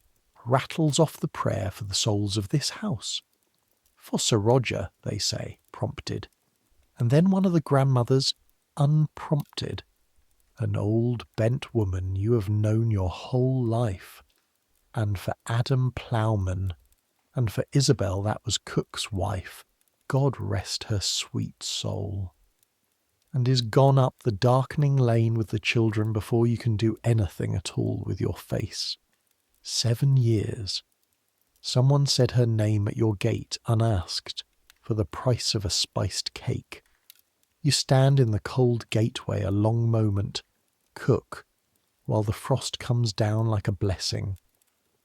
Speaker 1: rattles off the prayer for the souls of this house. For Sir Roger, they say, prompted, and then one of the grandmothers, unprompted, an old bent woman you have known your whole life, and for Adam Ploughman, and for Isabel that was cook's wife, God rest her sweet soul, and is gone up the darkening lane with the children before you can do anything at all with your face. 7 years. Someone said her name at your gate unasked, for the price of a spiced cake. You stand in the cold gateway a long moment, cook, while the frost comes down like a blessing,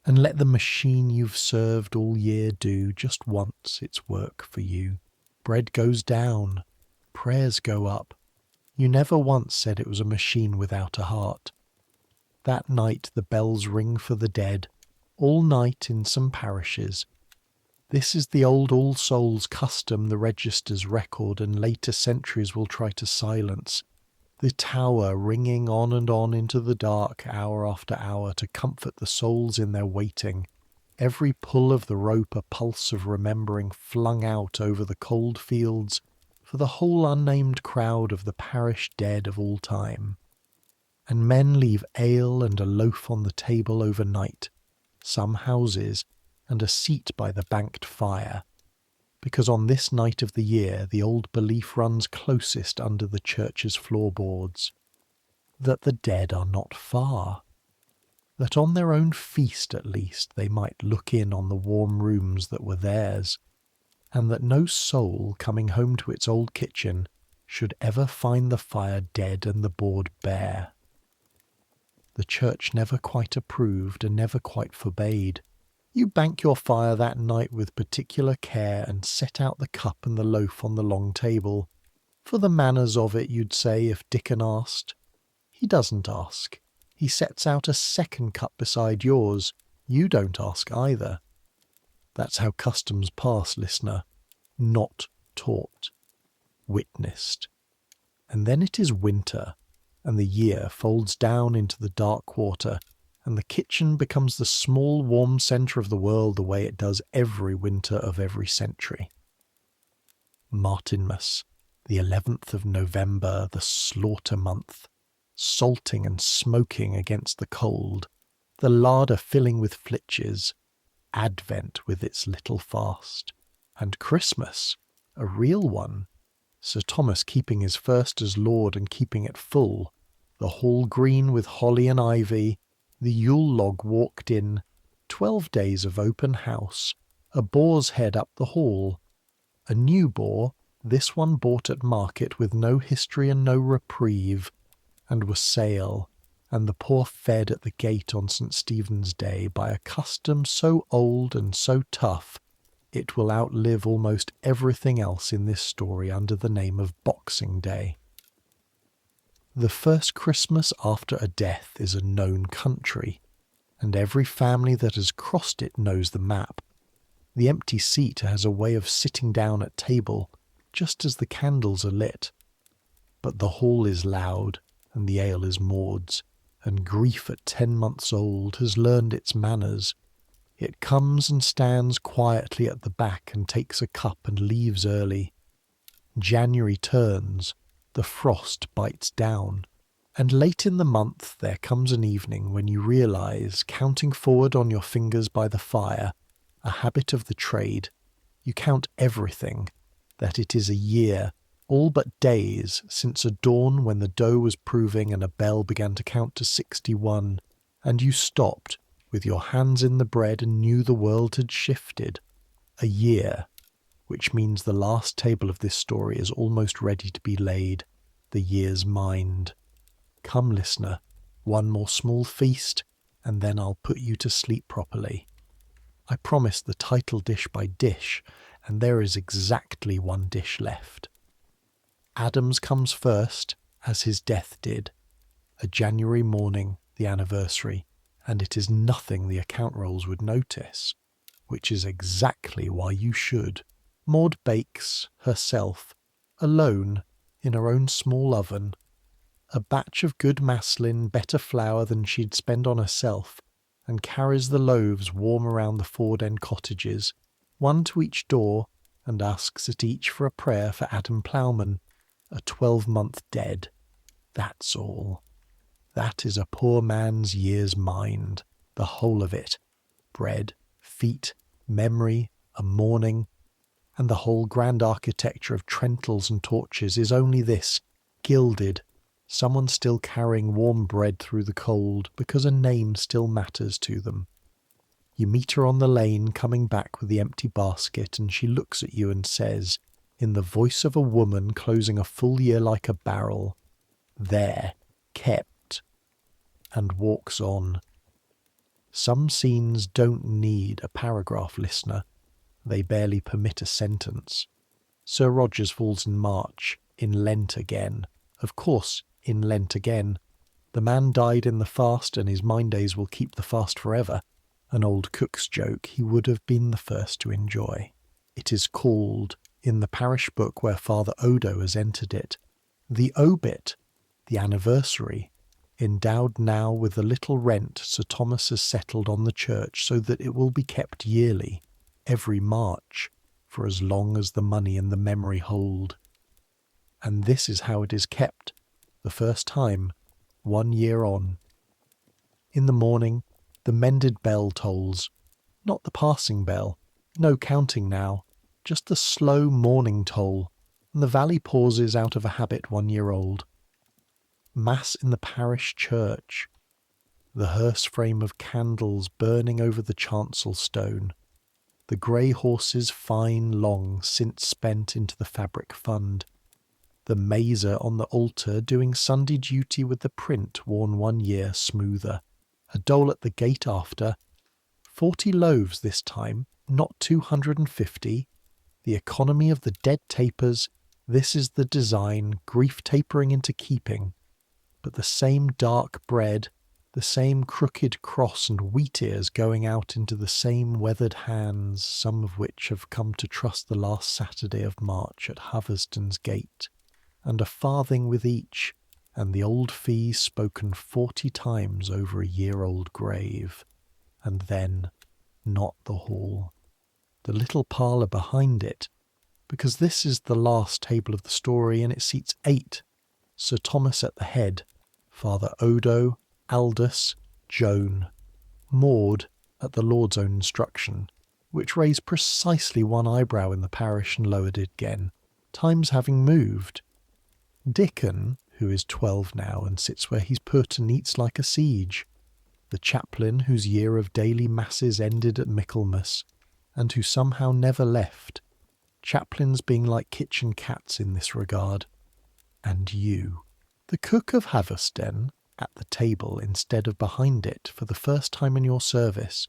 Speaker 1: and let the machine you've served all year do just once its work for you. Bread goes down, prayers go up. You never once said it was a machine without a heart. That night the bells ring for the dead, all night in some parishes. This is the old All Souls custom the registers record and later centuries will try to silence. The tower ringing on and on into the dark hour after hour to comfort the souls in their waiting. Every pull of the rope a pulse of remembering flung out over the cold fields for the whole unnamed crowd of the parish dead of all time. And men leave ale and a loaf on the table overnight, some houses, and a seat by the banked fire, because on this night of the year the old belief runs closest under the church's floorboards, that the dead are not far, that on their own feast at least they might look in on the warm rooms that were theirs, and that no soul coming home to its old kitchen should ever find the fire dead and the board bare. The church never quite approved and never quite forbade. You bank your fire that night with particular care and set out the cup and the loaf on the long table. For the manners of it, you'd say, if Dickon asked. He doesn't ask. He sets out a second cup beside yours. You don't ask either. That's how customs pass, listener. Not taught. Witnessed. And then it is winter, and the year folds down into the dark quarter, and the kitchen becomes the small warm centre of the world the way it does every winter of every century. Martinmas, the 11th of November, the slaughter month, salting and smoking against the cold, the larder filling with flitches, Advent with its little fast, and Christmas, a real one, Sir Thomas keeping his first as Lord and keeping it full, the hall green with holly and ivy, the Yule log walked in, 12 days of open house, a boar's head up the hall, a new boar, this one bought at market with no history and no reprieve, and was sale, and the poor fed at the gate on St. Stephen's Day by a custom so old and so tough it will outlive almost everything else in this story under the name of Boxing Day. The first Christmas after a death is a known country, and every family that has crossed it knows the map. The empty seat has a way of sitting down at table, just as the candles are lit. But the hall is loud, and the ale is Maud's, and grief at 10 months old has learned its manners. It comes and stands quietly at the back and takes a cup and leaves early. January turns, the frost bites down, and late in the month there comes an evening when you realise, counting forward on your fingers by the fire, a habit of the trade, you count everything, that it is a year, all but days, since a dawn when the dough was proving and a bell began to count to 61, and you stopped, with your hands in the bread, and knew the world had shifted. A year, which means the last table of this story is almost ready to be laid, the year's mind. Come, listener, one more small feast, and then I'll put you to sleep properly. I promised the title dish by dish, and there is exactly one dish left. Adam's comes first, as his death did. A January morning, the anniversary, and it is nothing the account rolls would notice, which is exactly why you should. Maud bakes, herself, alone, in her own small oven, a batch of good maslin, better flour than she'd spend on herself, and carries the loaves warm around the Ford End cottages, one to each door, and asks at each for a prayer for Adam Ploughman, a 12-month dead. That's all. That is a poor man's year's mind, the whole of it. Bread, feet, memory, a morning, and the whole grand architecture of trentals and torches is only this, gilded, someone still carrying warm bread through the cold because a name still matters to them. You meet her on the lane coming back with the empty basket, and she looks at you and says, in the voice of a woman closing a full year like a barrel, "There, kept," and walks on. Some scenes don't need a paragraph, listener. They barely permit a sentence. Sir Rogers falls in March, in Lent again. Of course, in Lent again. The man died in the fast, and his Mindays will keep the fast forever. An old cook's joke he would have been the first to enjoy. It is called, in the parish book where Father Odo has entered it, the obit, the anniversary, endowed now with the little rent Sir Thomas has settled on the church so that it will be kept yearly, every March, for as long as the money and the memory hold. And this is how it is kept, the first time, 1 year on. In the morning, the mended bell tolls, not the passing bell, no counting now, just the slow morning toll, and the valley pauses out of a habit 1 year old. Mass in the parish church, the hearse frame of candles burning over the chancel stone, the grey horses fine long since spent into the fabric fund, the mazer on the altar doing Sunday duty with the print worn 1 year smoother, a dole at the gate after, 40 loaves this time, not 250, the economy of the dead tapers, this is the design, grief tapering into keeping, but the same dark bread, the same crooked cross and wheat ears going out into the same weathered hands, some of which have come to trust the last Saturday of March at Haverston's gate, and a farthing with each, and the old fee spoken 40 times over a year-old grave. And then, not the hall, the little parlour behind it, because this is the last table of the story, and it seats 8, Sir Thomas at the head, Father Odo, Aldous, Joan, Maud at the Lord's own instruction, which raised precisely 1 eyebrow in the parish and lowered it again, times having moved. Dickon, who is 12 now and sits where he's put and eats like a siege. The chaplain whose year of daily masses ended at Michaelmas, and who somehow never left. Chaplains being like kitchen cats in this regard. And you, the cook of Haverston, at the table instead of behind it for the first time in your service,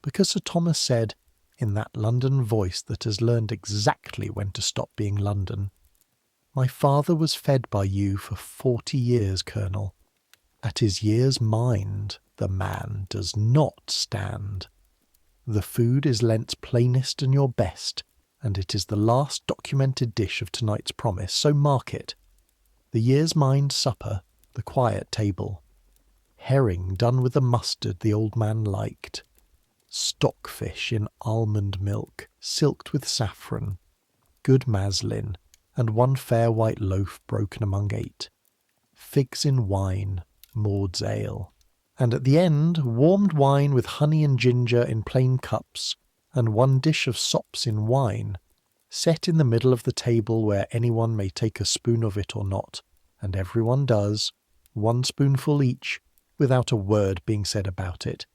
Speaker 1: because Sir Thomas said, in that London voice that has learned exactly when to stop being London, "My father was fed by you for 40 years, Colonel. At his year's mind, the man does not stand. The food is Lent's plainest and your best, and it is the last documented dish of tonight's promise, so mark it. The year's mind supper, the quiet table. herring done with the mustard the old man liked, stockfish in almond milk, silked with saffron, good maslin, and one fair white loaf broken among 8, figs in wine, Maud's ale, and at the end warmed wine with honey and ginger in plain cups, and one dish of sops in wine, set in the middle of the table where anyone may take a spoon of it or not, and everyone does, 1 spoonful each, without a word being said about it.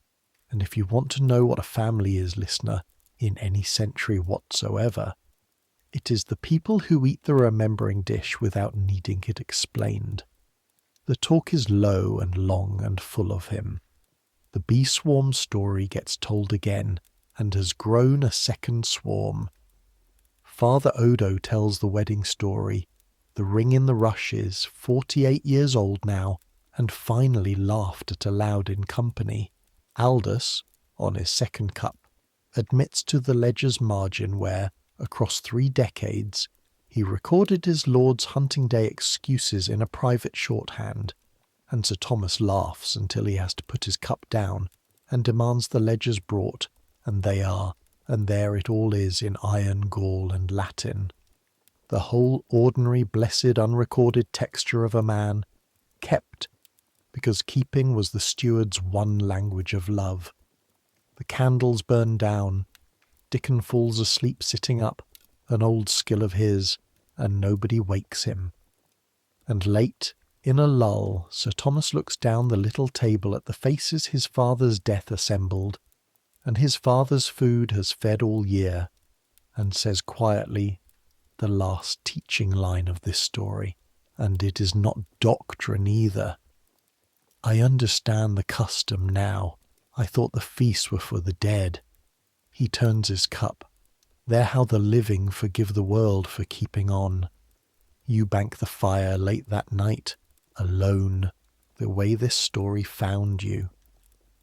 Speaker 1: And if you want to know what a family is, listener, in any century whatsoever, it is the people who eat the remembering dish without needing it explained. The talk is low and long and full of him. The bee swarm story gets told again, and has grown a second swarm. Father Odo tells the wedding story. The ring in the rushes, 48 years old now, and finally laughed at aloud in company. Aldous, on his second cup, admits to the ledger's margin where, across 3 decades, he recorded his lord's hunting day excuses in a private shorthand, and Sir Thomas laughs until he has to put his cup down and demands the ledgers brought, and they are, and there it all is in iron, Gaul, and Latin. The whole ordinary, blessed, unrecorded texture of a man, kept, because keeping was the steward's one language of love. The candles burn down. Dickon falls asleep sitting up, an old skill of his, and nobody wakes him. And late, in a lull, Sir Thomas looks down the little table at the faces his father's death assembled, and his father's food has fed all year, and says quietly, the last teaching line of this story, and it is not doctrine either. I understand the custom now. I thought the feasts were for the dead. He turns his cup. They're how the living forgive the world for keeping on. You bank the fire late that night, alone, the way this story found you.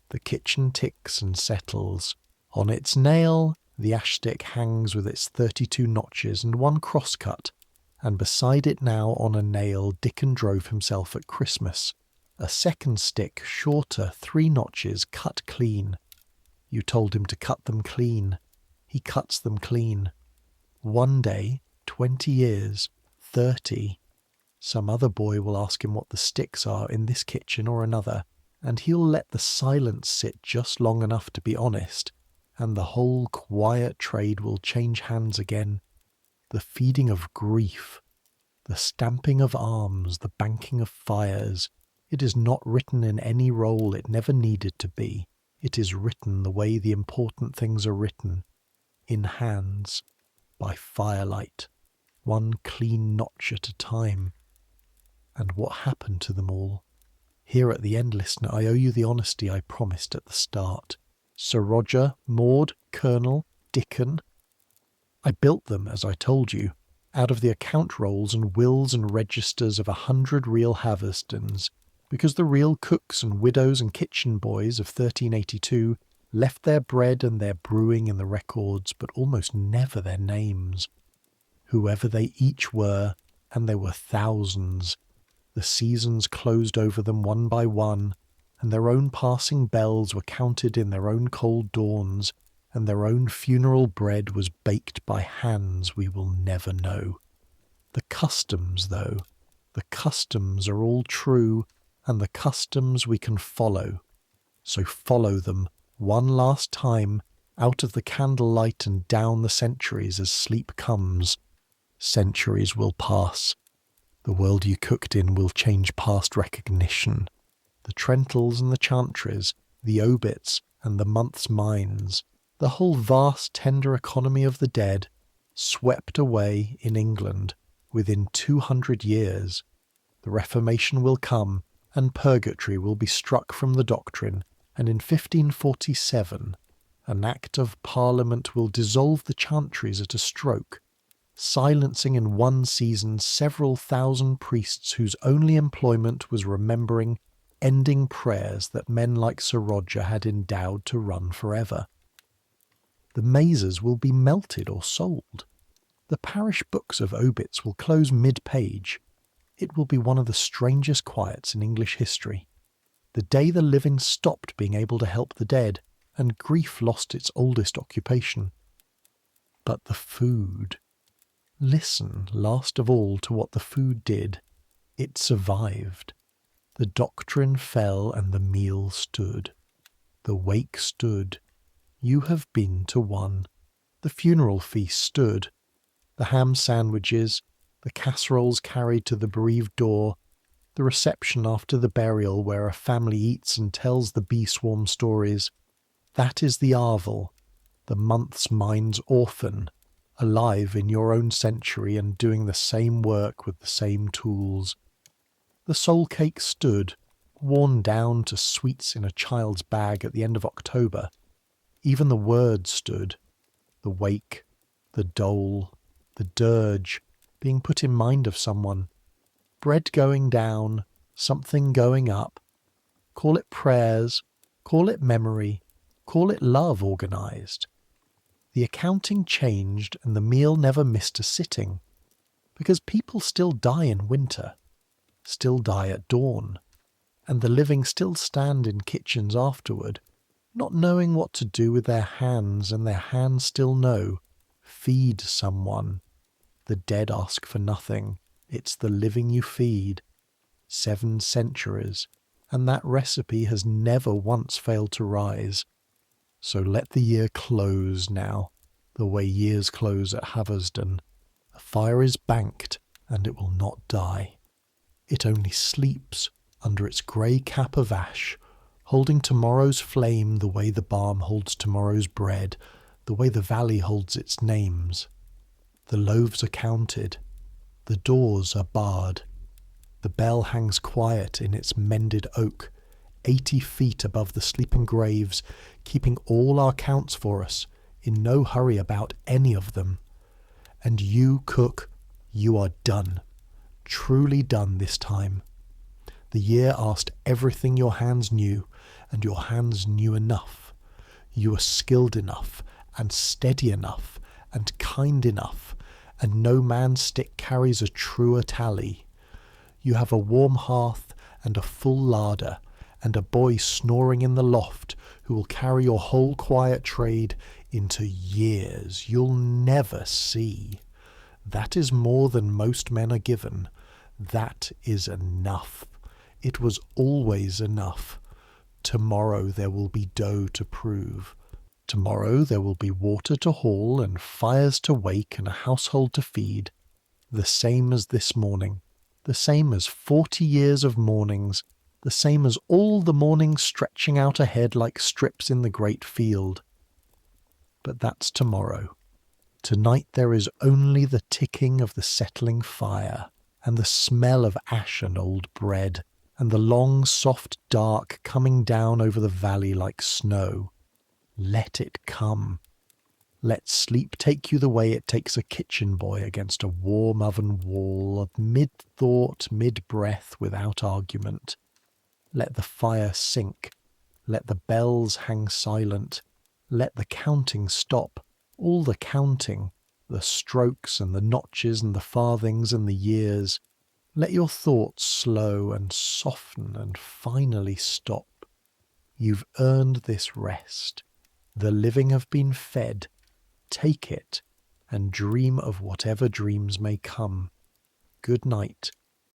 Speaker 1: The kitchen ticks and settles. On its nail, the ash stick hangs with its 32 notches and 1 cross-cut, and beside it now on a nail Dickon drove himself at Christmas. A second stick, shorter, 3 notches, cut clean. You told him to cut them clean. He cuts them clean. One day, 20 years, 30, some other boy will ask him what the sticks are in this kitchen or another, and he'll let the silence sit just long enough to be honest, and the whole quiet trade will change hands again. The feeding of grief, the stamping of arms, the banking of fires. It is not written in any roll it never needed to be. It is written the way the important things are written, in hands, by firelight, 1 clean notch at a time. And what happened to them all? Here at the end, listener, I owe you the honesty I promised at the start. Sir Roger, Maud, Colonel, Dickon. I built them, as I told you, out of the account rolls and wills and registers of 100 real Haverstons, because the real cooks and widows and kitchen boys of 1382 left their bread and their brewing in the records, but almost never their names. Whoever they each were, and there were thousands, the seasons closed over them one by one, and their own passing bells were counted in their own cold dawns, and their own funeral bread was baked by hands we will never know. The customs, though, the customs are all true, and the customs we can follow. So follow them one last time out of the candlelight and down the centuries as sleep comes. Centuries will pass. The world you cooked in will change past recognition. The Trentals and the Chantries, the obits and the month's minds, the whole vast tender economy of the dead, swept away in England within 200 years. The Reformation will come, and purgatory will be struck from the doctrine, and in 1547 an Act of Parliament will dissolve the chantries at a stroke, silencing in one season several thousand priests whose only employment was remembering ending prayers that men like Sir Roger had endowed to run forever. The mazes will be melted or sold. The parish books of obits will close mid-page. It will be one of the strangest quiets in English history. the day the living stopped being able to help the dead, and grief lost its oldest occupation. But the food. Listen, last of all, to what the food did. It survived. The doctrine fell and the meal stood. The wake stood. You have been to one. The funeral feast stood. The ham sandwiches, the casseroles carried to the bereaved door, the reception after the burial where a family eats and tells the bee-swarm stories. That is the Arvel, the month's mind's orphan, alive in your own century and doing the same work with the same tools. The soul cake stood, worn down to sweets in a child's bag at the end of October. Even the word stood, the wake, the dole, the dirge, being put in mind of someone. Bread going down, something going up. Call it prayers, call it memory, call it love organised. The accounting changed and the meal never missed a sitting, because people still die in winter, still die at dawn, and the living still stand in kitchens afterward, not knowing what to do with their hands, and their hands still know, feed someone. The dead ask for nothing, it's the living you feed. 7 centuries, and that recipe has never once failed to rise. So let the year close now, the way years close at Haversden. The fire is banked, and it will not die. It only sleeps under its grey cap of ash, holding tomorrow's flame the way the barm holds tomorrow's bread, the way the valley holds its names. The loaves are counted, the doors are barred, the bell hangs quiet in its mended oak, 80 feet above the sleeping graves, keeping all our counts for us, in no hurry about any of them. And you, cook, you are done, truly done this time. The year asked everything your hands knew, and your hands knew enough. You were skilled enough, and steady enough, and kind enough, and no man's stick carries a truer tally. You have a warm hearth, and a full larder, and a boy snoring in the loft who will carry your whole quiet trade into years you'll never see. That is more than most men are given. That is enough. It was always enough. Tomorrow there will be dough to prove. Tomorrow there will be water to haul and fires to wake and a household to feed. The same as this morning. The same as 40 years of mornings. The same as all the mornings stretching out ahead like strips in the great field. But that's tomorrow. Tonight there is only the ticking of the settling fire, and the smell of ash and old bread, and the long soft dark coming down over the valley like snow. Let it come. Let sleep take you the way it takes a kitchen boy against a warm oven wall, mid-thought, mid-breath, without argument. Let the fire sink. Let the bells hang silent. Let the counting stop. All the counting, the strokes and the notches and the farthings and the years. Let your thoughts slow and soften and finally stop. You've earned this rest. The living have been fed. Take it and dream of whatever dreams may come. Good night.